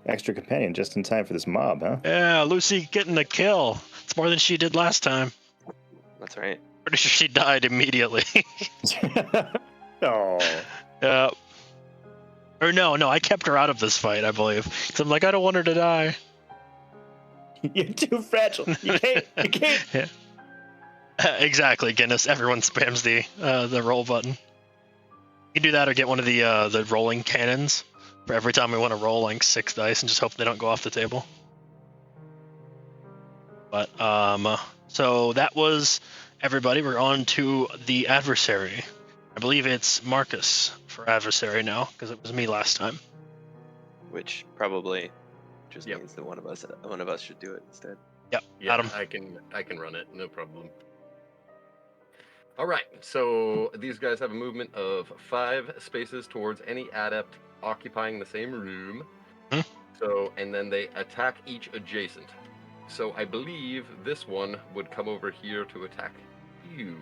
extra companion, just in time for this mob, huh? Yeah, Lucy getting the kill. It's more than she did last time. That's right. Pretty sure she died immediately. Oh. Yeah. Or no, I kept her out of this fight, I believe. Because I'm like, I don't want her to die. You're too fragile. You can't. Yeah. Exactly, Guinness. Everyone spams the roll button. You can do that or get one of the rolling cannons for every time we want to roll like 6 dice and just hope they don't go off the table. But so that was everybody. We're on to the adversary. I believe it's Marcus for adversary now because it was me last time. Which probably just Yep. means that one of us should do it instead. Yep, Yeah, Adam. I can run it, no problem. All right, so these guys have a movement of 5 spaces towards any adept occupying the same room. So, and then they attack each adjacent. So I believe this one would come over here to attack you.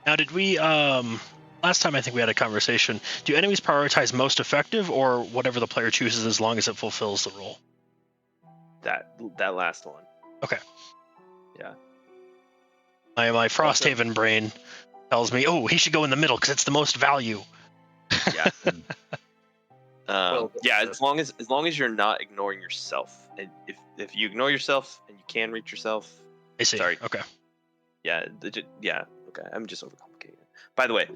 Now, did we last time I think we had a conversation? Do enemies prioritize most effective or whatever the player chooses as long as it fulfills the role? That last one. Okay. Yeah. My Frosthaven brain tells me, oh, he should go in the middle because it's the most value. Yeah. Well, yeah. As long as you're not ignoring yourself, and if you ignore yourself and you can reach yourself. I see. Sorry. Okay. Yeah. Yeah. Okay. I'm just overcomplicating it. By the way,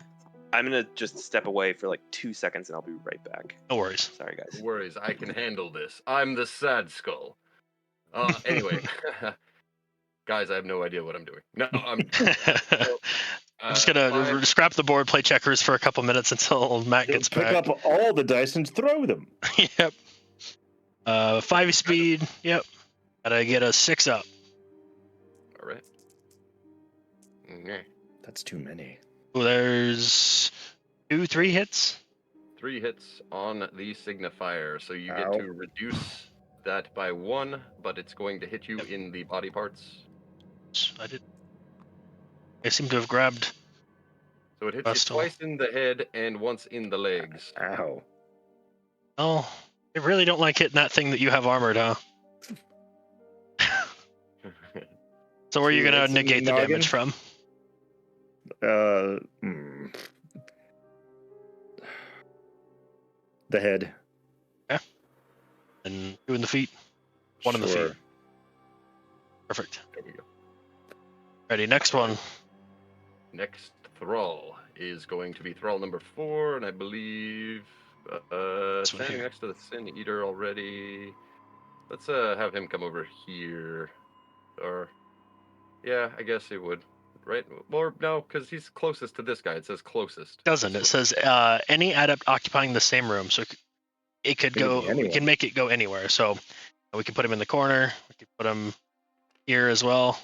I'm gonna just step away for like 2 seconds and I'll be right back. No worries. Sorry, guys. No worries, I can handle this. I'm the sad skull. Anyway, guys, I have no idea what I'm doing. No, I'm just gonna scrap the board, play checkers for a couple minutes until Matt gets Pick back. up all the dice and throw them. Yep. 5 speed. Yep. Gotta get a 6 up. All right. Okay. That's too many. Oh, there's 3 hits. 3 hits on the signifier, so you Ow. get to reduce that by 1, but it's going to hit you in the body parts. I seem to have grabbed. So it hits Bustle. you twice in the head and once in the legs. Ow. Oh, I really don't like hitting that thing that you have armored, huh? So where are you So gonna it's in the negate the noggin? damage from? The head. And 2 in the feet. 1 in the Sure. feet. Perfect. There we go. Ready, next one. Next thrall is going to be thrall number 4, and I believe one standing here. next to the Sin Eater already. Let's have him come over here. Or yeah, I guess it would. Right? Or no, because he's closest to this guy. It says closest. Doesn't. It says any adept occupying the same room. So it could It could go, be we anywhere. can make it go anywhere. So we can put him in the corner. We can put him here as well.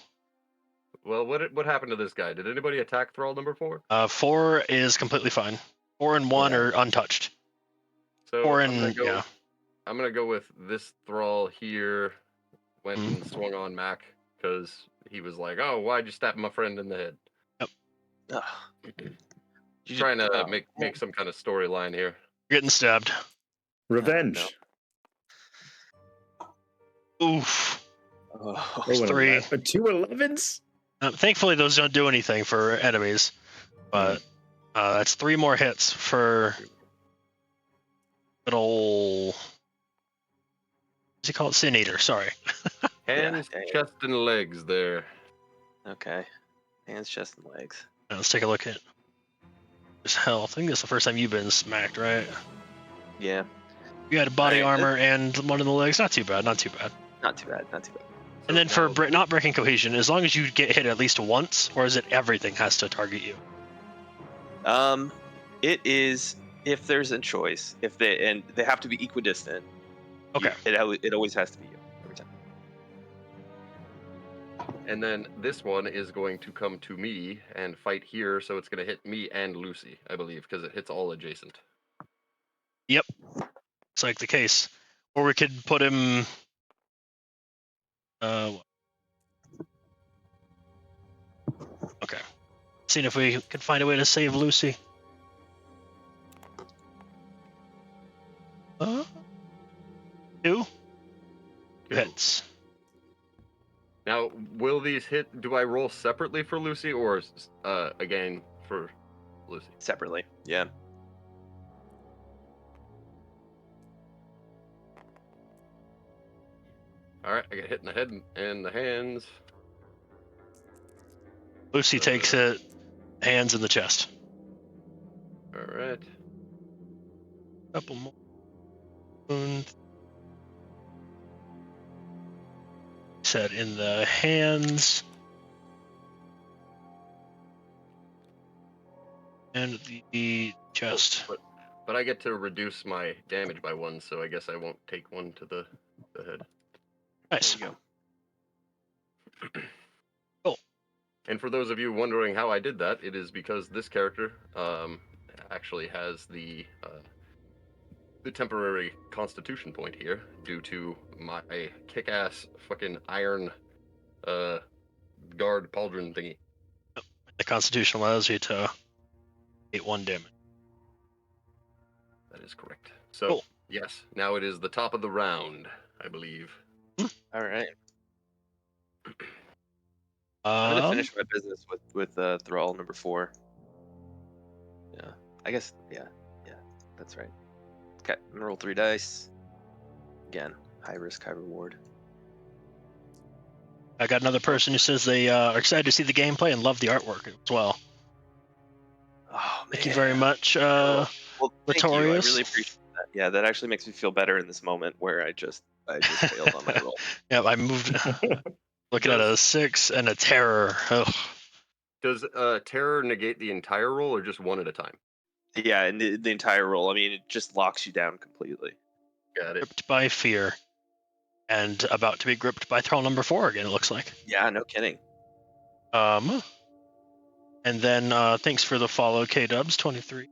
Well, what happened to this guy? Did anybody attack thrall number 4? 4 is completely fine. 4 and 1 Yeah. are untouched. So 4 I'm and, gonna go. yeah. I'm gonna go with this thrall here. Went Mhm. and swung on Mac because he was like, "Oh, why'd you stab my friend in the head?" Ugh. Trying to oh, make some kind of storyline here. You're getting stabbed. Revenge. no. Oof. Oh, There's 3. 2 11s? Thankfully, those don't do anything for enemies. But that's 3 more hits for little. What's he called? Sin Eater. Sorry. Hands, Yeah. chest, and legs there. Okay. Hands, chest, and legs. Let's take a look at his health. I think this is the first time you've been smacked, right? Yeah, You had body Alright, armor and one of the legs. Not too bad. Not too bad. not too bad. Not too bad. And then for now- not breaking cohesion, as long as you get hit at least once, or is it everything has to target you? It is if there's a choice. If they have to be equidistant. Okay. It always has to be you every time. And then this one is going to come to me and fight here, so it's going to hit me and Lucy, I believe, because it hits all adjacent. It's like the case. Or we could put him. Okay. Seeing if we can find a way to save Lucy. Two hits. Now, will these hit? Do I roll separately for Lucy, or again for Lucy? Separately. Yeah. All right, I get hit in the head and the hands. Lucy takes it, hands in the chest. All right. Couple more wounds. Set in the hands. And the chest. But I get to reduce my damage by 1, so I guess I won't take 1 to the head. Nice. There you go. Cool. And for those of you wondering how I did that, it is because this character actually has the temporary constitution point here due to my kick-ass fucking iron guard pauldron thingy. The Constitution allows you to take 1 damage. That is correct. So, Cool. yes, now it is the top of the round, I believe. All right. I'm gonna finish my business with thrall number 4. Yeah, I guess. Yeah, that's right. Okay, I'm gonna roll 3 dice. Again, high risk, high reward. I got another person who says they are excited to see the gameplay and love the artwork as well. Oh man. Thank you very much, Well, thank you. I Latorius. really appreciate that. Yeah, that actually makes me feel better in this moment where I just failed on my roll. Yeah, I moved. Looking at a 6 and a terror. Ugh. Does terror negate the entire roll or just 1 at a time? Yeah, and the entire roll. I mean, it just locks you down completely. Got it. Gripped by fear. And about to be gripped by thrall number 4 again, it looks like. Yeah, no kidding. And then thanks for the follow, KDubs23.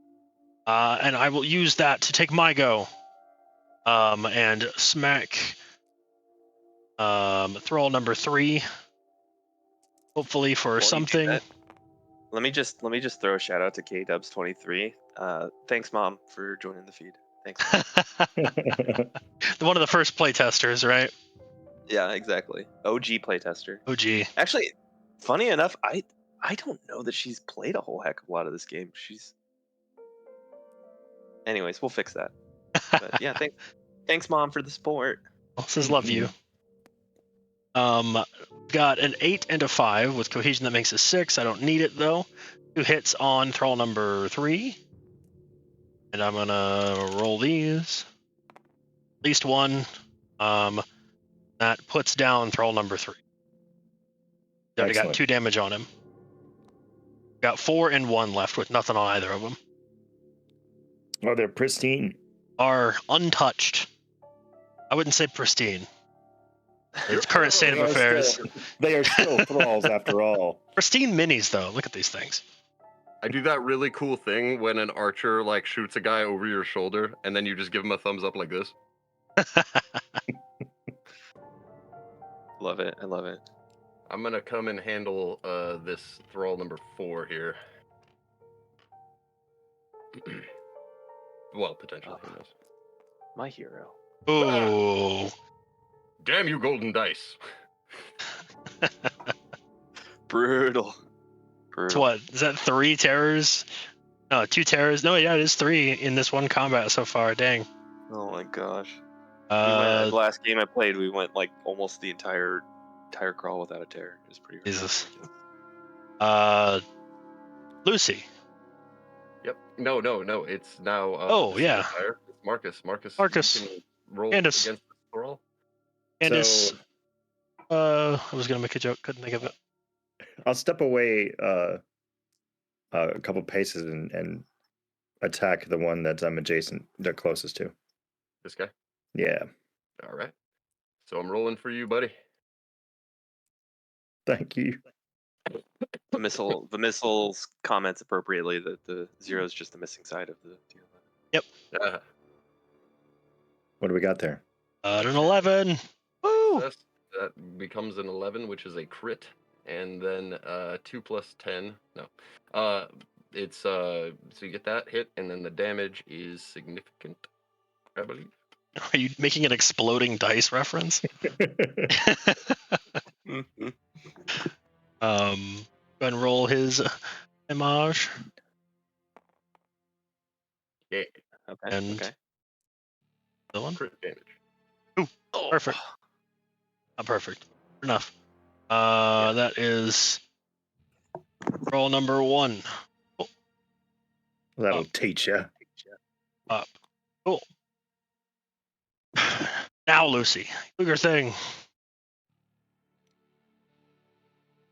And I will use that to take my go. And smack thrall number 3. Hopefully for While you do something. that, let me just throw a shout out to KDubs23. Thanks, Mom, for joining the feed. Thanks. One of the first playtesters, right? Yeah, exactly. OG playtester. OG. Actually, funny enough, I don't know that she's played a whole heck of a lot of this game. Anyways, we'll fix that. But yeah, thanks, Mom, for the support. Says love you. Got an 8 and a 5 with cohesion that makes a 6. I don't need it though. 2 hits on thrall number 3. And I'm gonna roll these. At least 1. That puts down thrall number 3. Already got Excellent. 2 damage on him. Got 4 and 1 left with nothing on either of them. Oh, they're pristine. Are untouched. I wouldn't say pristine. Its current state of They are affairs. They are still thralls after all. Pristine minis though. Look at these things. I do that really cool thing when an archer like shoots a guy over your shoulder and then you just give him a thumbs up like this. Love it. I love it. I'm gonna come and handle this thrall number 4 here. Well, potentially, who knows? My hero. Ooh. Damn you, golden dice! Brutal. So what? Is that 3 terrors? No, 2 terrors. No, yeah, it is 3 in this one combat so far. Dang. Oh my gosh. The Uh, last game I played, we went like almost the entire crawl without a terror. It was pretty Jesus. ridiculous. Lucy. Yep. No. It's now. Oh, the yeah. Spitfire. Marcus. Marcus. You can roll Candace. against the roll. Candace. So I was gonna make a joke, couldn't think of it. I'll step away a couple paces and attack the one that I'm the closest to. This guy. Yeah. All right. So I'm rolling for you, buddy. Thank you. The missiles comments appropriately that the 0 is just the missing side of the deal. What do we got there? An 11. Woo! Success. That becomes an 11, which is a crit, and then 2 plus 10. No, it's so you get that hit, and then the damage is significant, I believe. Are you making an exploding dice reference? Go ahead and roll his image. Yeah, Okay. And okay. the one? crit damage. Oh, Perfect. Not perfect. Enough. Yeah. That is roll number 1. That'll teach you. Up. Cool. Now, Lucy, do your thing.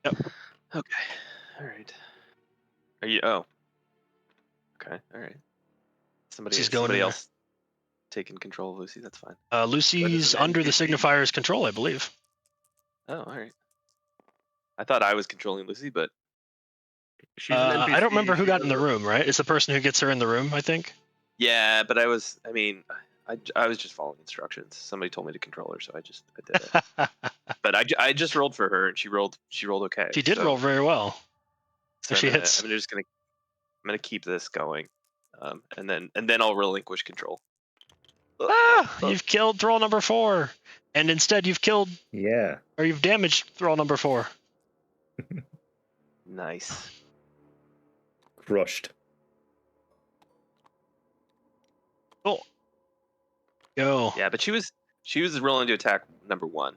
Okay. All right. Are you? Oh. Okay. All right. She's going Somebody in else taking control of Lucy. That's fine. Lucy's an under the NPC. signifier's control, I believe. Oh, all right. I thought I was controlling Lucy, but She's an NPC. I don't remember who she got in the doesn't- room, right? It's the person who gets her in the room, I think. yeah. But I was just following instructions. Somebody told me to control her, so I did it. But I just rolled for her, and she rolled okay. She did so- roll very well. So she I'm hits. gonna keep this going, and then I'll relinquish control. You've killed thrall number 4. And instead you've killed, Yeah. or you've damaged thrall number 4. Nice. Crushed. Cool. Go. Yeah, but she was rolling to attack number 1.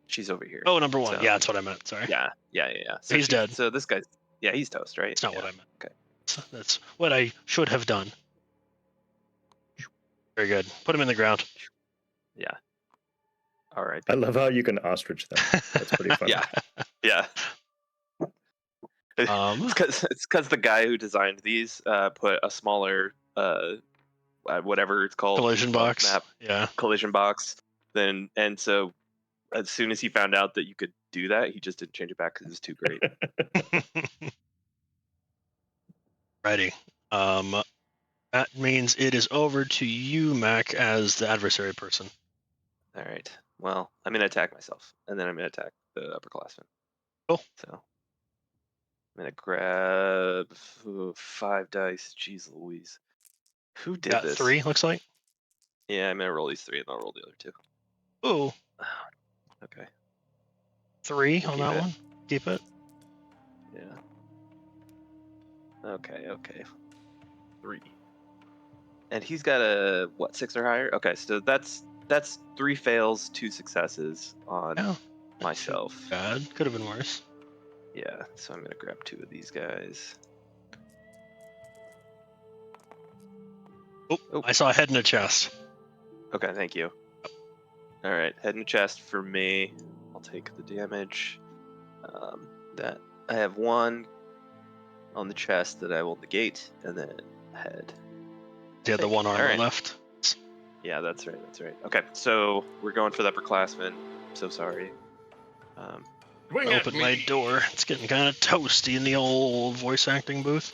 She's over here. Oh, number 1. So- Yeah, that's what I meant. Sorry. Yeah. So He's dead. So this guy's he's toast, right? That's not Yeah. what I meant. Okay. That's what I should have done. Very good. Put him in the ground. Yeah. All right. I love how you can ostrich them. That's pretty funny. Yeah. Um, It's because the guy who designed these put a smaller whatever it's called collision box. map Yeah. collision box. And so as soon as he found out that you could do that, he just didn't change it back because it was too great. Ready. That means it is over to you, Mac, as the adversary person. All right. Well, I'm gonna attack myself, and then I'm gonna attack the upperclassman. Cool. So I'm gonna grab 5 dice. Jeez Louise. Who did Got this? 3, looks like. Yeah, I'm gonna roll these 3, and I'll roll the other 2. Ooh, Okay. 3 on Keep that it. one. Keep it. Yeah. Okay. 3. And he's got a 6 or higher? Okay, so that's 3 fails, 2 successes on Yeah. myself. Bad. Could have been worse. Yeah, so I'm gonna grab 2 of these guys. Oh, I saw a head and a chest. Okay, thank you. All right, head and chest for me. I'll take the damage. That I have 1 on the chest that I will negate, and then head. He had the one armor Alright. left. Yeah, that's right. Okay, so we're going for the upperclassman. So sorry. Swing at Open me. my door. It's getting kind of toasty in the old voice acting booth.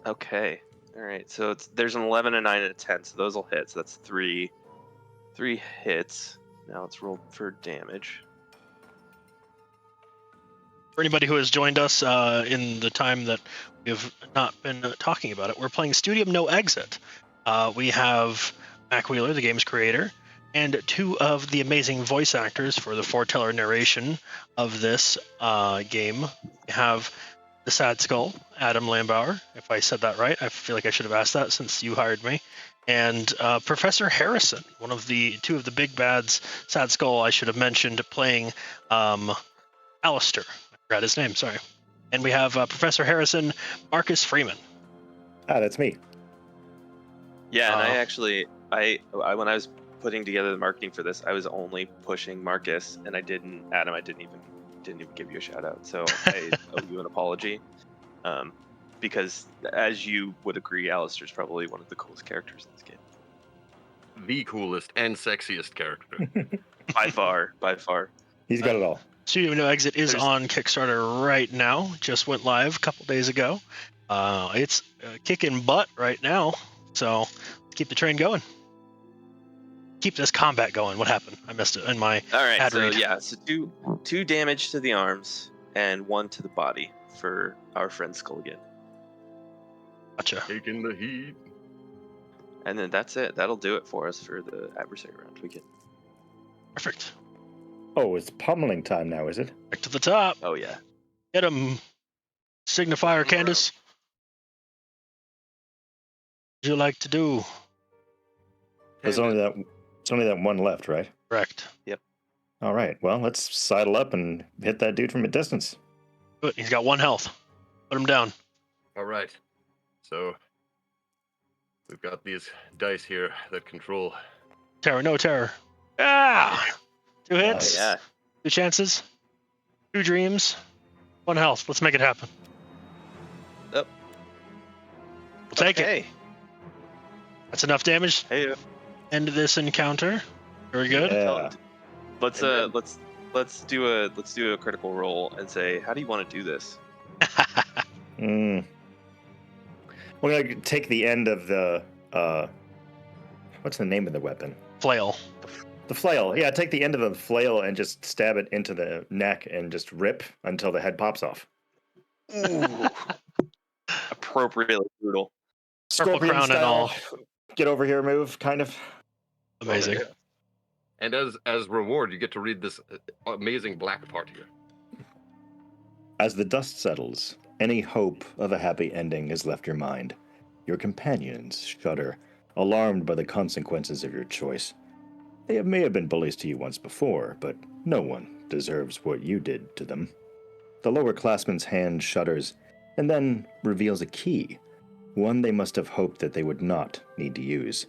Okay. All right. So there's an 11, a 9, and a 10. So those will hit. So that's 3 hits. Now let's roll for damage. For anybody who has joined us in the time that we have not been talking about it, we're playing Studium No Exit. We have Mack Wheeler, the game's creator, and 2 of the amazing voice actors for the foreteller narration of this game. We have the Sad Skull, Adam Lehenbauer, if I said that right. I feel like I should have asked that since you hired me. And Professor Harrison, 2 of the big bads. Sad Skull, I should have mentioned, playing Alistar. I forgot his name, sorry. And we have Professor Harrison, Marcus Freeman. Ah, that's me. Yeah, and I actually, I when I was putting together the marketing for this, I was only pushing Marcus, and Adam. I didn't even give you a shout out. So I owe you an apology, because as you would agree, Alistar's probably one of the coolest characters in this game. The coolest and sexiest character. By far, by far. He's got it all. Studio No Exit is There's- on Kickstarter right now. Just went live a couple days ago. It's kicking butt right now. So keep the train going. Keep this combat going. What happened? I missed it in my All right, ad so read. yeah, so two damage to the arms and 1 to the body for our friend Skulligan. Gotcha. Taking the heat. And then that's it. That'll do it for us for the adversary round. We can. Perfect. Oh, it's pummeling time now, is it? Back to the top. Oh yeah. Get him. Signifier, Candace. What would you like to do? There's only that one left, right? Correct. All right. Well, let's sidle up and hit that dude from a distance. Good. He's got 1 health. Put him down. All right. So we've got these dice here that control. Terror, no terror. Ah! 2 hits. Nice. Yeah. 2 chances. 2 dreams. 1 health. Let's make it happen. Yep. We'll take it. Okay. That's enough damage. Hey. End this encounter. Very good. Yeah. Let's And let's do a critical roll and say, how do you want to do this? Mm. We're gonna take the end of the what's the name of the weapon? Flail. The flail. Yeah, take the end of the flail and just stab it into the neck and just rip until the head pops off. Ooh. Appropriately brutal. Purple Scorpion crown and style. all. Get over here, move, kind of. Amazing. Oh, yeah. And as reward, you get to read this amazing black part here. As the dust settles, any hope of a happy ending has left your mind. Your companions shudder, alarmed by the consequences of your choice. They may have been bullies to you once before, but no one deserves what you did to them. The lower classman's hand shudders, and then reveals a key, one they must have hoped that they would not need to use.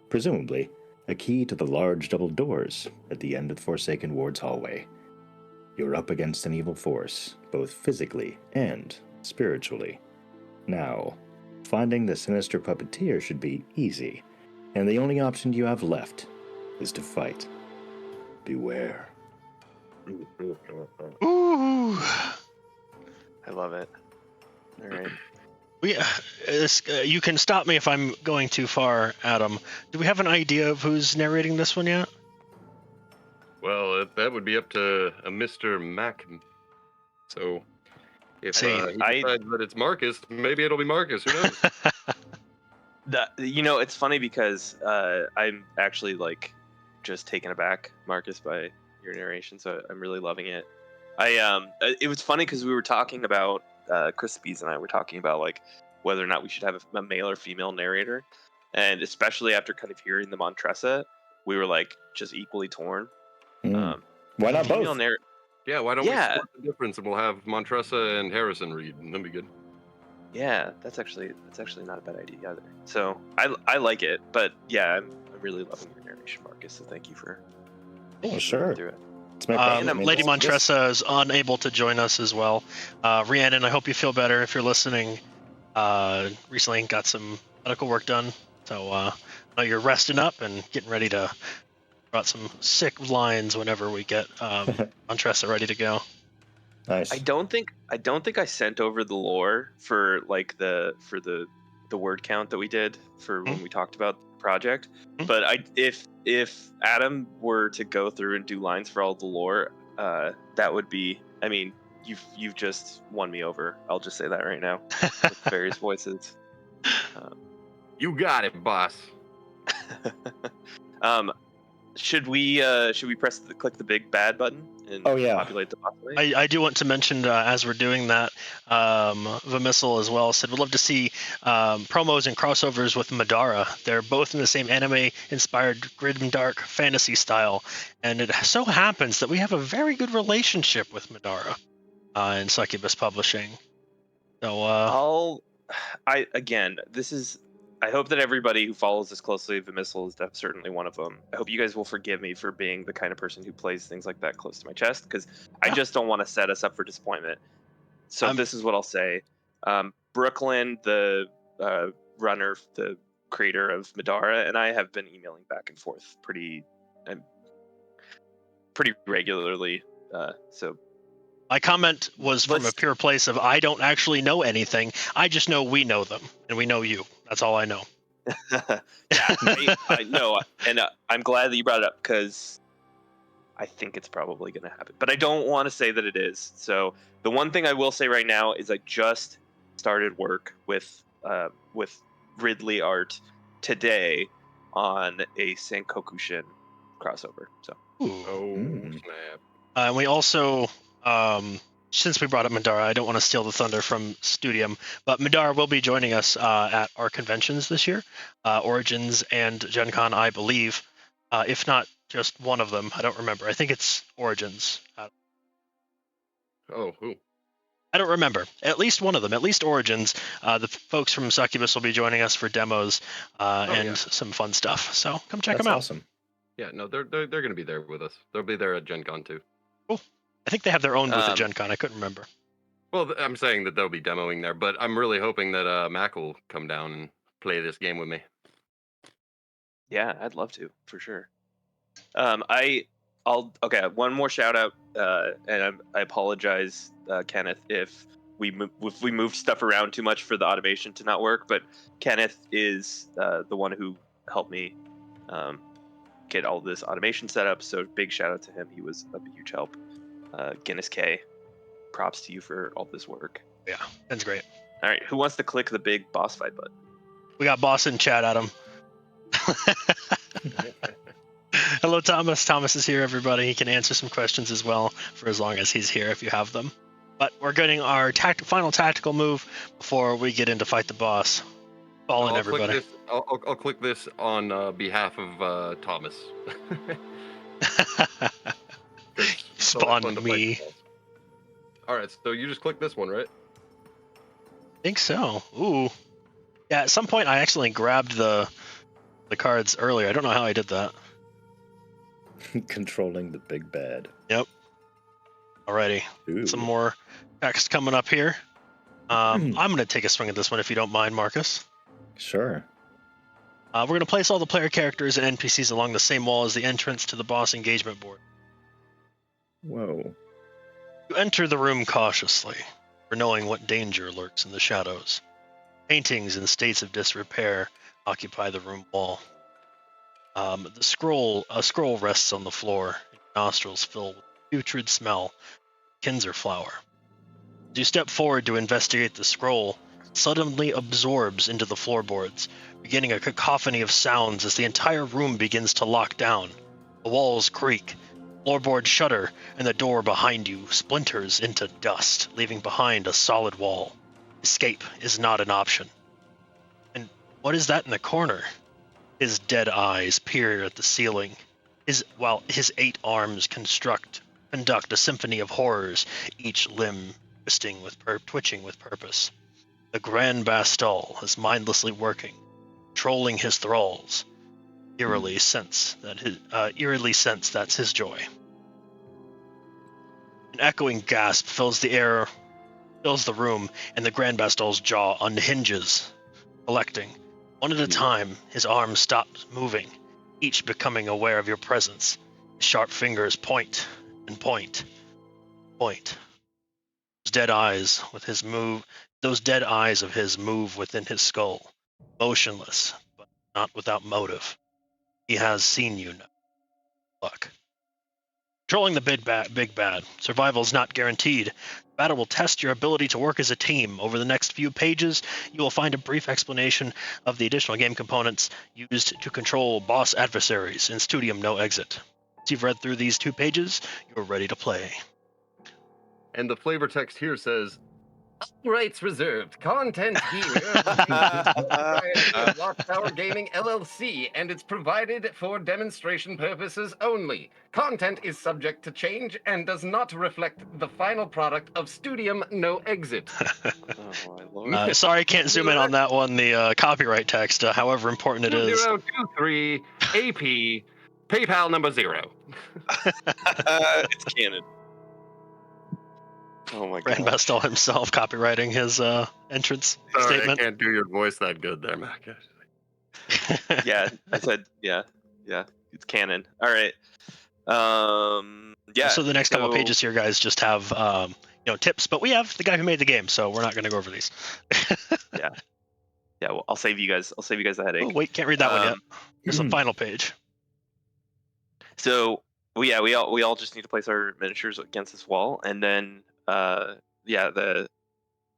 Presumably, a key to the large double doors at the end of the Forsaken Ward's hallway. You're up against an evil force, both physically and spiritually. Now, finding the sinister puppeteer should be easy, and the only option you have left is to fight. Beware. Ooh. I love it. All right. You can stop me if I'm going too far, Adam. Do we have an idea of who's narrating this one yet? Well, that would be up to a Mr. Mack. So if See, he decides that it's Marcus, maybe it'll be Marcus. Who knows? It's funny because I'm actually like just taken aback, Marcus, by your narration. So I'm really loving it. It was funny because we were talking about Chris Speeds and I were talking about like whether or not we should have a male or female narrator, and especially after kind of hearing the Montressa, we were like just equally torn. Why not Female both? Yeah, why don't Yeah. we split the difference and we'll have Montressa and Harrison read, and that'll be good. Yeah, that's actually not a bad idea either. So I like it, but yeah, I'm really loving your narration, Marcus. So thank you for Oh, sure. through it. It's my pleasure. I mean, Lady this- Montressa is unable to join us as well. Rhiannon, I hope you feel better if you're listening. Recently got some medical work done, so I know you're resting up and getting ready to brought some sick lines whenever we get Montressa ready to go. Nice. I don't think I sent over the lore for like the word count that we did for when we talked about the project. Mhm. But if Adam were to go through and do lines for all the lore, that would be. I mean, you've just won me over. I'll just say that right now with various voices. You got it, boss. Should we click the big bad button and Oh, yeah. populate the population? I do want to mention as we're doing that, Vamissal as well said we'd love to see promos and crossovers with Madara. They're both in the same anime-inspired grim dark fantasy style, and it so happens that we have a very good relationship with Madara in Succubus Publishing. So I hope that everybody who follows this closely, the missile is certainly one of them. I hope you guys will forgive me for being the kind of person who plays things like that close to my chest, because I just don't want to set us up for disappointment. So this is what I'll say. Brooklyn, the runner, the creator of Madara, and I have been emailing back and forth pretty regularly. So my comment was from a pure place of I don't actually know anything. I just know we know them, and we know you. That's all I know. Yeah, I know, and I'm glad that you brought it up, because I think it's probably going to happen, but I don't want to say that it is. So the one thing I will say right now is I just started work with Ridley Art today on a Senkokushin crossover. So Snap! And we also, since we brought up Madara, I don't want to steal the thunder from Studium, but Madara will be joining us at our conventions this year, Origins and Gen Con, I believe, if not just one of them. I don't remember. I think it's Origins. Who? I don't remember. At least one of them. At least Origins. The folks from Succubus will be joining us for demos and some fun stuff. So come check them out. Awesome. Yeah, no, they're going to be there with us. They'll be there at Gen Con too. Cool. I think they have their own booth at Gen Con. I couldn't remember. Well, I'm saying that they'll be demoing there, but I'm really hoping that Mack will come down and play this game with me. Yeah, I'd love to, for sure. One more shout out, and I apologize, Kenneth, if we moved stuff around too much for the automation to not work. But Kenneth is the one who helped me get all this automation set up. So big shout out to him. He was a huge help. Guinness K, props to you for all this work. Yeah, that's great. All right, who wants to click the big boss fight button? We got boss in chat, Adam. Hello, Thomas. Thomas is here, everybody. He can answer some questions as well for as long as he's here if you have them. But we're getting our final tactical move before we get into fight the boss. Fall in, everybody. I'll click this on behalf of Thomas. Spawned me. All right, so you just click this one, right? I think so. Ooh. Yeah, at some point I accidentally grabbed the cards earlier. I don't know how I did that. Controlling the big bad. Yep. Alrighty. Ooh. Some more text coming up here. I'm going to take a swing at this one if you don't mind, Marcus. Sure. We're going to place all the player characters and NPCs along the same wall as the entrance to the boss engagement board. Whoa. You enter the room cautiously, for knowing what danger lurks in the shadows. Paintings in states of disrepair occupy the room wall. A scroll rests on the floor, and nostrils fill with putrid smell, Kinzer flower. As you step forward to investigate the scroll, it suddenly absorbs into the floorboards, beginning a cacophony of sounds as the entire room begins to lock down. The walls creak, floorboards shudder, and the door behind you splinters into dust, leaving behind a solid wall. Escape is not an option. And what is that in the corner? His dead eyes peer at the ceiling, while his 8 arms conduct a symphony of horrors, each limb twitching with purpose. The Grand Bastille is mindlessly working, trolling his thralls. Eerily sense that's his joy. An echoing gasp fills the room, and the Grand Bastille's jaw unhinges, collecting. One at a time, his arms stop moving, each becoming aware of your presence. His sharp fingers point and point. Those dead eyes of his move within his skull, motionless, but not without motive. He has seen you now. Look. Controlling the big bad. Survival is not guaranteed. The battle will test your ability to work as a team. Over the next few pages, you will find a brief explanation of the additional game components used to control boss adversaries in Studium No Exit. Once you've read through these 2 pages, you're ready to play. And the flavor text here says, Rights reserved. Content here. Watchtower Gaming LLC, and it's provided for demonstration purposes only. Content is subject to change and does not reflect the final product of Studium No Exit. Oh my lord. Sorry, I can't zoom in on that one. The copyright text, however important it is. 2023 AP PayPal number 0. It's canon. Oh my god. Brand Bestall himself copywriting his entrance Sorry, statement. I can't do your voice that good there, Mac. Yeah, I said yeah, it's canon. All right. Yeah. So the next couple of pages here, guys, just have tips, but we have the guy who made the game, so we're not going to go over these. Yeah. Well, I'll save you guys the headache. Oh wait, can't read that one yet. Here's the final page. So we all just need to place our miniatures against this wall, and then the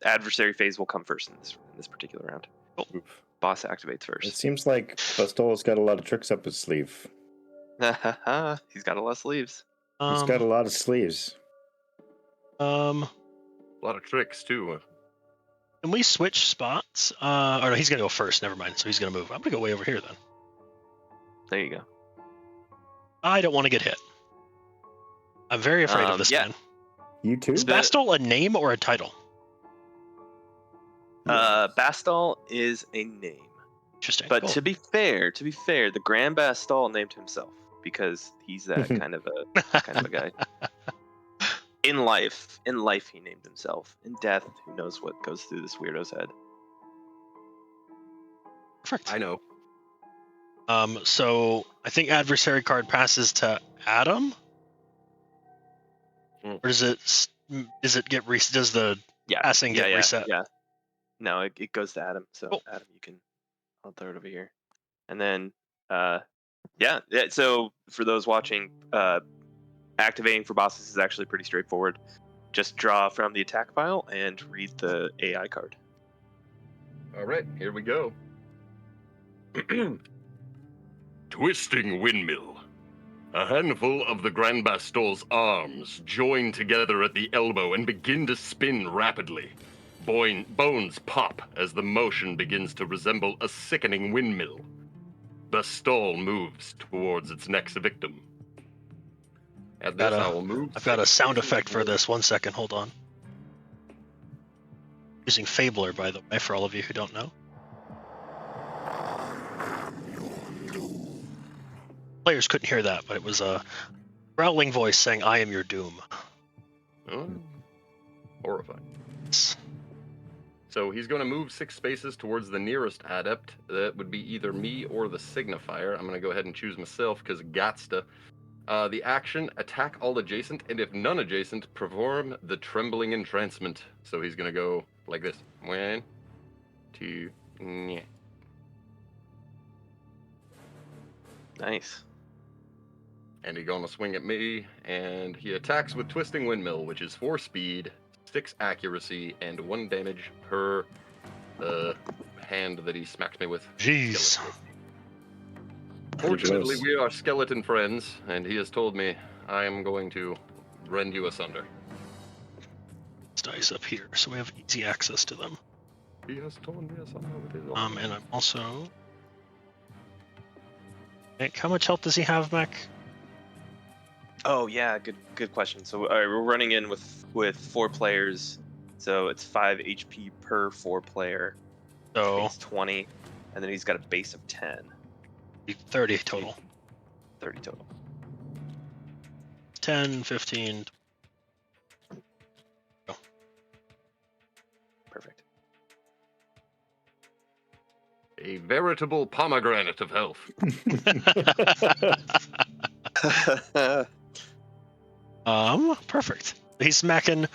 adversary phase will come first in this particular round. Cool. Boss activates It first. seems like Bastol's got a lot of tricks up his sleeve. He's got a lot of sleeves. He's got a lot of sleeves. A lot of tricks too. Can we switch spots? Or no, he's gonna go first. Never mind. So he's gonna move. I'm gonna go way over here then. There you go. I don't want to get hit. I'm very afraid of this yeah. man. You too? Is Bastol a name or a title? Bastol is a name. Interesting. But Cool. to be fair, the Grand Bastol named himself because he's that kind of a guy. In life, he named himself. In death, who knows what goes through this weirdo's head? Perfect. I know. So I think adversary card passes to Adam. Or does it get reset? Does the passing get reset? Yeah. No, it goes to Adam. So Cool. Adam, I'll throw it over here. And then so for those watching, activating for bosses is actually pretty straightforward. Just draw from the attack file and read the AI card. All right, here we go. Twisting Windmill. A handful of the Grand Bastol's arms join together at the elbow and begin to spin rapidly. Bones pop as the motion begins to resemble a sickening windmill. Bastol moves towards its next victim. At this, I will move. I've got a sound effect for this. 1 second, hold on. Using Fabler, by the way, for all of you who don't know. Players couldn't hear that, but it was a growling voice saying, "I am your doom." Oh, horrifying. So he's going to move 6 spaces towards the nearest adept. That would be either me or the signifier. I'm going to go ahead and choose myself because gots to. The action, attack all adjacent, and if none adjacent, perform the trembling entrancement. So he's going to go like this. 1, 2, yeah. Nice. And he's going to swing at me, and he attacks with Twisting Windmill, which is 4 speed, 6 accuracy, and 1 damage per hand that he smacked me with. Jeez. Fortunately, we are skeleton friends, and he has told me I am going to rend you asunder. It's dice up here, so we have easy access to them. He has torn me asunder with his And I'm also... Mac, how much health does he have, Mac? Oh yeah, good question. So we're running in with 4 players, so it's 5 HP per 4 player. So It's 20, and then he's got a base of 10. 30 total. 30 total. 10, 15. Perfect. A veritable pomegranate of health. Perfect. He's smacking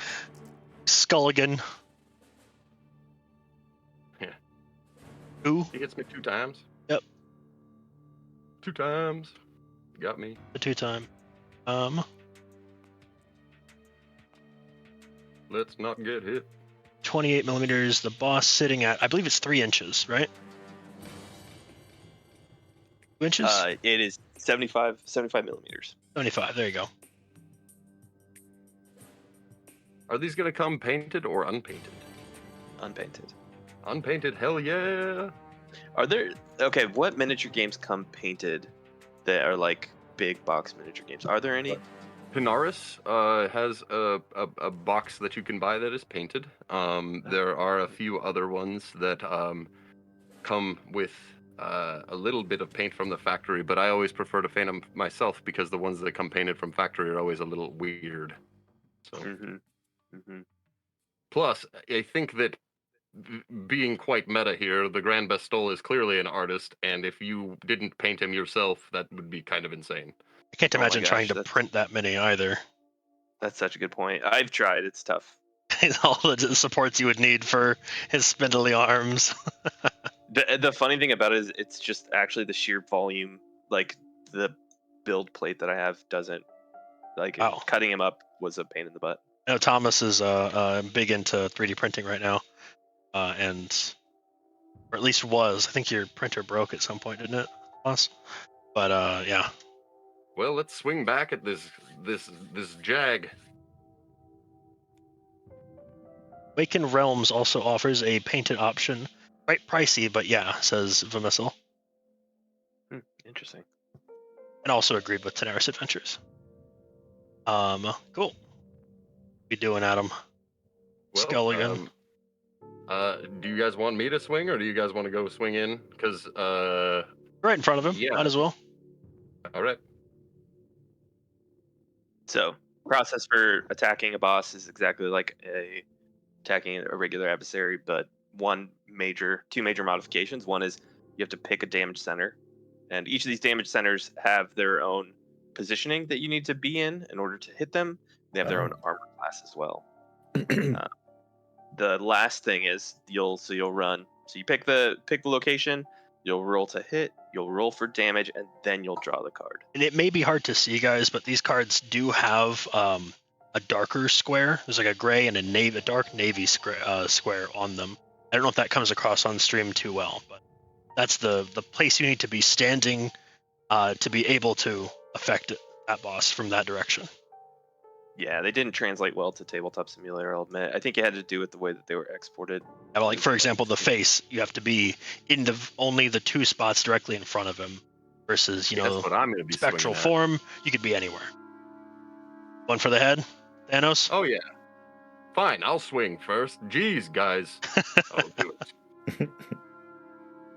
Skulligan. Yeah. Who? He hits me 2 times. Yep. 2 times. Got me. The 2-time. Let's not get hit. 28 millimeters. The boss sitting at, I believe it's 3 inches, right? 2 inches? It is 75 millimeters. 75. There you go. Are these going to come painted or unpainted? Unpainted. Unpainted, hell yeah. Are there what miniature games come painted that are like big box miniature games? Are there any? Pinaris has a box that you can buy that is painted. There are a few other ones that come with a little bit of paint from the factory, but I always prefer to paint them myself because the ones that come painted from factory are always a little weird. So, plus, I think that being quite meta here, the Grand Bastille is clearly an artist, and if you didn't paint him yourself, that would be kind of insane. I can't Oh my imagine trying gosh, to print that many either. That's such a good point. I've tried. It's tough. All the supports you would need for his spindly arms. The funny thing about it is it's just actually the sheer volume, like the build plate that I have doesn't Wow. cutting him up was a pain in the butt. I know Thomas is big into 3D printing right now, and or at least was. I think your printer broke at some point, didn't it, Thomas? But yeah. Well, let's swing back at this Jag. Awakened Realms also offers a painted option. Quite pricey, but yeah, says Vimissel. Interesting. And also agreed with Tenaris Adventures. Cool. Be doing, Adam? Well, Scullion. Do you guys want me to swing, or do you guys want to go swing in? Because Right in front of him. yeah. Might as well. All right. So process for attacking a boss is exactly like attacking a regular adversary, but two major modifications. One is you have to pick a damage center, and each of these damage centers have their own positioning that you need to be in order to hit them. They have their own armor class as well. The last thing is you'll run. So you pick the location, you'll roll to hit, you'll roll for damage, and then you'll draw the card. And it may be hard to see, guys, but these cards do have a darker square. There's like a gray and a dark navy square on them. I don't know if that comes across on stream too well, but that's the place you need to be standing to be able to affect that boss from that direction. Yeah, they didn't translate well to Tabletop Simulator, I'll admit. I think it had to do with the way that they were exported. Yeah, like, for example, the face, you have to be in only the two spots directly in front of him versus, That's what I'm gonna be spectral swinging at. form, you could be anywhere. One for the head, Thanos? Oh, yeah. Fine, I'll swing first. Jeez, guys. I'll do it. I feel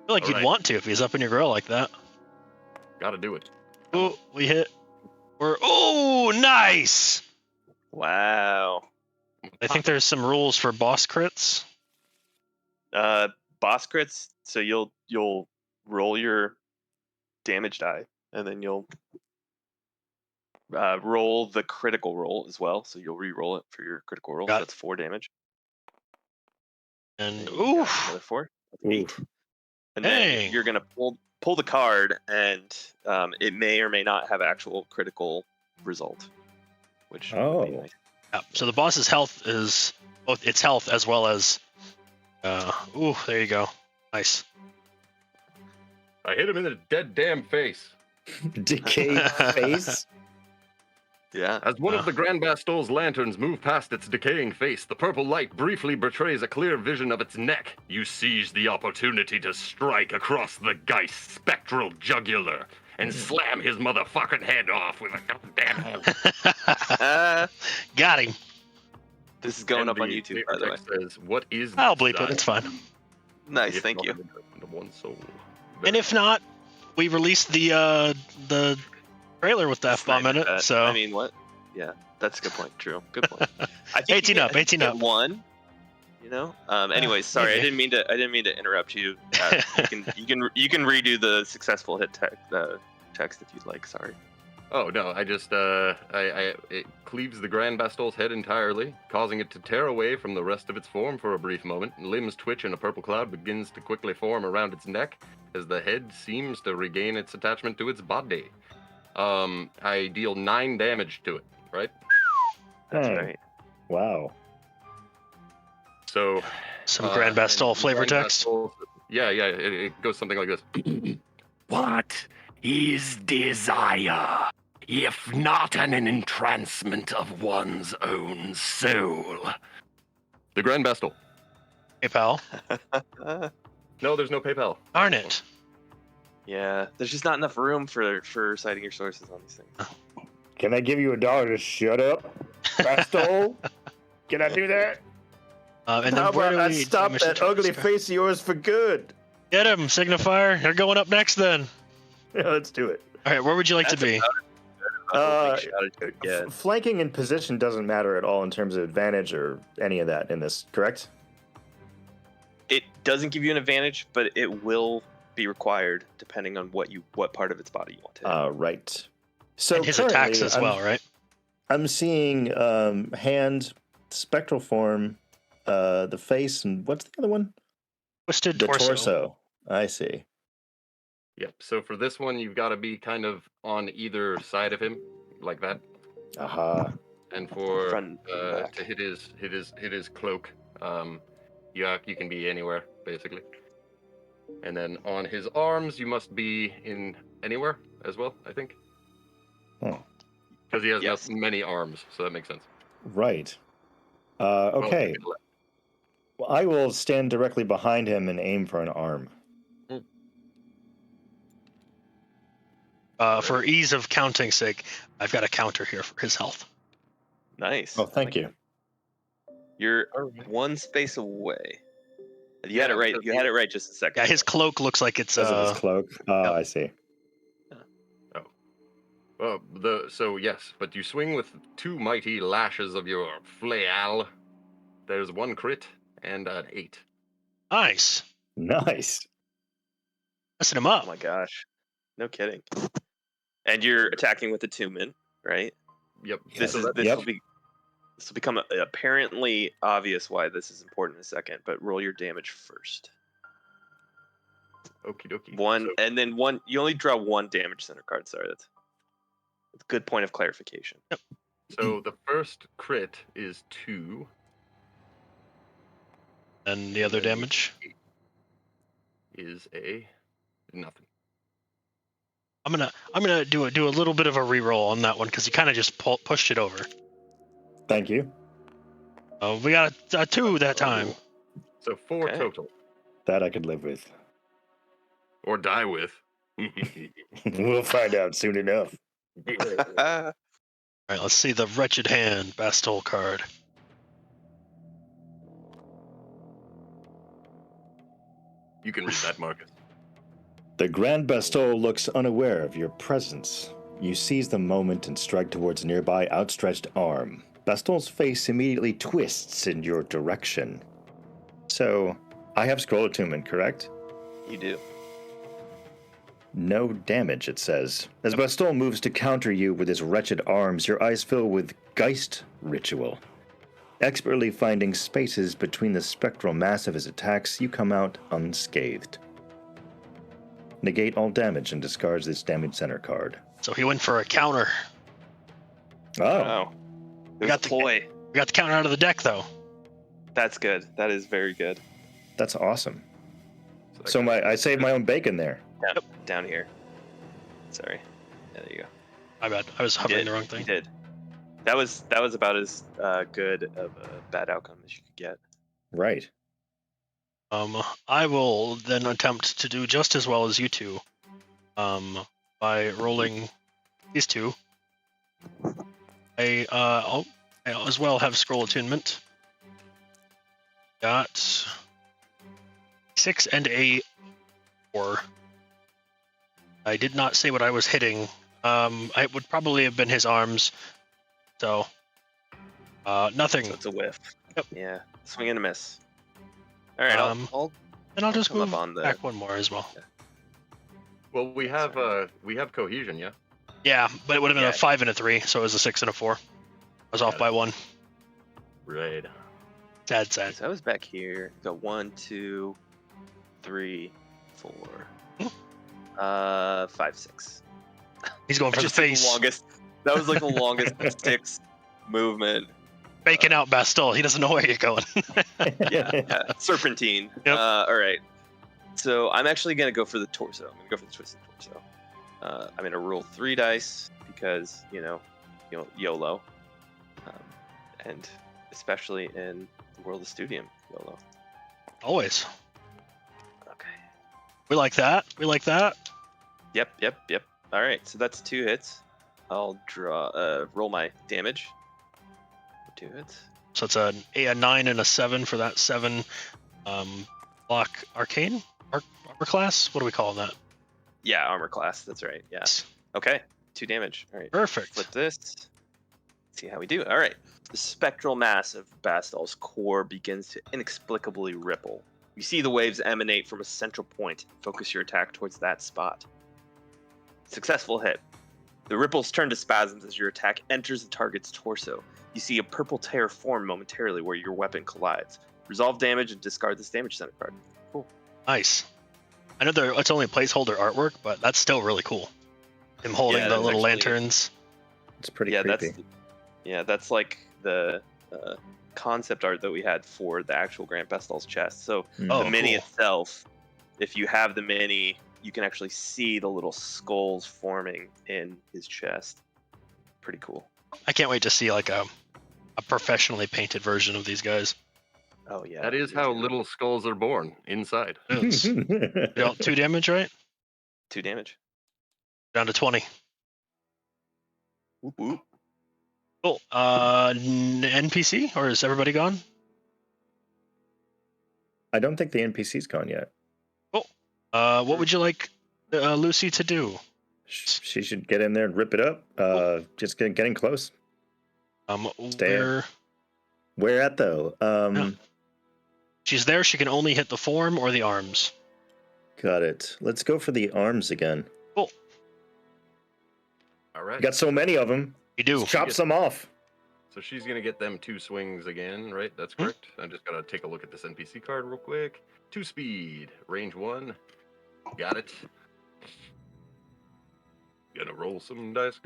like you'd Alright. want to if he's up in your grill like that. Gotta do it. Oh, we hit. Oh, nice! Wow. I think there's some rules for boss crits. Boss crits, so you'll roll your damage die, and then you'll roll the critical roll as well. So you'll re-roll it for your critical roll. So that's 4 damage. And you got oof, another 4. That's 8. Oof. And Dang. then you're gonna pull the card, and it may or may not have actual critical result, which would be Oh. nice. yeah. So the boss's health is both its health as well as. Ooh, there you go. Nice. I hit him in the dead damn face. Decayed face. Yeah. As one of the Grand Bastille's lanterns move past its decaying face, the purple light briefly betrays a clear vision of its neck. You seize the opportunity to strike across the Geist's spectral jugular and slam his motherfucking head off with a goddamn hammer. Got him. This is going And up on the YouTube, by the way. text says, "What is I'll this bleep it. It's fine. Nice, If thank not you. the one soul." And if not, we released the trailer with the F-bomb in it. Sniper cut. So I mean, what? Yeah, that's a good point. True, good point. I think 18 up, 18 up. One. You know. Anyways, sorry, maybe. I didn't mean to interrupt you. You can redo the successful hit text if you'd like. Sorry. Oh no, I just it cleaves the Grand Bastille's head entirely, causing it to tear away from the rest of its form for a brief moment. Limbs twitch and a purple cloud begins to quickly form around its neck as the head seems to regain its attachment to its body. I deal 9 damage to it, right? That's Oh. right. Wow. So some Grand Bastille and flavor Grand text. Bastille- yeah, it goes something like this. What is desire, if not an entrancement of one's own soul? The Grand Bastille. PayPal. No, there's no PayPal. Darn it. Yeah, there's just not enough room for citing your sources on these things. Can I give you $1 to shut up, Bastol? Can I do that? And How then where about do I we stop mission that to ugly this guy? face of yours for good? Get him, Signifier. You're going up next then. Yeah, let's do it. All right, where would you like That's to be? Flanking in position doesn't matter at all in terms of advantage or any of that in this, correct? It doesn't give you an advantage, but it will be required depending on what part of its body you want to hit. Right. So And his currently, attacks as well, right? I'm seeing hand, spectral form, the face, and what's the other one? Twisted The torso. torso. I see. Yep. So for this one, you've got to be kind of on either side of him, like that. Aha. And for Front and back. to hit his cloak, you can be anywhere basically. And then on his arms, you must be in anywhere as well, I think. Oh. Because he has Yes. many arms, so that makes sense. Right. Well, Okay. Well, I will stand directly behind him and aim for an arm. For ease of counting's sake, I've got a counter here for his health. Nice. Oh, thank you. You're Alright. one space away. You Yeah, had it right. because You had it right just a second. Yeah, his cloak looks like it's Because of his cloak. Oh, yep. I see. Well, so yes, but you swing with 2 mighty lashes of your flail. There's 1 crit and an 8. nice. Nice. Messing him Oh up. my gosh. No kidding. And you're attacking with the Tumen, right? Yep. This so is that's- this Yep. will be this will become apparently obvious why this is important in a second, but roll your damage first. Okie dokie. One So, and then one you only draw 1 damage center card, sorry. That's a good point of clarification. so the first crit is 2. And the other and then damage. is a nothing. I'm gonna do a little bit of a reroll on that one because you kind of just pushed it over. Thank you. We got a 2 that time. So 4 Okay. total. That I could live with. Or die with. We'll find out soon enough. All right, let's see the wretched hand Bastol card. You can read that, Marcus. The Grand Bastol looks unaware of your presence. You seize the moment and strike towards a nearby outstretched arm. Bastol's face immediately twists in your direction. So, I have Scroll Attunement, correct? You do. No damage, it says. As Bastol moves to counter you with his wretched arms, your eyes fill with Geist Ritual. Expertly finding spaces between the spectral mass of his attacks, you come out unscathed. Negate all damage and discards this damage center card. So he went for a counter. Oh, Oh. It was got a the- ploy. We got the counter out of the deck though. That's good. That is very good. that's awesome. that So guy- I saved my own bacon there. Down here. Sorry. Yeah, there you go. My bad. I was You hovering did. the wrong You thing. did. That was about as good of a bad outcome as you could get. Right. I will then attempt to do just as well as you two. By rolling these 2. I as well have Scroll Attunement. Got 6 and a 4. I did not say what I was hitting. I would probably have been his arms. So, nothing. So it's a whiff. Yep. Yeah. Swing and a miss. All right. I'll And I'll just come up move on the- back 1 more as well. Well, we have cohesion, yeah. Yeah, but it would have been Yeah. a 5 and a 3, so it was a 6 and a 4. I was off Got by it. 1. Right. Sad. So I was back here. Got 1, 2, 3, 4, 5, 6. He's going for the Just took face. longest. That was like the longest 6 movement. Baking out Bastille. He doesn't know where you're going. Yeah. Serpentine. Yep. All right. So I'm actually gonna go for the torso. I'm gonna go for the twisted torso. I'm gonna roll 3 dice because YOLO, and especially in the world of Studium, YOLO. Always. Okay. We like that. We like that. Yep. All right, so that's 2 hits. I'll roll my damage. 2 hits. So it's a 9 and a 7 for that 7 block arcane armor class. What do we call that? Yeah, armor class. That's right. Yeah. Okay. 2 damage. All right. Perfect. Flip this. See how we do. All right. The spectral mass of Bastal's core begins to inexplicably ripple. You see the waves emanate from a central point. Focus your attack towards that spot. Successful hit. The ripples turn to spasms as your attack enters the target's torso. You see a purple tear form momentarily where your weapon collides. Resolve damage and discard this damage center card. Cool. Nice. I know it's only placeholder artwork, but that's still really cool. Him holding Yeah, the that's little actually- lanterns. It's pretty Yeah, creepy. that's like the concept art that we had for the actual Grant Bestal's chest. So Oh, the mini cool. itself, if you have the mini, you can actually see the little skulls forming in his chest. Pretty cool. I can't wait to see like a professionally painted version of these guys. Oh yeah. That is me how too. little skulls are born inside. It is. You know, 2 damage, right? 2 damage. Down to 20. Whoop, whoop. Cool. NPC, or is everybody gone? I don't think the NPC's gone yet. What would you like Lucy to do? She should get in there and rip it up. Just getting close. Where Where at though? she's there, she can only hit the form or the arms. Got it. Let's go for the arms again. Cool. All right. We got so many of them. You do. Chop some off. So she's gonna get them 2 swings again, right? That's Hmm? correct. I just gotta take a look at this NPC card real quick. 2 speed, range 1. Got it. Gonna roll some dice.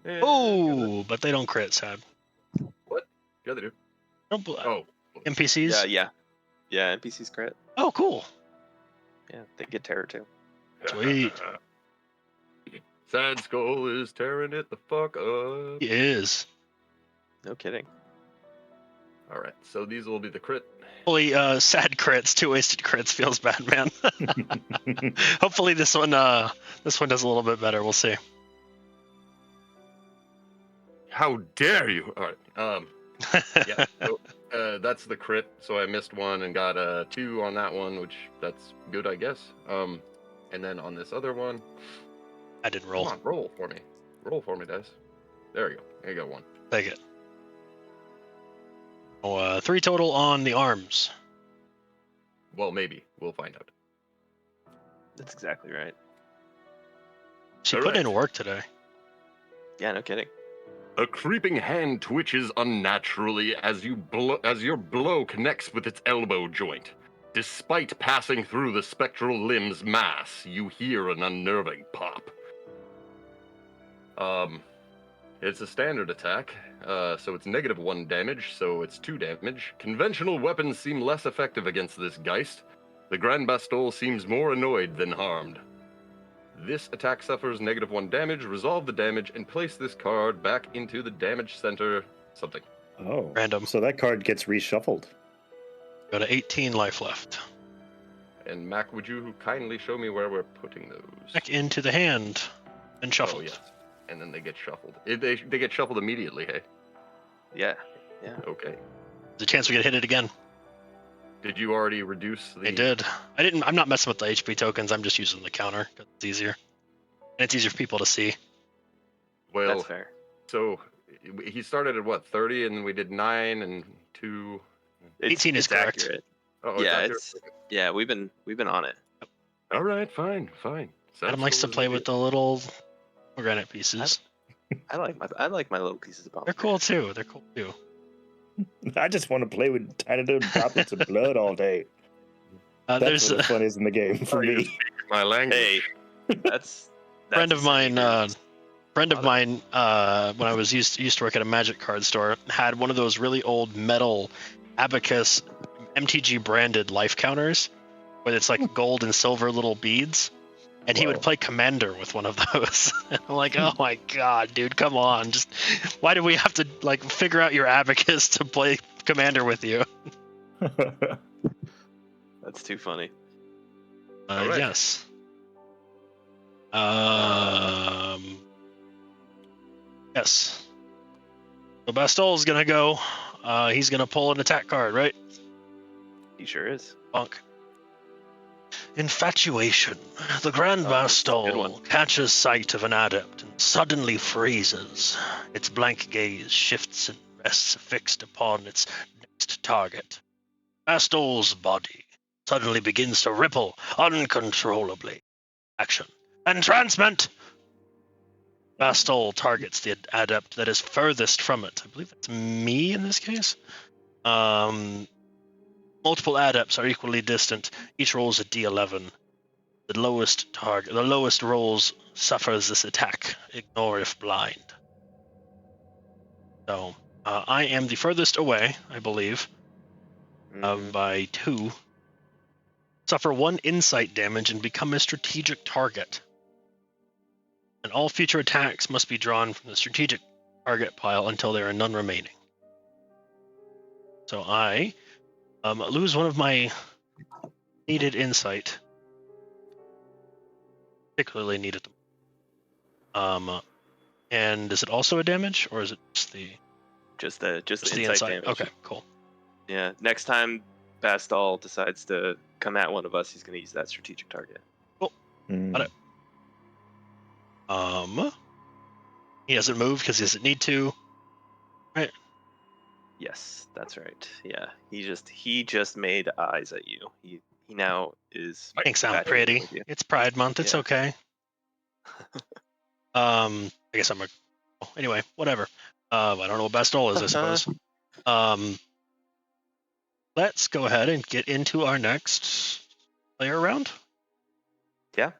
And Oh, but they don't crit, sad. what? Yeah, they do. Don't Oh, NPCs? Yeah. NPC's crit. Oh, cool. Yeah, they get terror too. Sweet. Sad Skull is tearing it the fuck up. He is. No kidding. All right, so these will be the crit. Holy sad crits, 2 wasted crits feels bad, man. Hopefully this one does a little bit better. We'll see. How dare you? All right. Yeah. So, that's the crit. So I missed 1 and got a 2 on that one, which that's good, I guess. And then on this other one, I didn't roll. come on, roll for me. Roll for me, dice. There you go. There you go, 1. Take it. Oh, 3 total on the arms. Well, maybe we'll find out. That's exactly right. She All put in right. work today. Yeah, no kidding. A creeping hand twitches unnaturally as your blow connects with its elbow joint. Despite passing through the spectral limb's mass, you hear an unnerving pop. It's a standard attack, so it's -1 damage, so it's 2 damage. Conventional weapons seem less effective against this Geist. The Grand Bastille seems more annoyed than harmed. This attack suffers -1 damage, resolve the damage, and place this card back into the damage center something. Oh. Random. So that card gets reshuffled. Got 18 life left. And Mac, would you kindly show me where we're putting those? Back into the hand and shuffled. Oh, yes. And then they get shuffled. They get shuffled immediately, hey? Yeah. Okay. There's a chance we could hit it again. Did you already reduce the... I did. I'm not messing with the HP tokens. I'm just using the counter because it's easier. And it's easier for people to see. Well, That's fair. so he started at what, 30, and then we did 9 and 2... 18 is correct. Accurate. Oh, Yeah, accurate. we've been on it. All right, fine. Adam likes to play with the little granite pieces. I like my little pieces of They're cool too. I just want to play with tiny little droplets of blood all day. That's There's what the a fun is in the game for me. my language. Hey, that's friend of mine. When Love I was used to work at a Magic card store, had one of those really old metal Abacus MTG branded life counters, where it's like gold and silver little beads. And he Whoa. would play Commander with one of those. And I'm like, oh my god, dude, come on! Just why do we have to like figure out your abacus to play commander with you. That's too funny. All right. Yes. Yes. So Bastol's gonna go. He's gonna pull an attack card, right? He sure is. Bonk. Infatuation. The Grand that's a good Bastol one. catches sight of an adept and suddenly freezes. Its blank gaze shifts and rests fixed upon its next target. Bastol's body suddenly begins to ripple uncontrollably. Action. Entrancement! Bastol targets the adept that is furthest from it. I believe that's me in this case. Multiple adepts are equally distant. Each rolls a d11. The lowest rolls suffers this attack. Ignore if blind. So, I am the furthest away, I believe, by 2. Suffer 1 insight damage and become a strategic target. And all future attacks must be drawn from the strategic target pile until there are none remaining. So I lose 1 of my needed insight. Particularly needed. And is it also a damage, or is it just the insight damage? Okay, cool. Yeah. Next time Bastol decides to come at one of us, he's going to use that strategic target. Cool. Got it. He doesn't move because he doesn't need to. Right. Yes, that's right. Yeah. He just made eyes at you. He now is. Thanks, sound infatuated pretty. with you. It's Pride Month. It's Yeah. okay. I guess I'm anyway, whatever. I don't know what Bastol is, I suppose. Let's go ahead and get into our next player round. Yeah.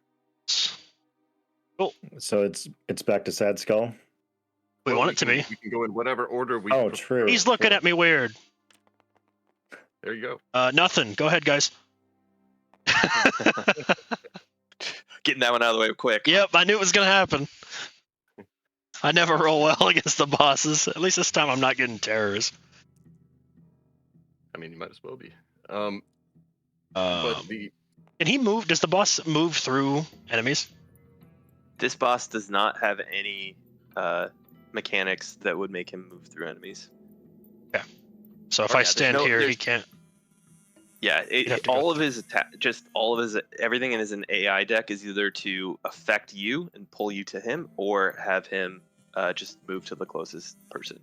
Cool. So it's back to Sad Skull. We want it to be. We can go in whatever order we. Oh, prefer. true. He's looking at me weird. There you go. Nothing. Go ahead, guys. Getting that one out of the way quick. Yep, I knew it was going to happen. I never roll well against the bosses. At least this time I'm not getting terrors. I mean, you might as well be. Can But he move? Does the boss move through enemies? This boss does not have any mechanics that would make him move through enemies. So if Oh, I yeah, stand there's no- here, he there's- can't. Yeah, have to go all of his everything in his AI deck is either to affect you and pull you to him, or have him just move to the closest person.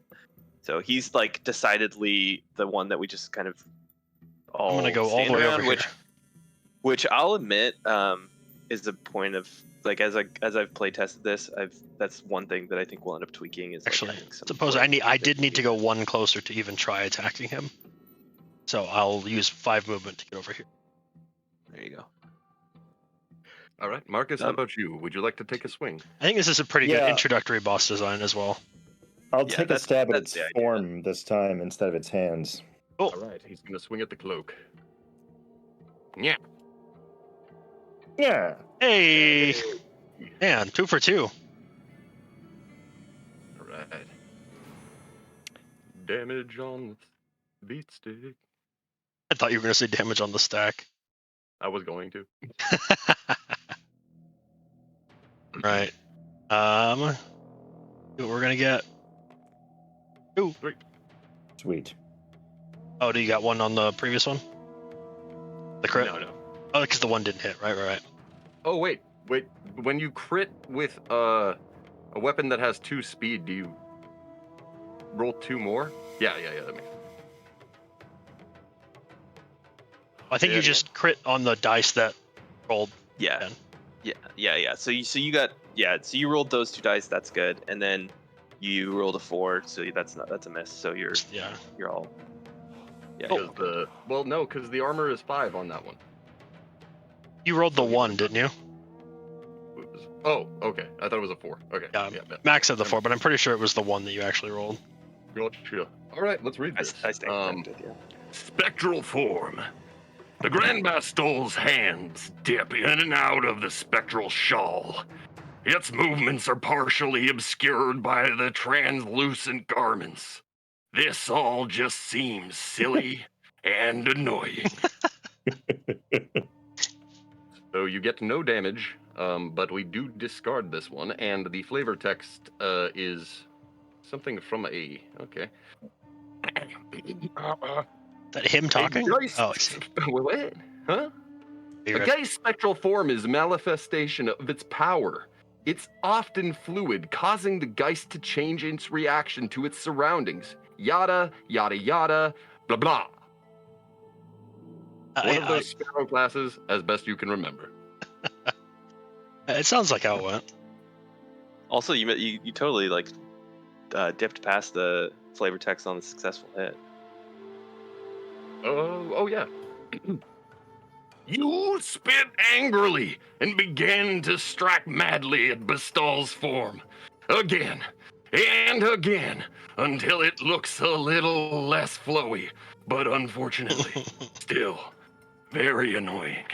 So he's like decidedly the one that we just kind of all I'm going to go all stand the way around, over here. which I'll admit is a point of like as I've play tested this, that's one thing that I think we'll end up tweaking is Actually, like, having some suppose sort of I did need to go behavior. 1 closer to even try attacking him. So I'll use 5 movement to get over here. There you go. all right, Marcus, how about you? Would you like to take a swing? I think this is a pretty good Yeah. introductory boss design as well. I'll Yeah, take a that's- stab at that's its the idea. form this time instead of its hands. All right, he's gonna swing at the cloak. Yeah. Yeah. Hey! Man, 2 for 2. All right. Damage on the beat stick. I thought you were going to say damage on the stack. I was going to. Right. See what we're going to get. Sweet. Oh, do you got 1 on the previous one? The crit? No. Oh, because the 1 didn't hit. Right. Oh wait. When you crit with a weapon that has 2 speed, do you roll 2 more? Yeah. That makes sense. I think Yeah, you just crit on the dice that rolled. Yeah. Then. Yeah. So you rolled those 2 dice. That's good, and then you rolled a 4. So that's a miss. So you're all. Yeah. Because the armor is 5 on that one. You rolled the So you 1, would- didn't you? Oh, okay. I thought it was a 4. Okay. Yeah, Yeah. Max said the 4, but I'm pretty sure it was the 1 that you actually rolled. Gotcha. All right, let's read I this. stand corrected. Yeah. Spectral form. The Grand Bastol's hands dip in and out of the spectral shawl. Its movements are partially obscured by the translucent garments. This all just seems silly and annoying. So you get no damage, but we do discard this one, and the flavor text is something from a... Okay. That him talking? Geist... Oh, I see. What? Huh? A Figured. Geist spectral form is manifestation of its power. It's often fluid, causing the Geist to change its reaction to its surroundings. Yada, yada, yada, blah, blah. One of those sparrow classes, as best you can remember. It sounds like how it went. Also, you totally like dipped past the flavor text on the successful hit. Oh yeah. You spit angrily and began to strike madly at Bastal's form. Again and again, until it looks a little less flowy, but unfortunately, still very annoying.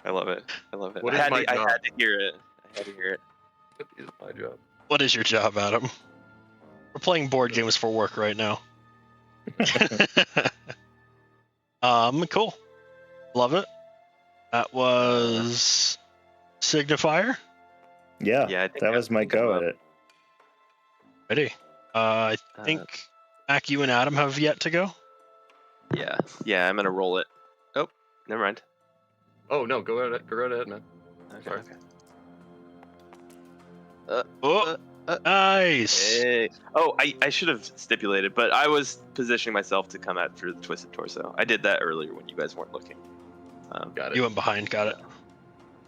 I love it. I love it. What I is had my to, I job? had to hear it. I had to hear it. That is my job. What is your job, Adam? We're playing board games for work right now. Cool. Love it. That was Signifier. Yeah, Yeah, I think that was my go at it. Ready. I think Mac, you and Adam have yet to go. Yeah, I'm gonna roll it. Oh, never mind. Oh no, go right ahead, man. Okay, Sorry. okay. Oh, nice. Hey. Oh, I should have stipulated, but I was positioning myself to come after the twisted torso. I did that earlier when you guys weren't looking. Got it. You went behind. Got it.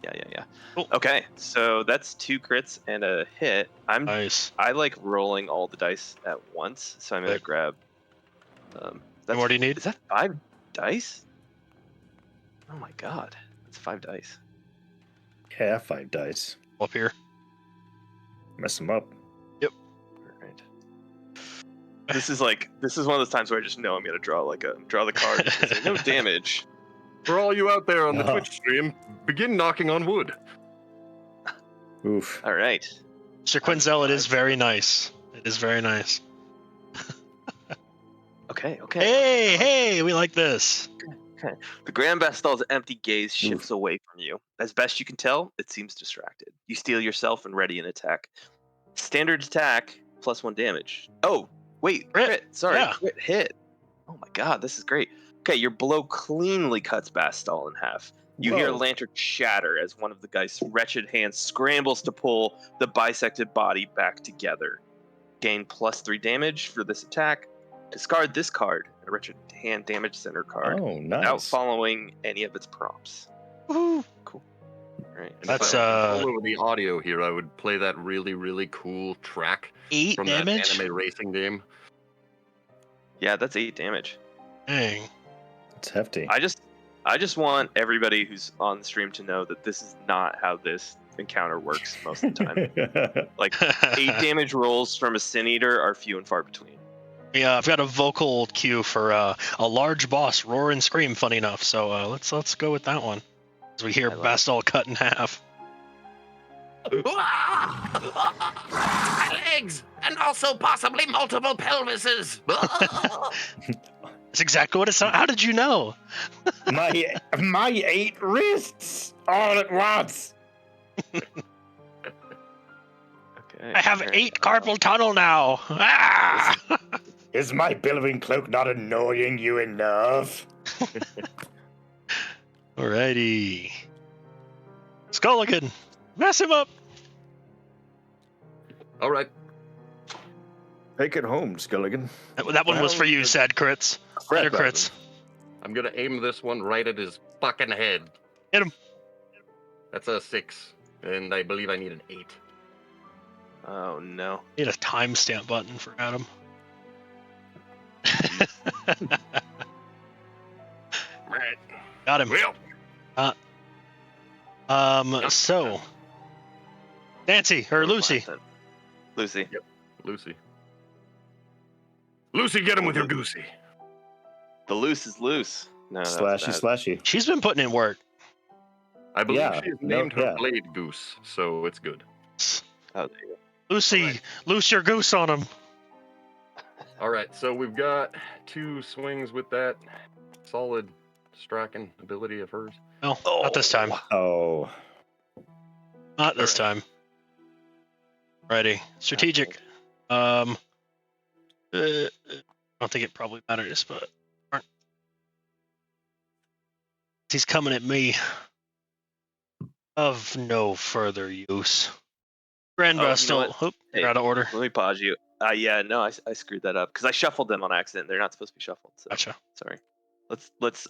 Yeah. Cool. Okay, so that's 2 crits and a hit. Nice. I like rolling all the dice at once, so I'm gonna Okay. grab. That's, What do you need? Is that 5 dice? Oh my god, that's 5 dice. Yeah, 5 dice. Up here. Mess them up. Alright. This is one of those times where I just know I'm gonna draw the card. Because there's no damage. For all you out there on the Oh. Twitch stream, begin knocking on wood. Oof. All right. Mr. Quinzel, it is very nice. It is very nice. Okay. Hey, we like this. The Grand Bastal's empty gaze shifts away from you. As best you can tell, it seems distracted. You steel yourself and ready an attack. Standard attack, +1 damage. Oh, wait, crit. Sorry, Yeah. crit hit. Oh my god, this is great. Okay, your blow cleanly cuts Bastal in half. You hear a Whoa. lantern shatter as one of the guy's wretched hands scrambles to pull the bisected body back together. Gain +3 damage for this attack. Discard this card, a wretched hand damage center card, Oh, without nice. following any of its prompts. Woohoo. Cool. All right. And That's, if I could control over the audio here, I would play that really, really cool track 8 from damage. that anime racing game. Yeah, that's 8 damage. Dang. It's hefty. I just want everybody who's on the stream to know that this is not how this encounter works most of the time. Like 8 damage rolls from a Sin Eater are few and far between. Yeah, I've got a vocal cue for a large boss roar and scream. Funny enough, so let's go with that one. As we hear I love Bastal cut in half. Legs! And also possibly multiple pelvises! That's exactly what it sounds. How did you know? my 8 wrists all at once. Okay. I have all right. 8 carpal tunnel now. Ah! Is my billowing cloak not annoying you enough? Alrighty. Skulligan, mess him up. All right. Take it home, Skulligan. That one was for you, sad crits. Better crits. I'm gonna aim this one right at his fucking head. Hit him. That's a 6, and I believe I need an 8. Oh no. Need a timestamp button for Adam. Right. Got him. Well, So Nancy or Lucy. Lucy. Lucy. Lucy, get him with your goosey. The loose is loose. No, that was bad. Slashy. She's been putting in work. I believe Yeah, she's no, named her yeah. Blade Goose, so it's good. Oh, there you go. Lucy, Alright. loose your goose on him. All right, so we've got 2 swings with that solid striking ability of hers. No, not this time. Oh, Not this Alright. time. Ready. Strategic. I don't think it probably matters, but he's coming at me. Of no further use. Grand Oh, you know Vestal. what? You're Hey, out of order. Let me pause you. Yeah, no, I screwed that up because I shuffled them on accident. They're not supposed to be shuffled. So Gotcha. sorry. Let's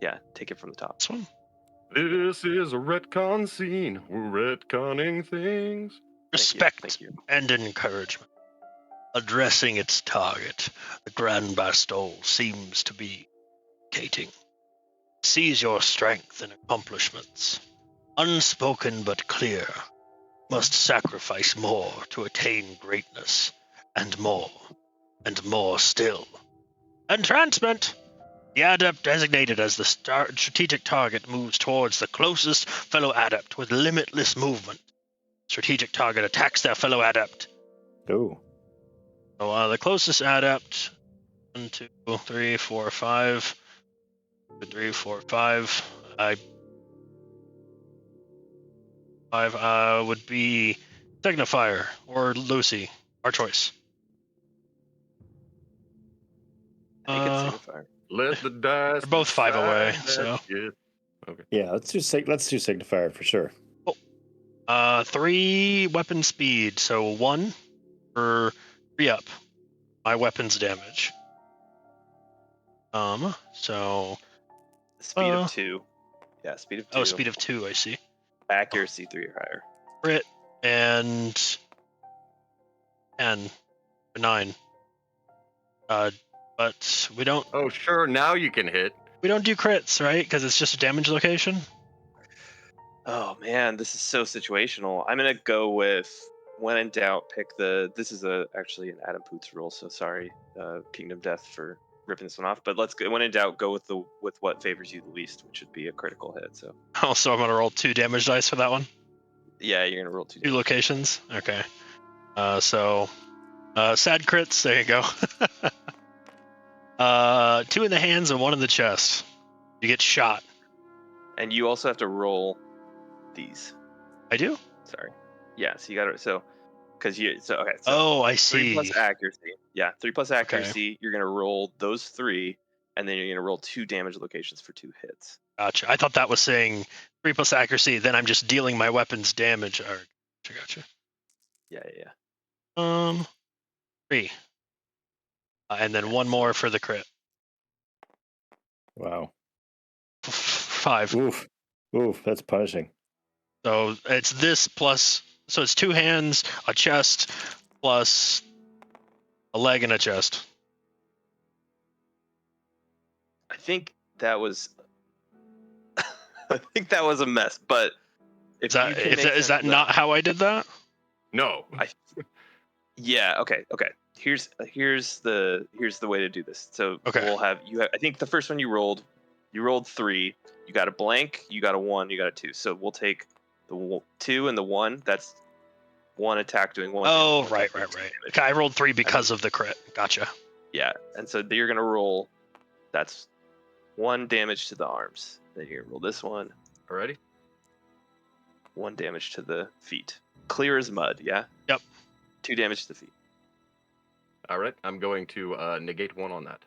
yeah, take it from the top. This one. This is a retcon scene. We're retconning things. Respect Thank you. and encouragement. Addressing its target, the Grand Bastol seems to be indicating. Sees your strength and accomplishments. Unspoken but clear. Must sacrifice more to attain greatness. And more still. Entrancement! The adept designated as the strategic target moves towards the closest fellow adept with limitless movement. Strategic target attacks their fellow adept. ooh. So the closest adept, 1, 2, 3, 4, 5, 2, 3, 4, 5. Five would be Signifier or Lucy, our choice. I think it's Signifier. Let the dice. They're both 5 away, decide so that shit. Okay. Yeah, let's do Signifier for sure. 3 weapon speed, so 1 for 3 up. My weapon's damage. So Speed of 2. Yeah, speed of 2. speed of 2, I see. Accuracy 3 or higher. Crit and 10 for 9. But we don't Oh, sure. Now you can hit. do crits, right? Because it's just a damage location. Oh man, this is so situational. I'm gonna go with when in doubt, pick the. This is actually an Adam Poots rule, so sorry, Kingdom Death for ripping this one off. But let's go. When in doubt, go with what favors you the least, which would be a critical hit. So Also, I'm gonna roll 2 damage dice for that one. yeah, you're gonna roll 2. 2 locations. Okay. So sad crits. There you go. 2 in the hands and 1 in the chest. You get shot. And you also have to roll these. I do. Sorry. Yeah. So you got to because you okay. So Oh, I 3 see. plus accuracy. Yeah, 3 plus accuracy. You're gonna roll those 3, and then you're gonna roll 2 damage locations for 2 hits. Gotcha. I thought that was saying 3 plus accuracy. Then I'm just dealing my weapon's damage. Gotcha. Yeah. 3. And then 1 more for the crit. Wow. 5. Oof, that's punishing. So it's this plus. So it's 2 hands, a chest, plus a leg and a chest. I think that was. I think that was a mess, but Is that not how I did that? No. Yeah. Okay. Here's the way to do this. So Okay. we'll have you. I think the first one you rolled 3. You got a blank. You got a 1. You got a 2. So we'll take the 2 and the 1. That's 1 attack doing 1. Oh, damage, right. Okay, I rolled 3 because of the crit. Gotcha. Yeah, and so you're gonna roll. That's 1 damage to the arms. Then you're gonna roll this one. Alrighty. 1 damage to the feet. Clear as mud. Yeah. Yep. 2 damage to the feet. All right. I'm going to negate 1 on that.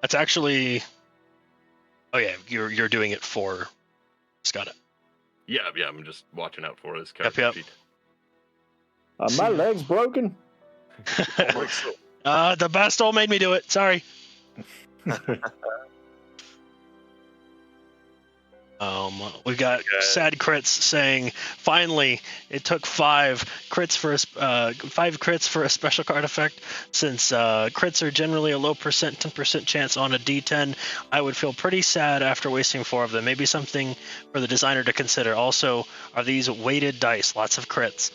That's actually. Oh yeah, you're doing it for. Just got it. Yeah. I'm just watching out for this Yep. character sheet. My leg's broken. The Bastol made me do it. Sorry. We've got sad crits saying finally it took 5 crits for a special card effect. Since crits are generally a low 10% chance on a D10, I would feel pretty sad after wasting 4 of them. Maybe something for the designer to consider. Also, are these weighted dice? Lots of crits.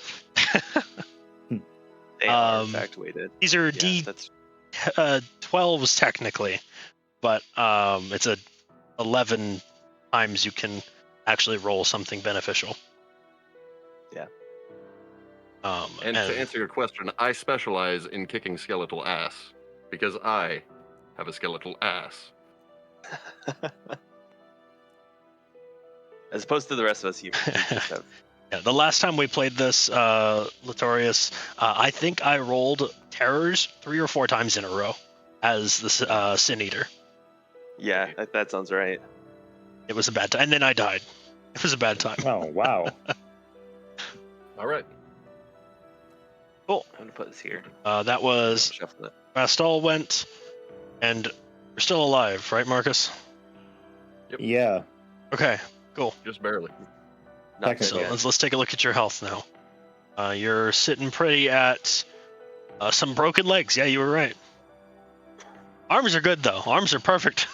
They are in fact weighted. These are That's 12s technically, but it's a 11 times you can actually roll something beneficial. And to answer your question, I specialize in kicking skeletal ass because I have a skeletal ass. As opposed to the rest of us, you just have. Yeah, the last time we played this, Latorius, I think I rolled terrors 3 or 4 times in a row as the Sin Eater. Yeah, that sounds right. It was a bad time, and then I died. It was a bad time. Oh, wow. All right. Cool. I'm gonna put this here. That was Shuffle it. Rastal went, and we're still alive, right, Marcus? Yeah. Okay, cool. Just barely. Not So yet. let's take a look at your health now. You're sitting pretty at some broken legs. Yeah, you were right. Arms are good though. Arms are perfect.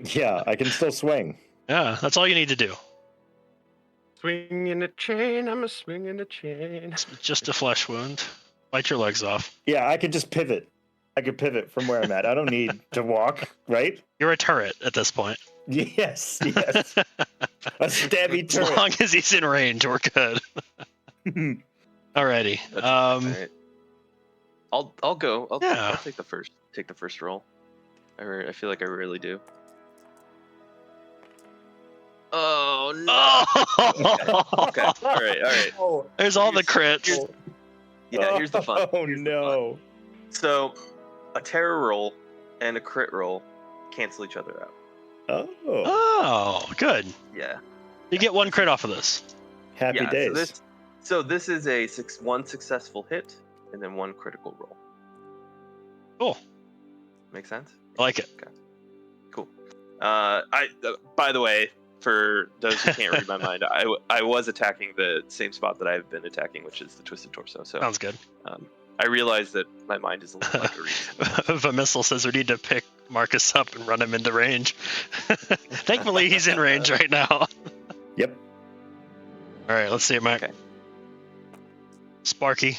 Yeah, I can still swing. Yeah, that's all you need to do. Swinging a chain, I'm a swinging a chain. It's just a flesh wound. Bite your legs off. Yeah, I could just pivot. I could pivot from where I'm at. I don't need to walk, right? You're a turret at this point. Yes, yes. A stabby As long turret. as he's in range, we're good. Alrighty. All right. I'll go. Yeah. I'll take the first roll. I feel like I really do. Oh no. Okay. All right. Oh, There's all the crits. Yeah, here's the fun. Oh, Here's the no. fun. So, a terror roll and a crit roll cancel each other out. Oh, Oh, good. Yeah. You get 1 crit off of this. happy Yeah. days. So this is a 1 successful hit and then 1 critical roll. Cool. Make sense? I like it. Cool. By the way, for those who can't read my mind, I was attacking the same spot that I've been attacking, which is the twisted torso. So Sounds good. I realize that my mind is a little like a reed. If a missile says we need to pick Marcus up and run him into range. Thankfully, he's in range right now. Yep. All right, let's see it, Mac. Okay. Sparky.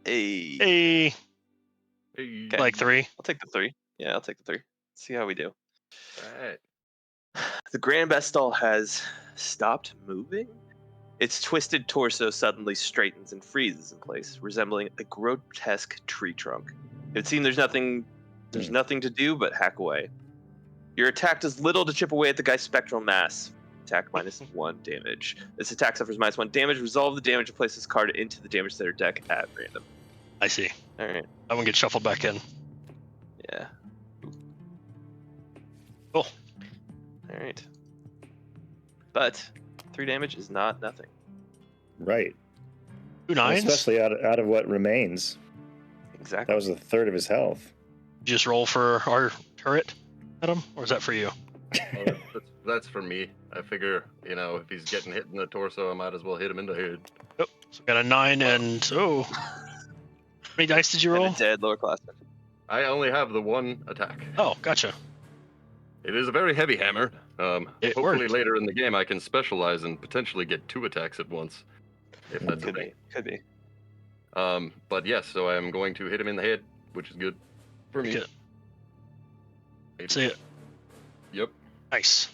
Hey. Hey, Hey. like 3. I'll take the 3. Yeah, I'll take the 3. See how we do. All right. The Grand Vestal has stopped moving. Its twisted torso suddenly straightens and freezes in place, resembling a grotesque tree trunk. It would seem there's nothing to do but hack away. Your attack does little to chip away at the guy's spectral mass. Attack minus 1 damage. This attack suffers minus 1 damage. Resolve the damage and place this card into the damage center deck at random. I see. All right. That one gets shuffled back in. Yeah. Cool. All right. But 3 damage is not nothing. Right. 2 nines. Especially out of what remains. Exactly. That was a third of his health. You just roll for our turret, Adam, or is that for you? That's for me. I figure, if he's getting hit in the torso, I might as well hit him in the head. Oh, so we got a 9 and how many dice did you And roll? a dead lower class. I only have the 1 attack. Oh, gotcha. It is a very heavy hammer. It Hopefully worked. later in the game I can specialize and potentially get 2 attacks at once. If that's Could okay. be. Could be. But yes, so I am going to hit him in the head, which is good for me. Good. Maybe. See it. Yep. Nice.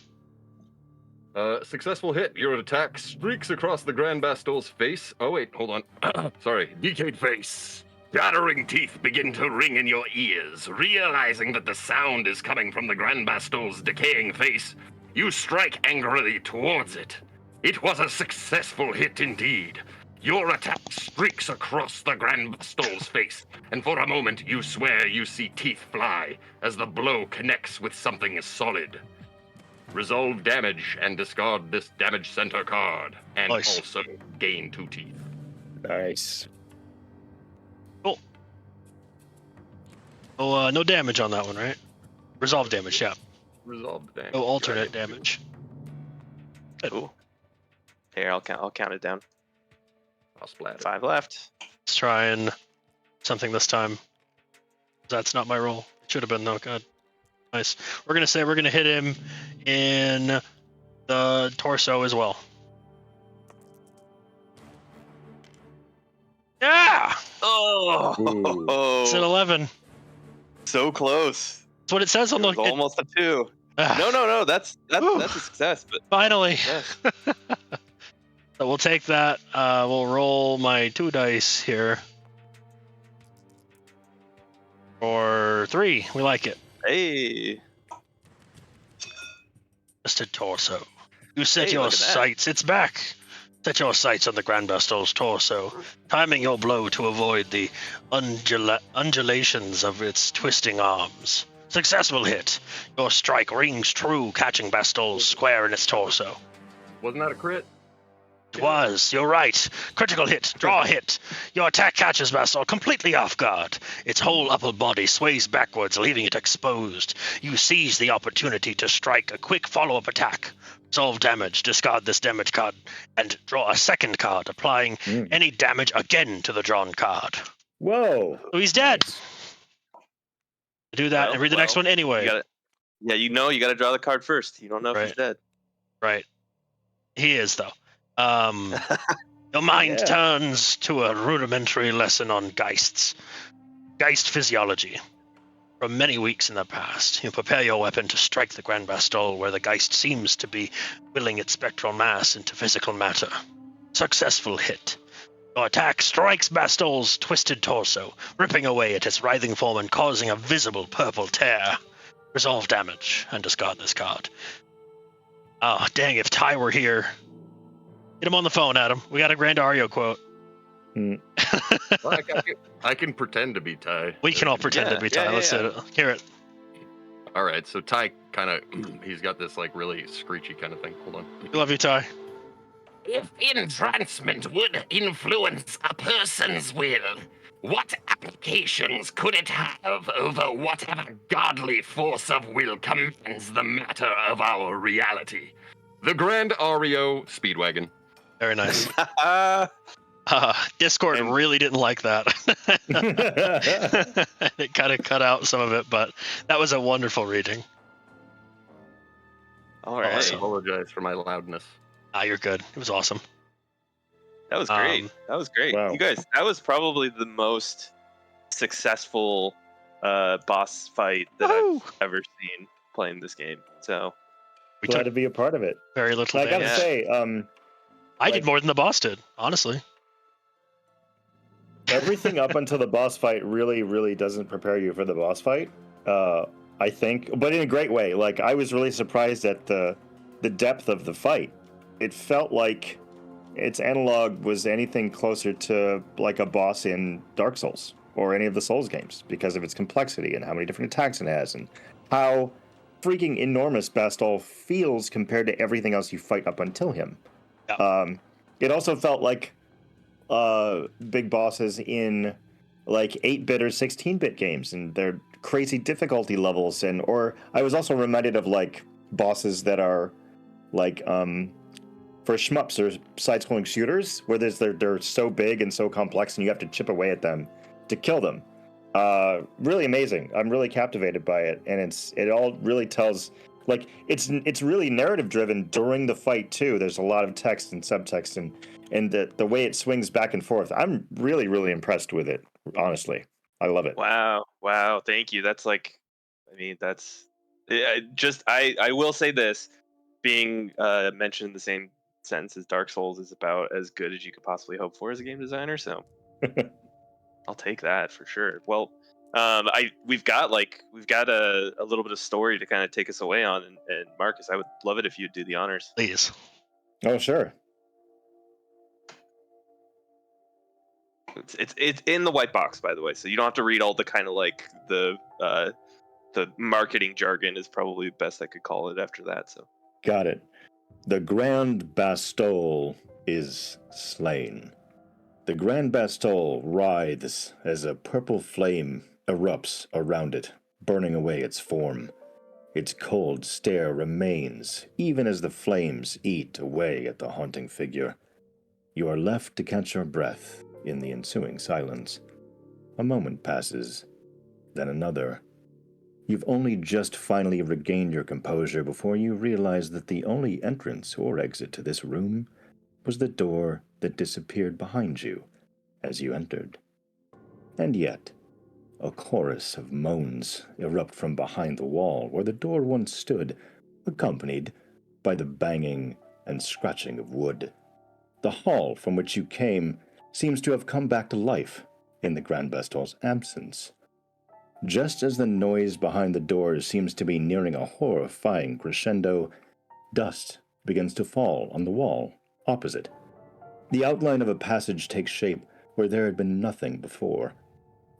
Successful hit. Your attack streaks across the Grand Bastille's face. Oh wait, hold on. Sorry. Decayed face. Shattering teeth begin to ring in your ears. Realizing that the sound is coming from the Grand Bastille's decaying face, you strike angrily towards it. It was a successful hit indeed. Your attack streaks across the Grand Bastille's face, and for a moment you swear you see teeth fly as the blow connects with something solid. Resolve damage and discard this damage center card, and Nice. also gain 2 teeth. Nice. Cool. Oh, no damage on that one, right? Resolve damage, yeah. Resolve damage. No alternate damage. Cool. Here, I'll count it down. I'll splatter. 5 left. Let's try and something this time. That's not my roll. It should have been. No, God. Nice. We're gonna hit him in the torso as well. Yeah, Ooh. it's an 11. So close. That's what it says on It was the. almost a 2. Ah, No. That's Whew. a success. But Finally. yes. So we'll take that. We'll roll my 2 dice here. For 3. We like it. Hey. Twisted torso. You set Hey, your look at that. sights. It's back. Set your sights on the Grand Bastille's torso, timing your blow to avoid the undulations of its twisting arms. Successful hit. Your strike rings true, catching Bastille square in its torso. Wasn't that a crit? It was. You're right. Critical hit. Draw hit. Your attack catches Bastille completely off guard. Its whole upper body sways backwards, leaving it exposed. You seize the opportunity to strike a quick follow-up attack. Resolve damage. Discard this damage card and draw a second card, applying any damage again to the drawn card. Whoa. So he's dead. Do that and read the next one anyway. You got to draw the card first. You don't know if he's dead. Right. He is, though. Your mind turns to a rudimentary lesson on Geist physiology. For many weeks in the past, you prepare your weapon to strike the Grand Bastille where the Geist seems to be willing its spectral mass into physical matter. Successful hit. Your attack strikes Bastille's twisted torso, ripping away at its writhing form and causing a visible purple tear. Resolve damage and discard this card. Oh, dang, if Ty were here. Get him on the phone, Adam. We got a Grand Ario quote. Well, I can pretend to be Ty. We can all pretend to be Ty. Let's hear it. All right, so Ty kind of, he's got this like really screechy kind of thing. Hold on. We love you, Ty. If entrancement would influence a person's will, what applications could it have over whatever godly force of will commands the matter of our reality? The Grand Ario Speedwagon. Very nice. Discord really didn't like that. It kind of cut out some of it, but that was a wonderful reading. All right. I apologize for my loudness. You're good. It was awesome. That was great. Wow. You guys, that was probably the most successful boss fight that I've ever seen playing this game. So We Glad took to be a part of it. very little I gotta damage. say, I did more than the boss did, honestly. everything up until the boss fight really, really doesn't prepare you for the boss fight. I think, but in a great way. Like, I was really surprised at the depth of the fight. It felt like its analog was anything closer to like a boss in Dark Souls or any of the Souls games because of its complexity and how many different attacks it has and how freaking enormous Bastille feels compared to everything else you fight up until him. Yeah. It also felt like big bosses in like 8-bit or 16-bit games and their crazy difficulty levels, or I was also reminded of like bosses that are like for shmups or side-scrolling shooters where they're so big and so complex and you have to chip away at them to kill them. Really amazing. I'm really captivated by it, and it all really tells, like, it's really narrative driven during the fight too. There's a lot of text and subtext and the way it swings back and forth. I'm really, really impressed with it, honestly. I love it. Wow. Thank you. That's like, I mean, that's I will say this, being mentioned in the same sentence as Dark Souls is about as good as you could possibly hope for as a game designer. So I'll take that for sure. Well, we've got a little bit of story to kind of take us away on, and Marcus, I would love it if you'd do the honors. Please. Oh, sure. It's in the white box, by the way, so you don't have to read all the kind of like the marketing jargon is probably best I could call it after that. So Got it. The Grand Bastille is slain. The Grand Bastille writhes as a purple flame erupts around it, burning away its form. Its cold stare remains, even as the flames eat away at the haunting figure. You are left to catch your breath in the ensuing silence. A moment passes, then another. You've only just finally regained your composure before you realize that the only entrance or exit to this room was the door that disappeared behind you as you entered. And yet, a chorus of moans erupt from behind the wall where the door once stood, accompanied by the banging and scratching of wood. The hall from which you came seems to have come back to life in the Grand Vestal's absence. Just as the noise behind the doors seems to be nearing a horrifying crescendo, dust begins to fall on the wall opposite. The outline of a passage takes shape where there had been nothing before.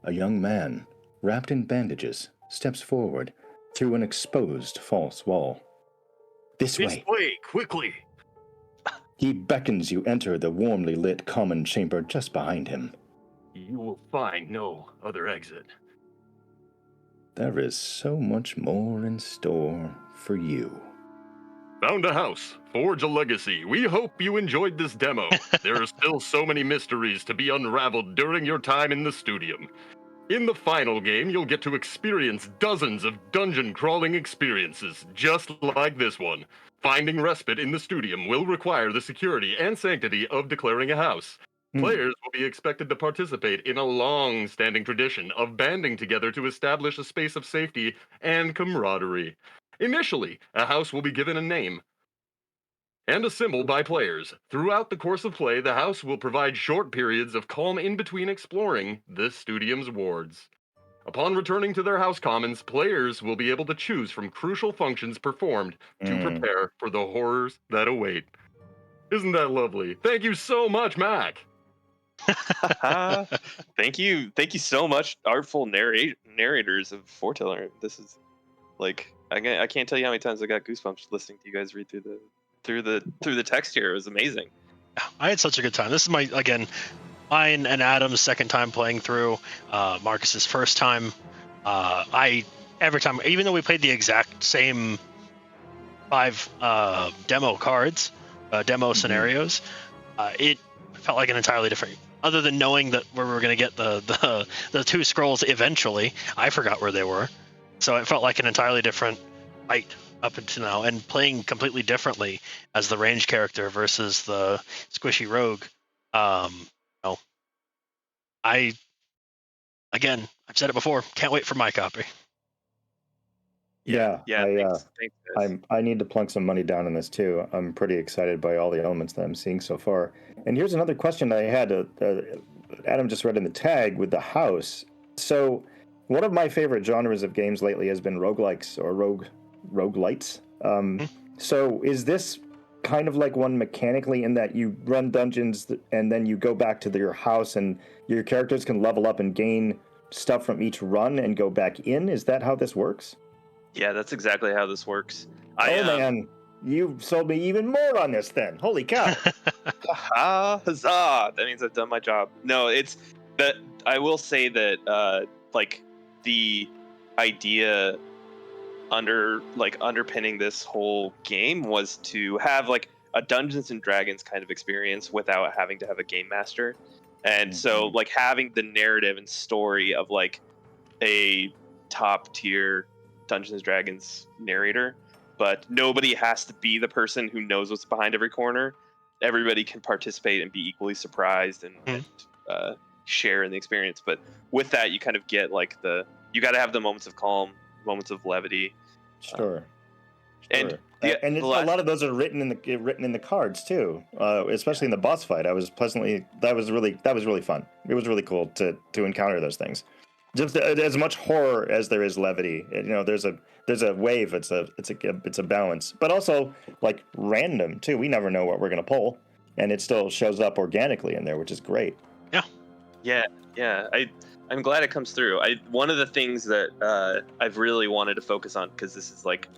A young man, wrapped in bandages, steps forward through an exposed false wall. This way! Quickly! He beckons you enter the warmly lit common chamber just behind him. You will find no other exit. There is so much more in store for you. Found a house, forge a legacy. We hope you enjoyed this demo. There are still so many mysteries to be unraveled during your time in the Studium. In the final game, you'll get to experience dozens of dungeon crawling experiences, just like this one. Finding respite in the Studium will require the security and sanctity of declaring a house. Players will be expected to participate in a long-standing tradition of banding together to establish a space of safety and camaraderie. Initially, a house will be given a name and a symbol by players. Throughout the course of play, the house will provide short periods of calm in between exploring the Studium's wards. Upon returning to their house commons, players will be able to choose from crucial functions performed to prepare for the horrors that await. Isn't that lovely? Thank you so much, Mac! Thank you so much, artful narrators of Foreteller. This is like I can't tell you how many times I got goosebumps listening to you guys read through the text here. It was amazing. I had such a good time. This is mine and Adam's second time playing through. Marcus's first time. Every time, even though we played the exact same 5 demo cards, demo scenarios, it felt like an entirely different. Other than knowing that where we were going to get the 2 scrolls eventually, I forgot where they were. So it felt like an entirely different fight up until now, and playing completely differently as the range character versus the squishy rogue. I've said it before, can't wait for my copy. Yeah, Thanks, guys. I need to plunk some money down on this too. I'm pretty excited by all the elements that I'm seeing so far. And here's another question I had. Adam just read in the tag with the house. So one of my favorite genres of games lately has been roguelikes or roguelites. So is this kind of like one mechanically in that you run dungeons and then you go back to your house and your characters can level up and gain stuff from each run and go back in? Is that how this works? Yeah, that's exactly how this works. Man, you sold me even more on this then. Holy cow. Huzzah! That means I've done my job. No, it's that I will say that like the idea underpinning this whole game was to have like a Dungeons and Dragons kind of experience without having to have a game master. And so like having the narrative and story of like a top tier Dungeons and Dragons narrator, but nobody has to be the person who knows what's behind every corner. Everybody can participate and be equally surprised and share in the experience. But with that, you kind of get like you got to have the moments of calm, moments of levity. Sure. And a lot of those are written in the cards too, especially in the boss fight. That was really fun. It was really cool to encounter those things. Just as much horror as there is levity. There's a wave. It's a balance, but also like random too. We never know what we're gonna pull, and it still shows up organically in there, which is great. Yeah. I'm glad it comes through. One of the things that I've really wanted to focus on, because this is like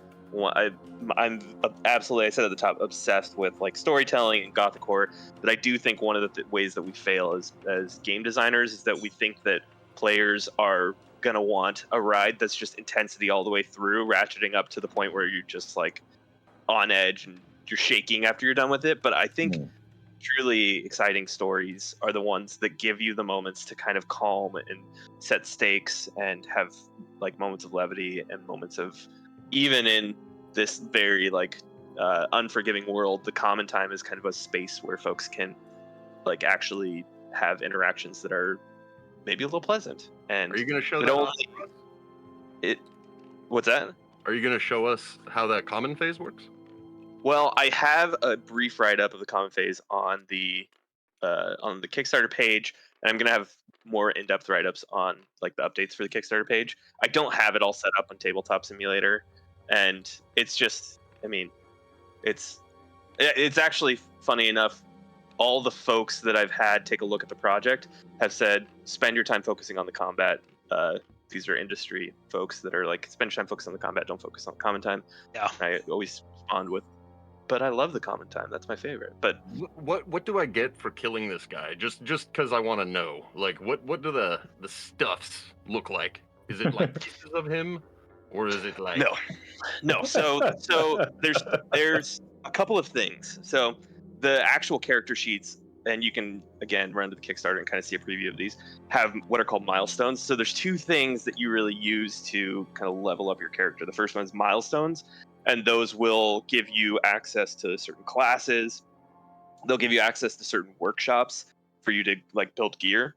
I'm absolutely, I said at the top, obsessed with like storytelling and gothic horror. But I do think one of the ways that we fail as game designers is that we think that players are gonna want a ride that's just intensity all the way through, ratcheting up to the point where you're just like on edge and you're shaking after you're done with it. But I think truly exciting stories are the ones that give you the moments to kind of calm and set stakes and have like moments of levity and moments of, even in this very like unforgiving world, the common time is kind of a space where folks can like actually have interactions that are maybe a little pleasant. And are you going to show that? What's that? Are you going to show us how that common phase works? Well, I have a brief write-up of the common phase on the Kickstarter page, and I'm gonna have more in-depth write-ups on like the updates for the Kickstarter page. I don't have it all set up on Tabletop Simulator, and it's just, I mean, it's actually funny enough. All the folks that I've had take a look at the project have said, spend your time focusing on the combat. These are industry folks that are like, spend your time focusing on the combat, don't focus on the common time. Yeah. I always respond with, but I love the common time. That's my favorite. But What do I get for killing this guy? Just because I want to know. Like, what do the stuffs look like? Is it like pieces of him, or is it like no. So there's a couple of things. So the actual character sheets, and you can again run to the Kickstarter and kind of see a preview of these, have what are called milestones. So there's two things that you really use to kind of level up your character. The first one is milestones, and those will give you access to certain classes. They'll give you access to certain workshops for you to like build gear.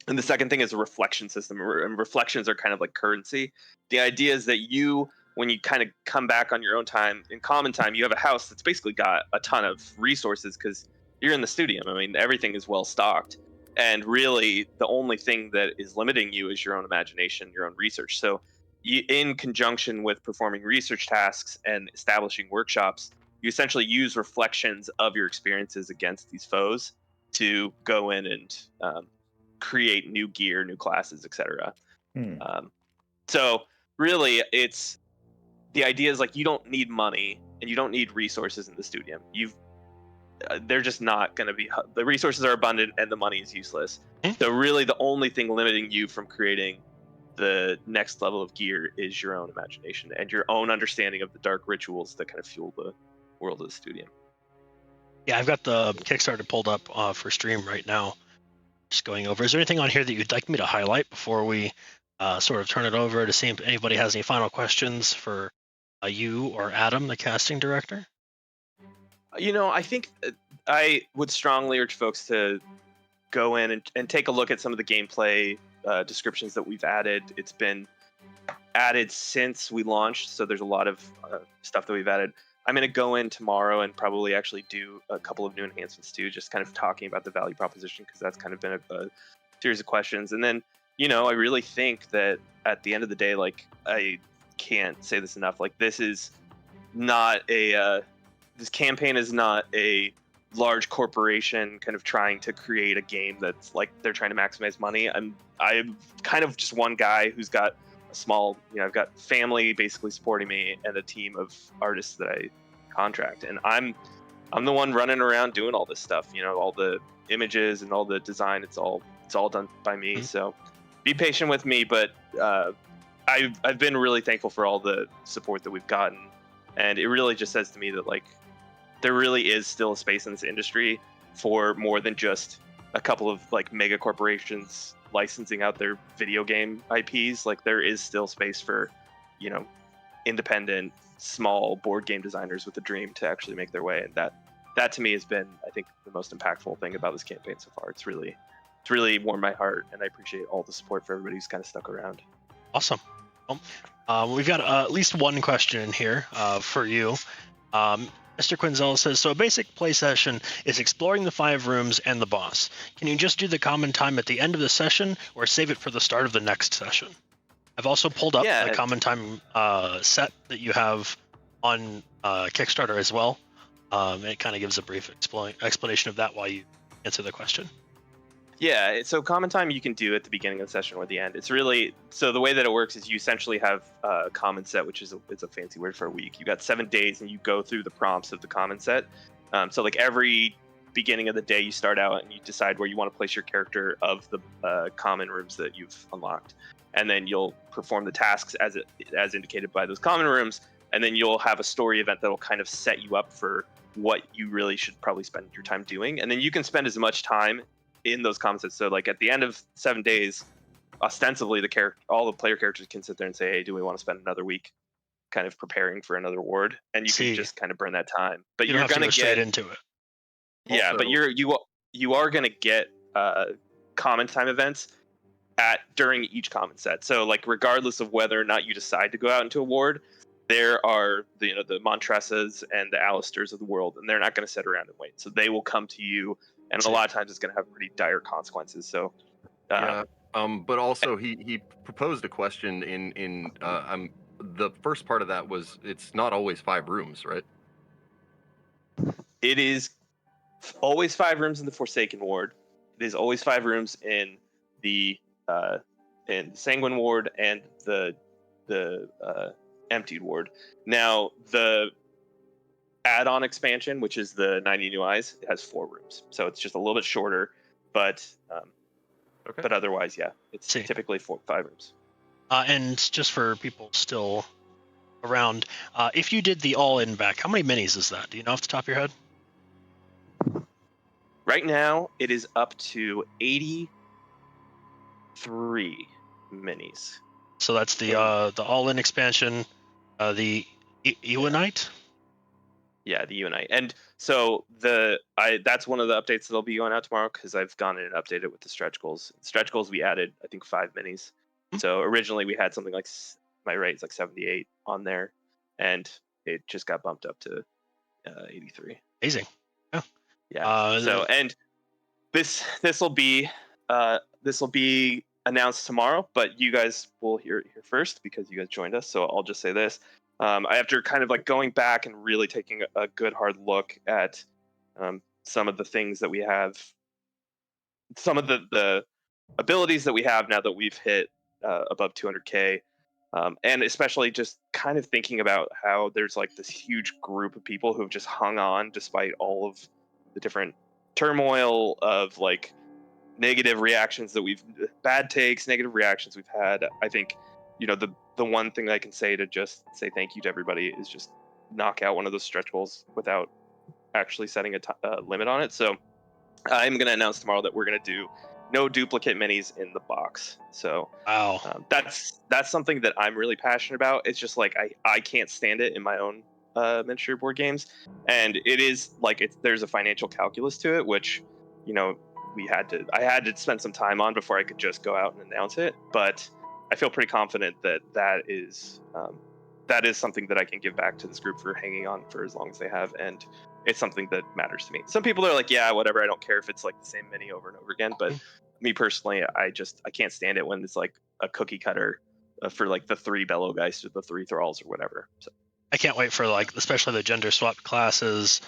And the second thing is a reflection system, and reflections are kind of like currency. The idea is that you, when you kind of come back on your own time, in common time, you have a house that's basically got a ton of resources because you're in the Studium. I mean, everything is well stocked. And really, the only thing that is limiting you is your own imagination, your own research. So, in conjunction with performing research tasks and establishing workshops, you essentially use reflections of your experiences against these foes to go in and create new gear, new classes, etc. So really, it's the idea is like you don't need money and you don't need resources in the Studium. They're just not going to be. The resources are abundant and the money is useless. So really, the only thing limiting you from creating the next level of gear is your own imagination and your own understanding of the dark rituals that kind of fuel the world of the Studium. Yeah, I've got the Kickstarter pulled up for stream right now. Just going over. Is there anything on here that you'd like me to highlight before we sort of turn it over to see if anybody has any final questions for you or Adam, the casting director? I think I would strongly urge folks to go in and take a look at some of the gameplay descriptions that we've added. It's been added since we launched, so there's a lot of stuff that we've added. I'm going to go in tomorrow and probably actually do a couple of new enhancements too, just kind of talking about the value proposition, because that's kind of been a series of questions. And then, I really think that at the end of the day, like, I can't say this enough, like, this is not this campaign is not a large corporation kind of trying to create a game that's like they're trying to maximize money. I'm kind of just one guy who's got a small, I've got family basically supporting me and a team of artists that I contract, and I'm the one running around doing all this stuff, all the images and all the design, it's all done by me. Mm-hmm. So be patient with me, but I've been really thankful for all the support that we've gotten, and it really just says to me that like there really is still a space in this industry for more than just a couple of like mega corporations licensing out their video game IPs. Like there is still space for, independent, small board game designers with a dream to actually make their way. And that to me has been, I think, the most impactful thing about this campaign so far. It's really warmed my heart, and I appreciate all the support for everybody who's kind of stuck around. Awesome. Well, we've got at least one question in here for you. Mr. Quinzel says, so a basic play session is exploring the 5 rooms and the boss. Can you just do the common time at the end of the session or save it for the start of the next session? I've also pulled up the common time set that you have on Kickstarter as well. It kind of gives a brief explanation of that while you answer the question. Yeah, so common time you can do at the beginning of the session or the end. It's really, so the way that it works is you essentially have a common set, which is it's a fancy word for a week. You got 7 days and you go through the prompts of the common set. So like every beginning of the day you start out and you decide where you want to place your character of the common rooms that you've unlocked. And then you'll perform the tasks as indicated by those common rooms. And then you'll have a story event that'll kind of set you up for what you really should probably spend your time doing. And then you can spend as much time in those common sets. So like at the end of 7 days, ostensibly all the player characters can sit there and say, hey, do we want to spend another week kind of preparing for another ward? And you can just kind of burn that time. But you're going to get straight into it. Yeah, also, but you are going to get common time events during each common set. So like regardless of whether or not you decide to go out into a ward, there are the Montressas and the Alistars of the world, and they're not going to sit around and wait. So they will come to you, and a lot of times it's going to have pretty dire consequences. So yeah. But also he proposed a question in the first part of that was it's not always 5 rooms, right? it is always 5 rooms in the Forsaken Ward. It is always 5 rooms in the Sanguine Ward and the Emptied Ward. Now the add-on expansion, which is the 90 New Eyes, it has 4 rooms, so it's just a little bit shorter, but Okay. but otherwise, yeah, it's See. typically 5 rooms. And just for people still around, if you did the all-in back, how many minis is that? Do you know off the top of your head? Right now, it is up to 83 minis. So that's the all-in expansion, the Ewanite. Yeah, the Unite. And so that's one of the updates that'll be going out tomorrow, because I've gone in and updated with the stretch goals. Stretch goals, we added, I think, 5 minis. So originally we had something like, my rate's like 78 on there, and it just got bumped up to 83. Amazing. Yeah. So, and this will be announced tomorrow, but you guys will hear it here first because you guys joined us. So I'll just say this. After kind of like going back and really taking a good hard look at some of the things that we have, some of the abilities that we have now that we've hit above 200K, and especially just kind of thinking about how there's like this huge group of people who've just hung on despite all of the different turmoil of like negative reactions that negative reactions we've had. I think, the one thing I can say to just say thank you to everybody is just knock out one of those stretch goals without actually setting a limit on it. So I'm going to announce tomorrow that we're going to do no duplicate minis in the box. So Wow. that's something that I'm really passionate about. It's just like I can't stand it in my own miniature board games, and it is like there's a financial calculus to it, which I had to spend some time on before I could just go out and announce it. But I feel pretty confident that is something that I can give back to this group for hanging on for as long as they have, and it's something that matters to me. Some people are like, yeah, whatever, I don't care if it's like the same mini over and over again, but me personally, I can't stand it when it's like a cookie cutter for like the 3 Bellowgeist or the 3 Thralls or whatever. So I can't wait for like especially the gender swapped classes.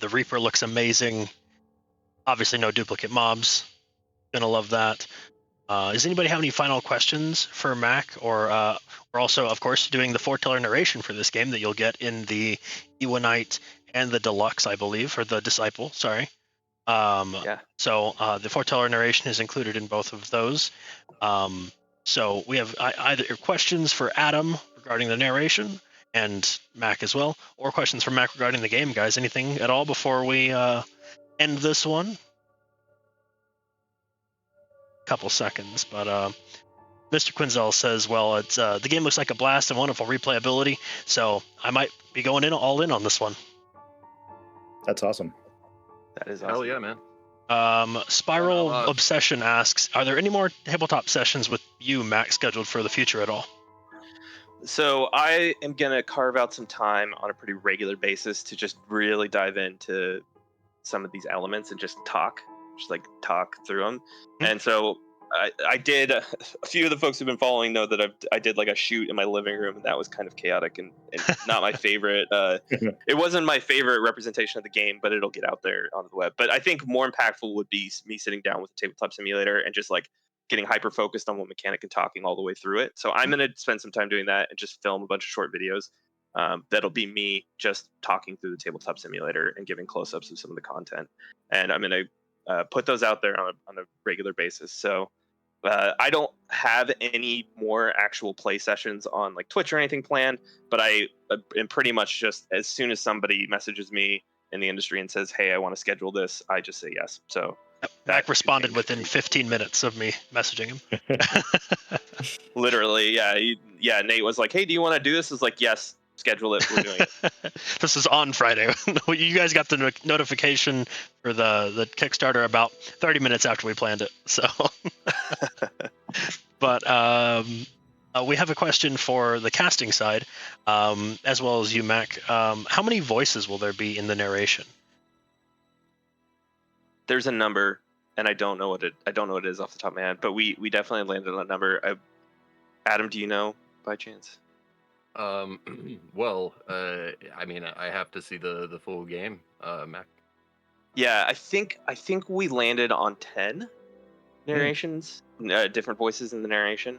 The Reaper looks amazing. Obviously, no duplicate mobs. Gonna love that. Does anybody have any final questions for Mac, or we're also, of course, doing the foreteller narration for this game that you'll get in the Ewanite and the Deluxe, I believe, or the Disciple. Sorry. yeah. So the foreteller narration is included in both of those. So we have either questions for Adam regarding the narration and Mac as well, or questions for Mac regarding the game, guys. Anything at all before we end this one? Couple seconds, but Mr. Quinzel says, well, it's the game looks like a blast and wonderful replayability, so I might be going all in on this one. That's awesome. That is awesome. Hell yeah, man. Spiral Obsession asks, are there any more tabletop sessions with you, Mac, scheduled for the future at all? So I am going to carve out some time on a pretty regular basis to just really dive into some of these elements and just talk through them. And so I did, a few of the folks who've been following know that I did like a shoot in my living room, and that was kind of chaotic and not my favorite. It wasn't my favorite representation of the game, but it'll get out there on the web. But I think more impactful would be me sitting down with a tabletop simulator and just like getting hyper focused on one mechanic and talking all the way through it. So I'm going to spend some time doing that and just film a bunch of short videos. That'll be me just talking through the tabletop simulator and giving close-ups of some of the content. And I'm going to put those out there on a regular basis. So I don't have any more actual play sessions on like Twitch or anything planned, but I am pretty much just, as soon as somebody messages me in the industry and says, hey, I want to schedule this, I just say yes. So Mac responded within 15 minits of me messaging him. Literally, yeah. Nate was like, hey, do you want to do this? It's like, yes, schedule it. We're doing it. This is on Friday. You guys got the notification for the Kickstarter about 30 minutes after we planned it. So, but we have a question for the casting side, as well as you, Mac. How many voices will there be in the narration? There's a number, and I don't know what it is off the top of my head, but we definitely landed on a number. Adam, do you know by chance? Well, I mean, I have to see the full game, Mac. Yeah, I think we landed on 10 narrations, different voices in the narration,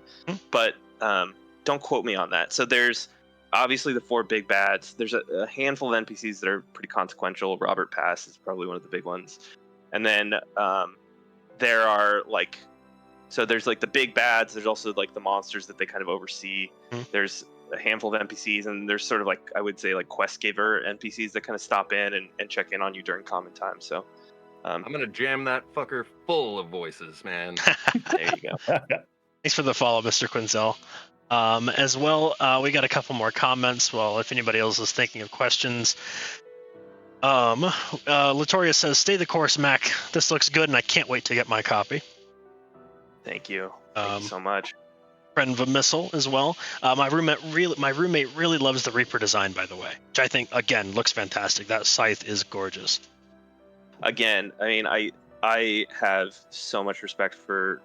but don't quote me on that. So there's obviously the 4 big bads. There's a handful of NPCs that are pretty consequential. Robert Pass is probably one of the big ones, and then there are like, so there's like the big bads. There's also like the monsters that they kind of oversee. There's a handful of NPCs, and there's sort of like, I would say, like quest giver NPCs that kind of stop in and check in on you during common time. So I'm gonna jam that fucker full of voices, man. there you go. Thanks for the follow, Mr. Quinzel. As well, we got a couple more comments. Well, if anybody else is thinking of questions. Latoria says, "Stay the course, Mac. This looks good, and I can't wait to get my copy." Thank you. Thank you so much. Friend of a missile as well. My roommate really loves the Reaper design, by the way, which I think again looks fantastic. That scythe is gorgeous. Again, I mean, I have so much respect for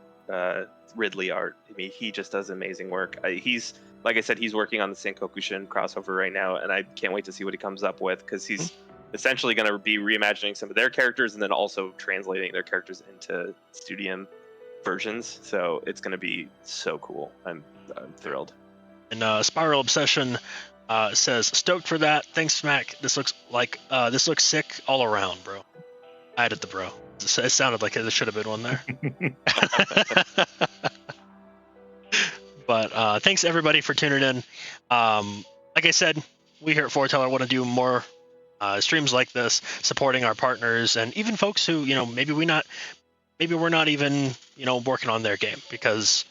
Ridley art. I mean, he just does amazing work. He's, like I said, he's working on the Senkokushin crossover right now, and I can't wait to see what he comes up with, because he's essentially going to be reimagining some of their characters and then also translating their characters into Studium versions. So it's going to be so cool. I'm thrilled. And Spiral Obsession says, "Stoked for that. Thanks, Mac. This looks sick all around, bro." I added the bro. It sounded like there should have been one there. But thanks everybody for tuning in. Like I said, we here at Foreteller want to do more streams like this, supporting our partners and even folks who, maybe we're not even, working on their game because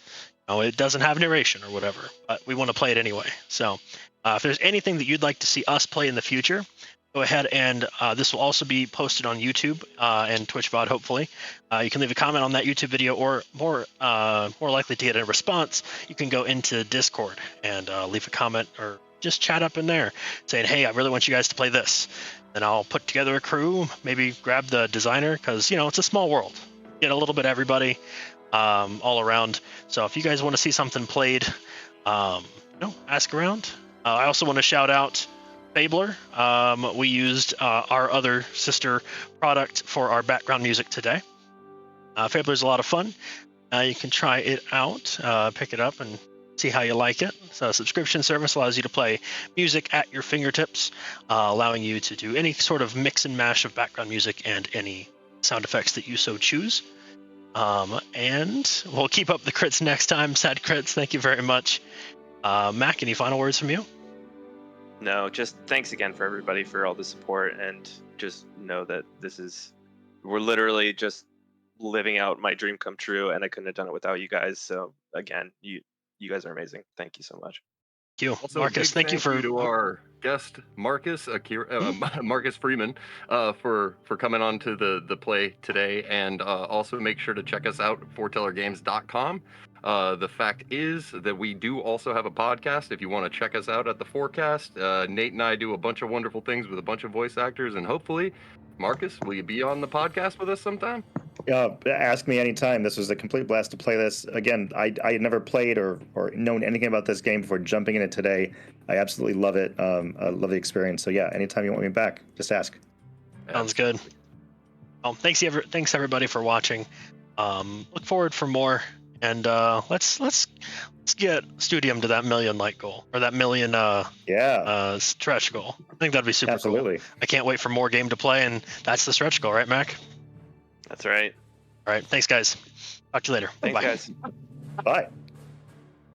it doesn't have narration or whatever, but we want to play it anyway. So if there's anything that you'd like to see us play in the future, go ahead and this will also be posted on YouTube and Twitch VOD, hopefully. You can leave a comment on that YouTube video, or more likely to get a response, you can go into Discord and leave a comment or just chat up in there saying, "Hey, I really want you guys to play this." Then I'll put together a crew, maybe grab the designer, because, it's a small world. Get a little bit of everybody all around. So if you guys want to see something played, ask around. I also want to shout out Fabler. We used our other sister product for our background music today. Fabler's a lot of fun. You can try it out, pick it up, and see how you like it. So a subscription service allows you to play music at your fingertips, allowing you to do any sort of mix and mash of background music and any sound effects that you so choose. And we'll keep up the crits next time. Sad crits, thank you very much. Mac, any final words from you? No, just thanks again for everybody for all the support, and just know that we're literally just living out my dream come true, and I couldn't have done it without you guys. So again, you guys are amazing. Thank you so much. Thank you, Also, Marcus. Thank you to our guest Marcus Marcus Freeman for coming on to the play today, and also make sure to check us out at foretellergames.com. The fact is that we do also have a podcast. If you want to check us out at the Forecast, Nate and I do a bunch of wonderful things with a bunch of voice actors, and hopefully, Marcus, will you be on the podcast with us sometime? Ask me anytime. This was a complete blast to play this. Again, I had never played or known anything about this game before jumping in it today. I absolutely love it. I love the experience. So yeah, anytime you want me back, just ask. Sounds good. Thanks everybody for watching. Look forward for more, and let's get Studium to that 1 million like goal, or that 1 million stretch goal. I think that'd be super Absolutely. cool. I can't wait for more game to play, and that's the stretch goal, right, Mac? That's right. All right, thanks guys. Talk to you later. Thanks, Bye. guys. Bye.